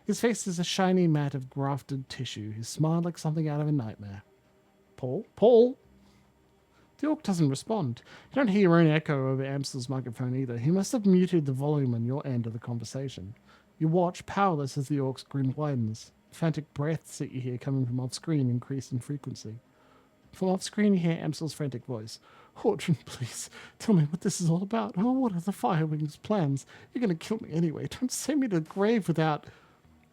His face is a shiny mat of grafted tissue. He smiled like something out of a nightmare. Paul? Paul? The orc doesn't respond. You don't hear your own echo over Amsel's microphone either. He must have muted the volume on your end of the conversation. You watch, powerless, as the orc's grin widens. Frantic breaths that you hear coming from off-screen increase in frequency. From off-screen, you hear Amsel's frantic voice. Horton, please, tell me what this is all about. Oh, what are the Firewing's plans? You're going to kill me anyway. Don't send me to the grave without...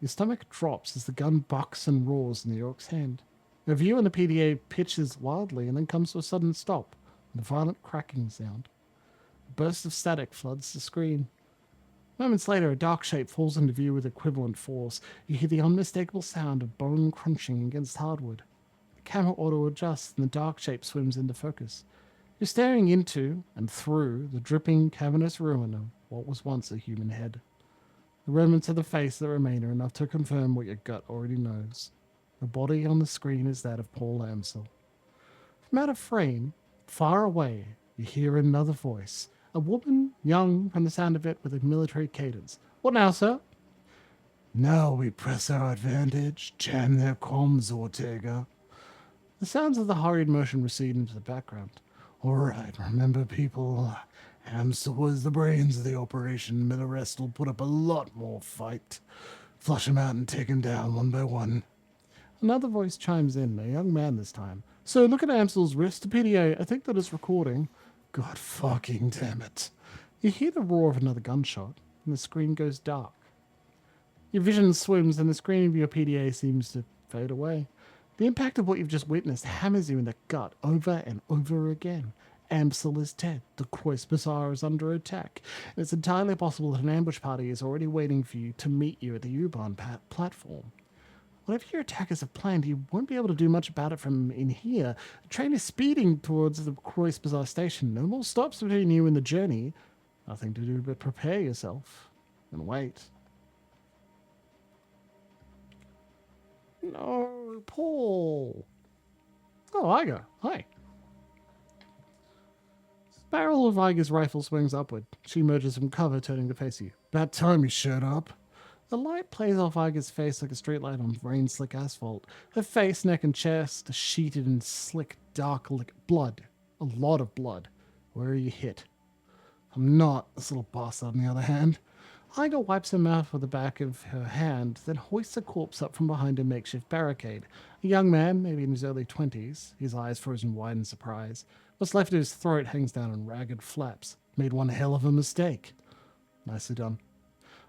Your stomach drops as the gun bucks and roars in the orc's hand. The view on the PDA pitches wildly and then comes to a sudden stop, with a violent cracking sound. A burst of static floods the screen. Moments later, a dark shape falls into view with equivalent force. You hear the unmistakable sound of bone crunching against hardwood. The camera auto adjusts and the dark shape swims into focus. You're staring into and through the dripping, cavernous ruin of what was once a human head. The remnants of the face that remain are enough to confirm what your gut already knows. The body on the screen is that of Paul Amsel. From out of frame, far away, you hear another voice. A woman, young from the sound of it, with a military cadence. What now, sir? Now we press our advantage. Jam their comms, Ortega. The sounds of the hurried motion recede into the background. All right, remember, people. Amsel was the brains of the operation. The rest will put up a lot more fight. Flush 'em out and take 'em down one by one. Another voice chimes in, a young man this time. So look at Amsel's wrist. PDA, I think that is recording. God fucking damn it. You hear the roar of another gunshot, and the screen goes dark. Your vision swims, and the screen of your PDA seems to fade away. The impact of what you've just witnessed hammers you in the gut over and over again. Amsel is dead. The Kreuzbasar is under attack. And it's entirely possible that an ambush party is already waiting for you to meet you at the U-Bahn platform. Whatever your attackers have planned, you won't be able to do much about it from in here. The train is speeding towards the Kreuzbasar station. No more stops between you and the journey. Nothing to do but prepare yourself and wait. No, Paul. Oh, Iga. Hi. The barrel of Iga's rifle swings upward. She emerges from cover, turning to face you. About time you showed up. The light plays off Iga's face like a streetlight on rain-slick asphalt. Her face, neck, and chest are sheeted in slick, dark blood. A lot of blood. Where are you hit? I'm not, this little bastard on the other hand. Iga wipes her mouth with the back of her hand, then hoists a corpse up from behind a makeshift barricade. A young man, maybe in his early 20s, his eyes frozen wide in surprise. What's left of his throat hangs down in ragged flaps. Made one hell of a mistake. Nicely done.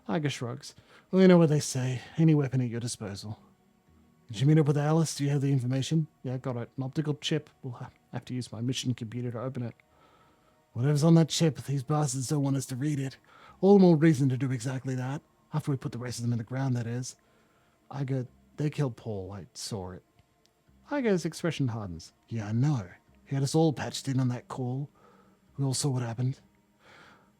Iga shrugs. Well, you know what they say. Any weapon at your disposal. Did you meet up with Alice? Do you have the information? Yeah, got it. An optical chip. We'll have to use my mission computer to open it. Whatever's on that chip, these bastards don't want us to read it. All the more reason to do exactly that. After we put the rest of them in the ground, that is. They killed Paul. I saw it. Iga's expression hardens. Yeah, I know. He had us all patched in on that call. We all saw what happened.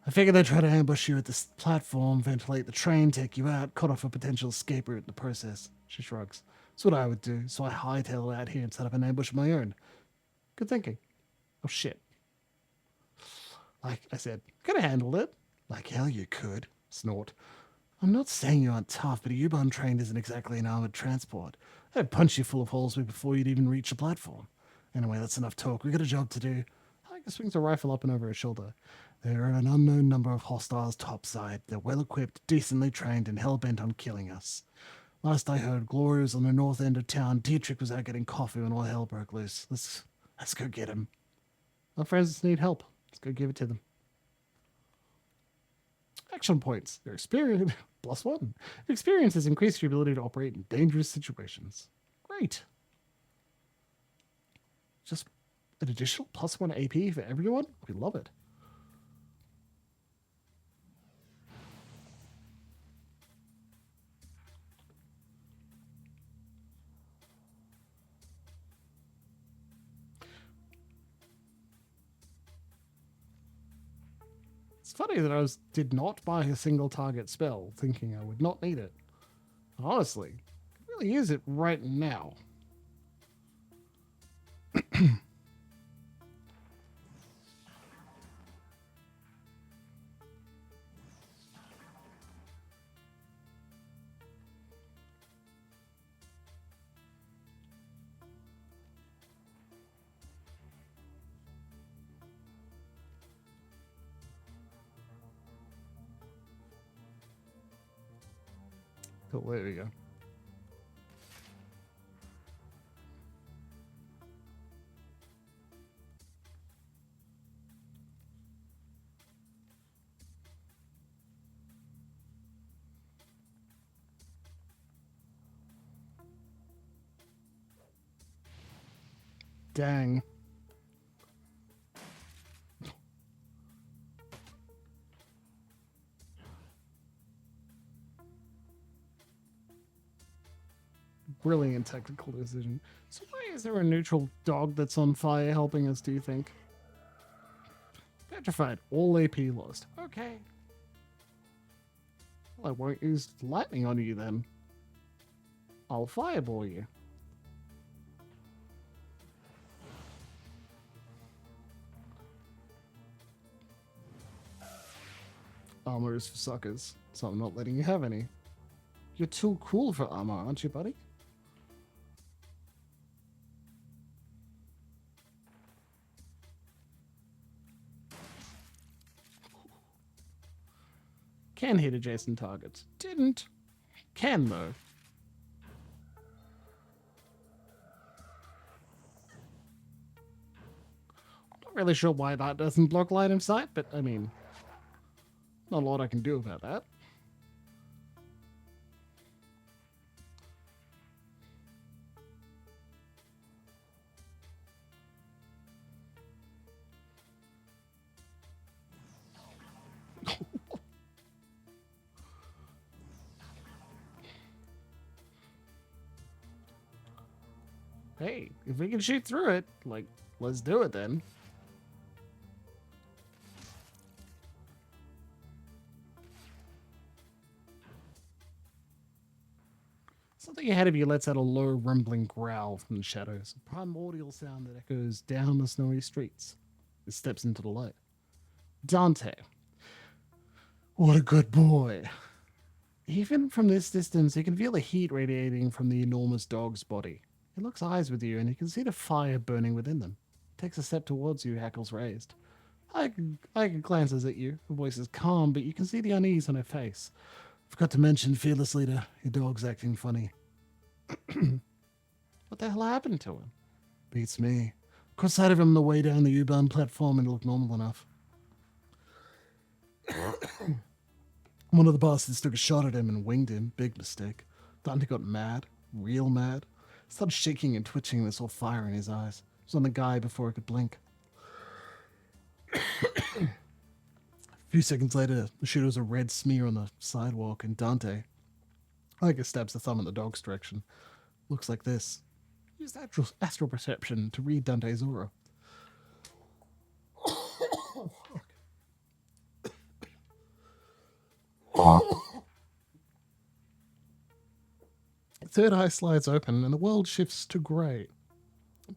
I figured they'd try to ambush you at this platform, ventilate the train, take you out, cut off a potential escape route in the process. She shrugs. That's what I would do, so I hightailed out here and set up an ambush of my own. Good thinking. Oh, shit. Like I said, could have handled it. Like hell you could. Snort. I'm not saying you aren't tough, but a U-Bahn train isn't exactly an armoured transport. I'd punch you full of holes before you'd even reach the platform. Anyway, that's enough talk. We got a job to do. Iga swings a rifle up and over her shoulder. There are an unknown number of hostiles topside. They're well-equipped, decently trained, and hell-bent on killing us. Last I heard, Gloria was on the north end of town. Dietrich was out getting coffee when all hell broke loose. Let's go get him. Our friends need help. Let's go give it to them. Action points. Their experience +1. Your experience has increased your ability to operate in dangerous situations. Great. Just an additional +1 AP for everyone? We love it. It's funny that I did not buy a single target spell, thinking I would not need it. Honestly, it really is it right now. Cool, there we go. Dang. Brilliant technical decision. So why is there a neutral dog that's on fire helping us, do you think? Petrified. All AP lost. Okay. Well, I won't use lightning on you then. I'll fireball you. Armor is for suckers, so I'm not letting you have any. You're too cool for armor, aren't you, buddy? Can hit adjacent targets. Didn't. Can, though. Not really sure why that doesn't block line of sight, but I mean, not a lot I can do about that. Hey, if we can shoot through it, like, let's do it then. Something ahead of you lets out a low, rumbling growl from the shadows, a primordial sound that echoes down the snowy streets. It steps into the light. Dante. What a good boy. Even from this distance, you can feel the heat radiating from the enormous dog's body. He locks eyes with you, and you can see the fire burning within them. He takes a step towards you, hackles raised. I glances at you. Her voice is calm, but you can see the unease on her face. Forgot to mention, fearless leader, your dog's acting funny. What the hell happened to him? Beats me. Caught sight of him on the way down the U-Bahn platform and it looked normal enough. One of the bastards took a shot at him and winged him. Big mistake. Dante got mad. Real mad. Started shaking and twitching and saw fire in his eyes. It was on the guy before he could blink. A few seconds later, the shooter was a red smear on the sidewalk, and Dante, I guess, stabs the thumb in the dog's direction. Looks like this. Use astral perception to read Dante's aura. Third eye slides open, and the world shifts to grey.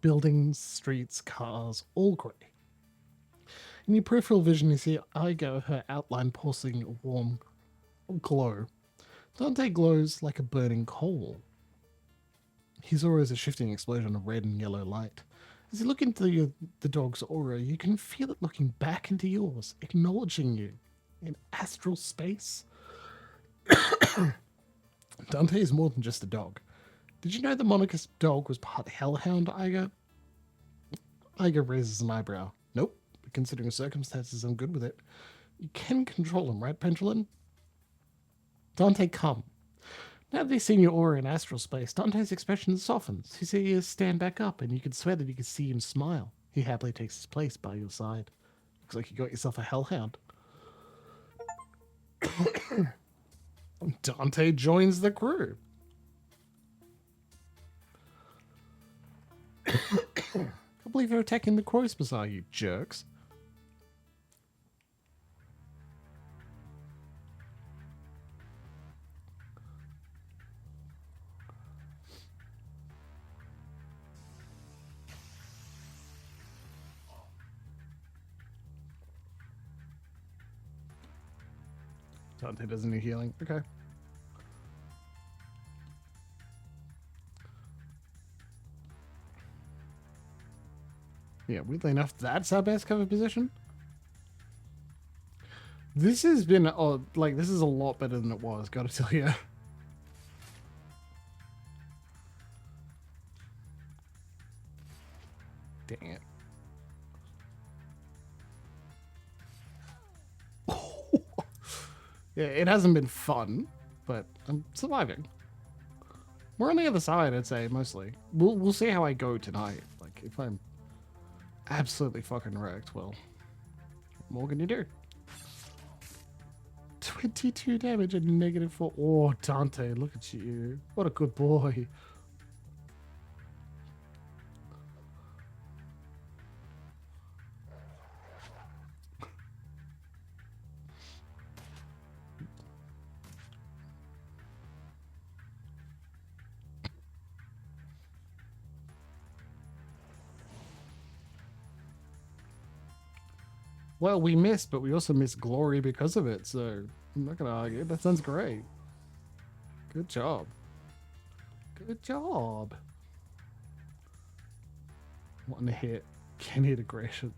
Buildings, streets, cars, all grey. In your peripheral vision, you see Igo, her outline pulsing a warm glow. Dante glows like a burning coal. His aura is a shifting explosion of red and yellow light. As you look into the dog's aura, you can feel it looking back into yours, acknowledging you in astral space. Dante is more than just a dog. Did you know the Monica's dog was part hellhound, Igo? Igo raises an eyebrow. Nope. But considering the circumstances, I'm good with it. You can control him, right, Pendulum? Dante, come. Now that he's seen your aura in astral space, Dante's expression softens. You see him stand back up, and you can swear that you can see him smile. He happily takes his place by your side. Looks like you got yourself a hellhound. Dante joins the crew. Can't believe you're attacking the Kreuzbasar, you jerks. Dante doesn't need healing. Okay. Yeah, weirdly enough, that's our best cover position. This has been, this is a lot better than it was, gotta tell you. Dang it. Yeah, it hasn't been fun, but I'm surviving. We're on the other side, I'd say, mostly. We'll see how I go tonight. Like, if I'm absolutely fucking wrecked, well, what more can you do? 22 damage and -4. Oh, Dante, look at you. What a good boy. Well, we missed, but we also missed glory because of it, so I'm not going to argue. That sounds great. Good job. Good job. One hit. Can hit aggression.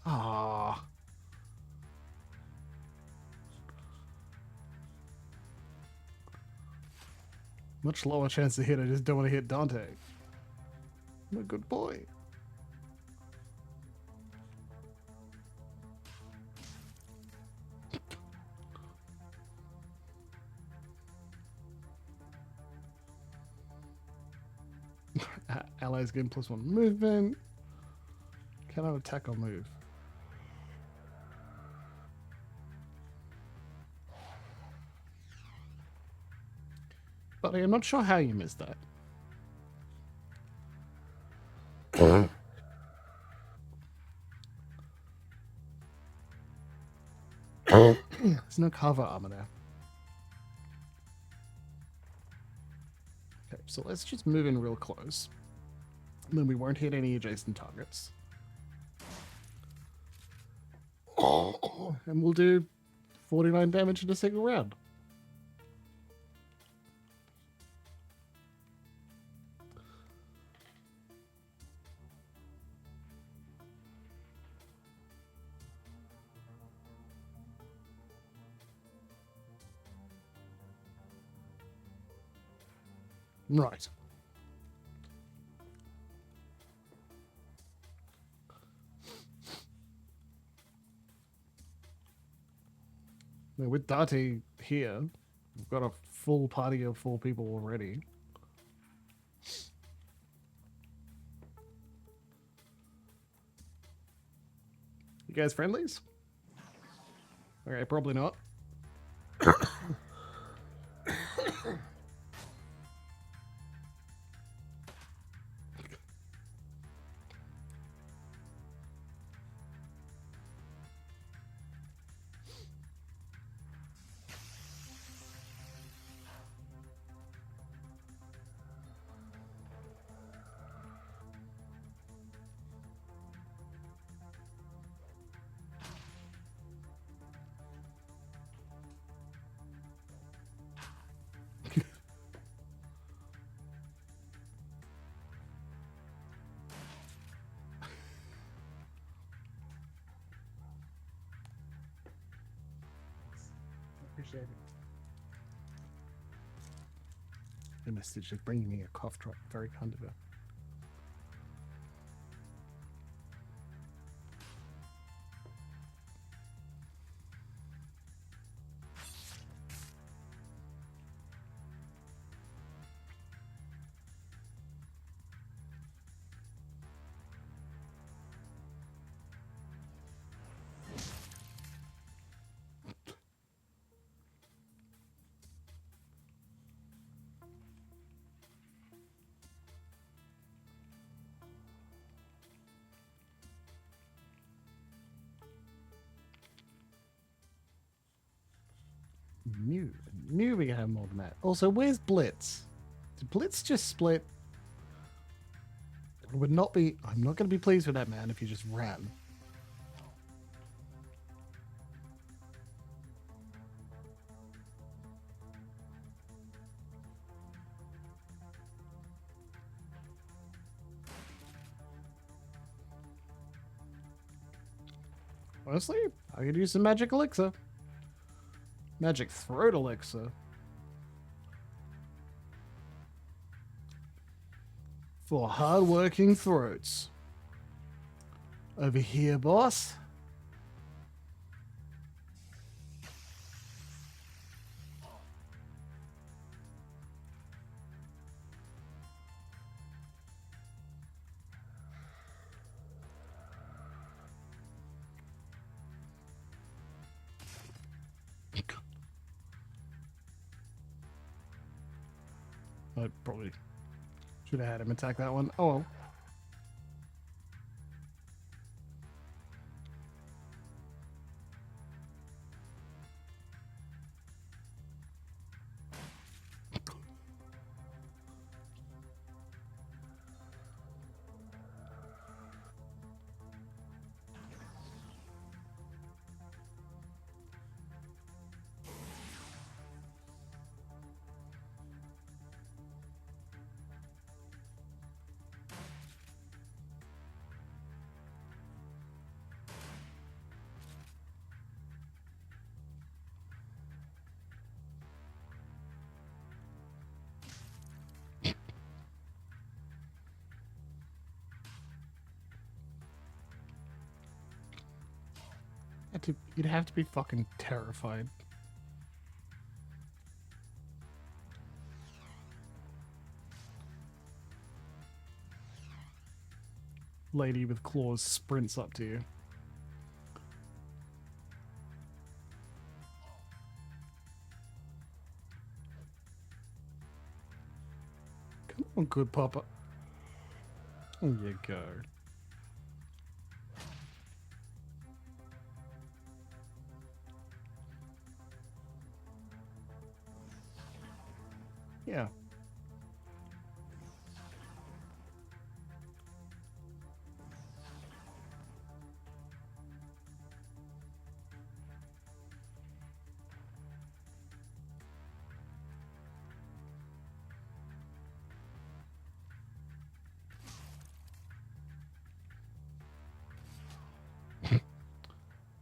Ah. Much lower chance to hit. I just don't want to hit Dante. I'm a good boy. Allies gain +1 movement. Cannot attack or move. But I'm not sure how you missed that. There's no cover armor there. Okay, so let's just move in real close. And then we won't hit any adjacent targets. And we'll do 49 damage in a single round. Right. Now with Dante here, we've got a full party of 4 people already. You guys friendlies? Okay, probably not. Appreciate it. The message is bringing me a cough drop. Very kind of her. Knew we have more than that. Also, where's Blitz? Did Blitz just split? It would not be. I'm not going to be pleased with that man if he just ran. Honestly, I could use some magic elixir. Magic throat elixir. For hard-working throats. Over here, boss. I probably should have had him attack that one. Oh well. You'd have to be fucking terrified. Lady with claws sprints up to you. Come on, good papa. There you go. Yeah.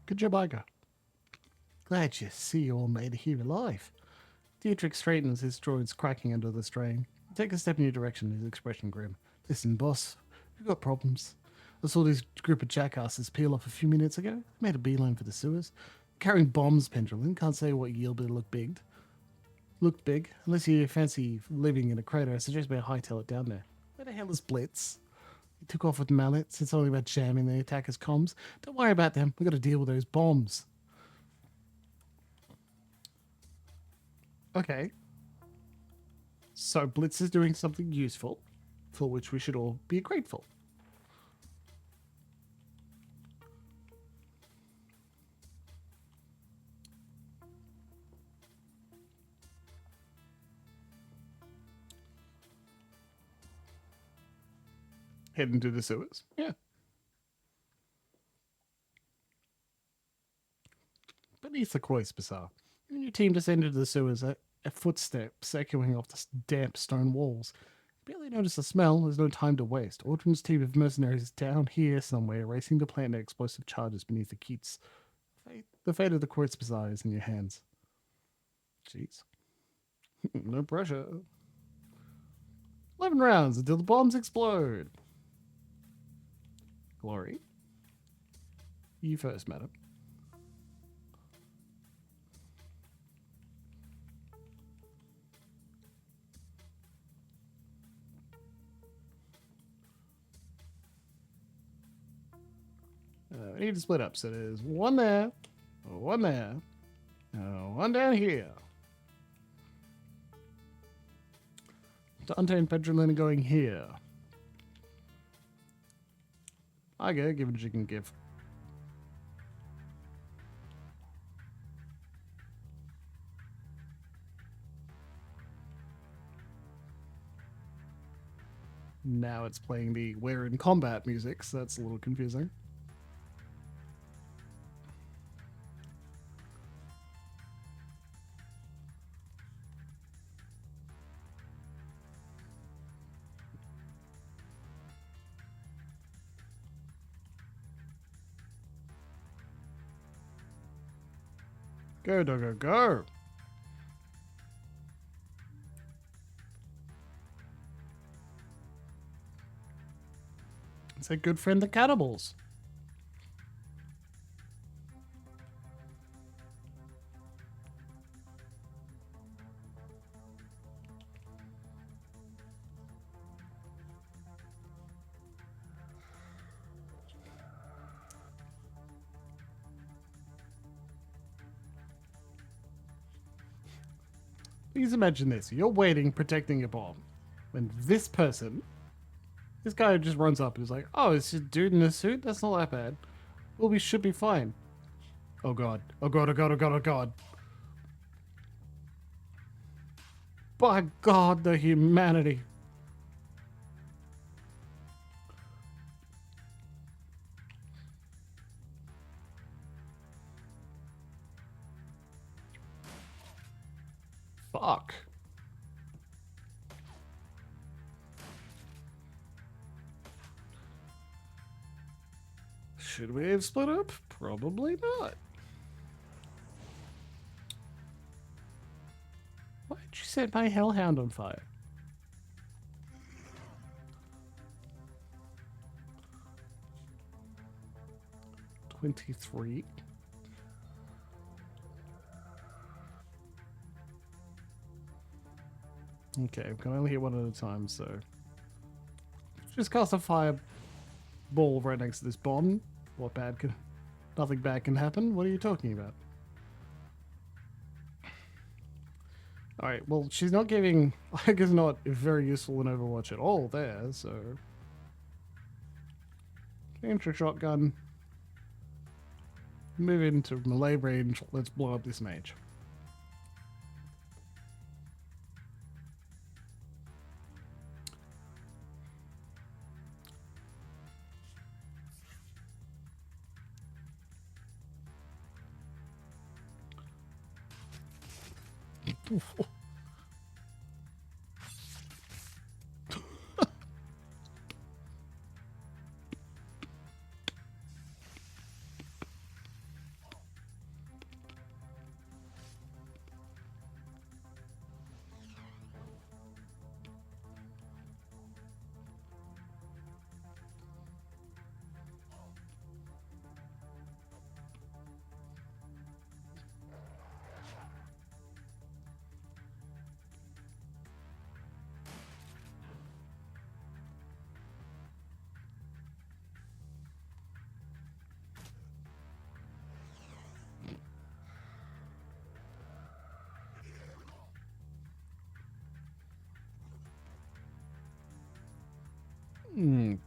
Good job, Iga. Glad you see you all made it here alive. Dietrich straightens his droids cracking under the strain. Take a step in your direction, his expression grim. Listen, boss, we've got problems. I saw this group of jackasses peel off a few minutes ago. Made a beeline for the sewers. Carrying bombs, Pendulum. Can't say what yield, but it looked big. Looked big. Unless you fancy living in a crater, I suggest we hightail it down there. Where the hell is Blitz? He took off with mallets. It's only about jamming the attackers' comms. Don't worry about them. We've got to deal with those bombs. Okay. So Blitz is doing something useful, for which we should all be grateful. Heading to the sewers. Yeah. Beneath the Kreuzbasar, you and your team descended to the sewers at footsteps echoing off the damp stone walls. You barely notice the smell. There's no time to waste. Aldrin's team of mercenaries is down here somewhere, racing to plant their explosive charges beneath the keats. The fate of the Kreuzbasar is in your hands. Jeez. No pressure. 11 rounds until the bombs explode. Glory. You first, madam. We need to split up. So there's one there, one there, one down here. Dante and Pedrolina going here. I go, give what you can give. Now it's playing the we're in combat music, so that's a little confusing. Go, doggo, go! It's a good friend, the cannibals. Please imagine this. You're waiting, protecting your bomb. When this guy just runs up and is like, oh, it's a dude in a suit? That's not that bad. Well, we should be fine. Oh god. Oh god, oh god, oh god, oh god. By God, the humanity. Fuck. Should we have split up? Probably not. Why did you set my hellhound on fire? $23. Okay, we can only hit one at a time, so just cast a fireball right next to this bomb. What bad can? Nothing bad can happen. What are you talking about? All right. Well, she's not giving. Like, is not very useful in Overwatch at all. There, so entry shotgun. Move into melee range. Let's blow up this mage.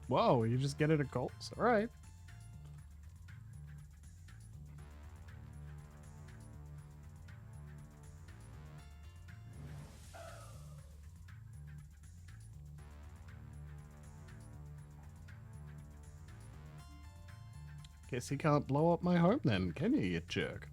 Whoa, you just get it at goals. All right. Guess you can't blow up my home then, can you jerk?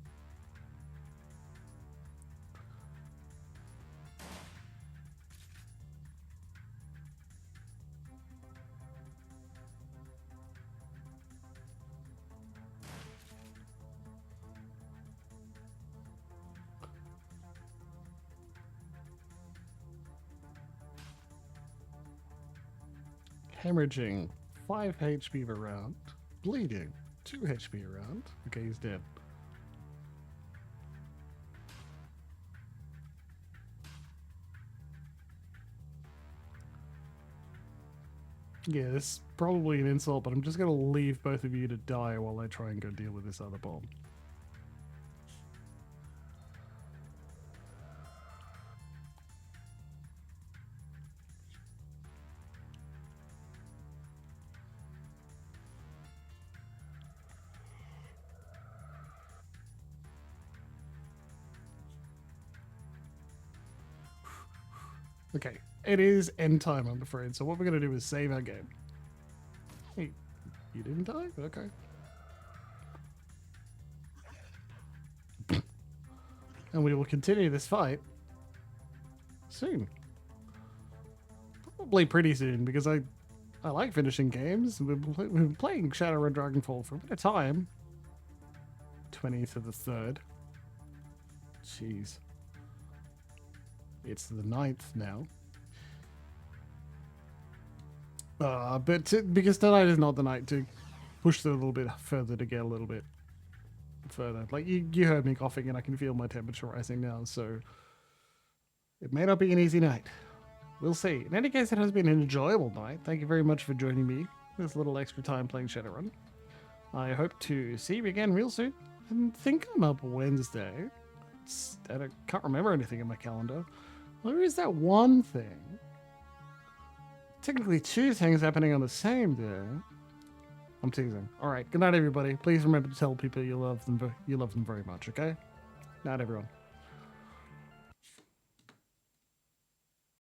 Hemorrhaging, 5 HP per round. Bleeding, 2 HP a round. Okay, he's dead. Yeah, this is probably an insult, but I'm just going to leave both of you to die while I try and go deal with this other bomb. Okay, it is end time, I'm afraid. So what we're going to do is save our game. Hey, you didn't die? Okay. And we will continue this fight soon. Probably pretty soon, because I like finishing games. We've been playing Shadowrun Dragonfall for a bit of time. 20th to the 3rd. Jeez. It's the 9th now. Because tonight is not the night to push through a little bit further to get a little bit further. Like, you heard me coughing and I can feel my temperature rising now, so it may not be an easy night. We'll see. In any case, it has been an enjoyable night. Thank you very much for joining me this little extra time playing Shadowrun. I hope to see you again real soon. I think I'm up Wednesday. I can't remember anything in my calendar. There is that one thing. Technically 2 things happening on the same day. I'm teasing. All right. Good night, everybody. Please remember to tell people you love them very much. Okay. Night, everyone.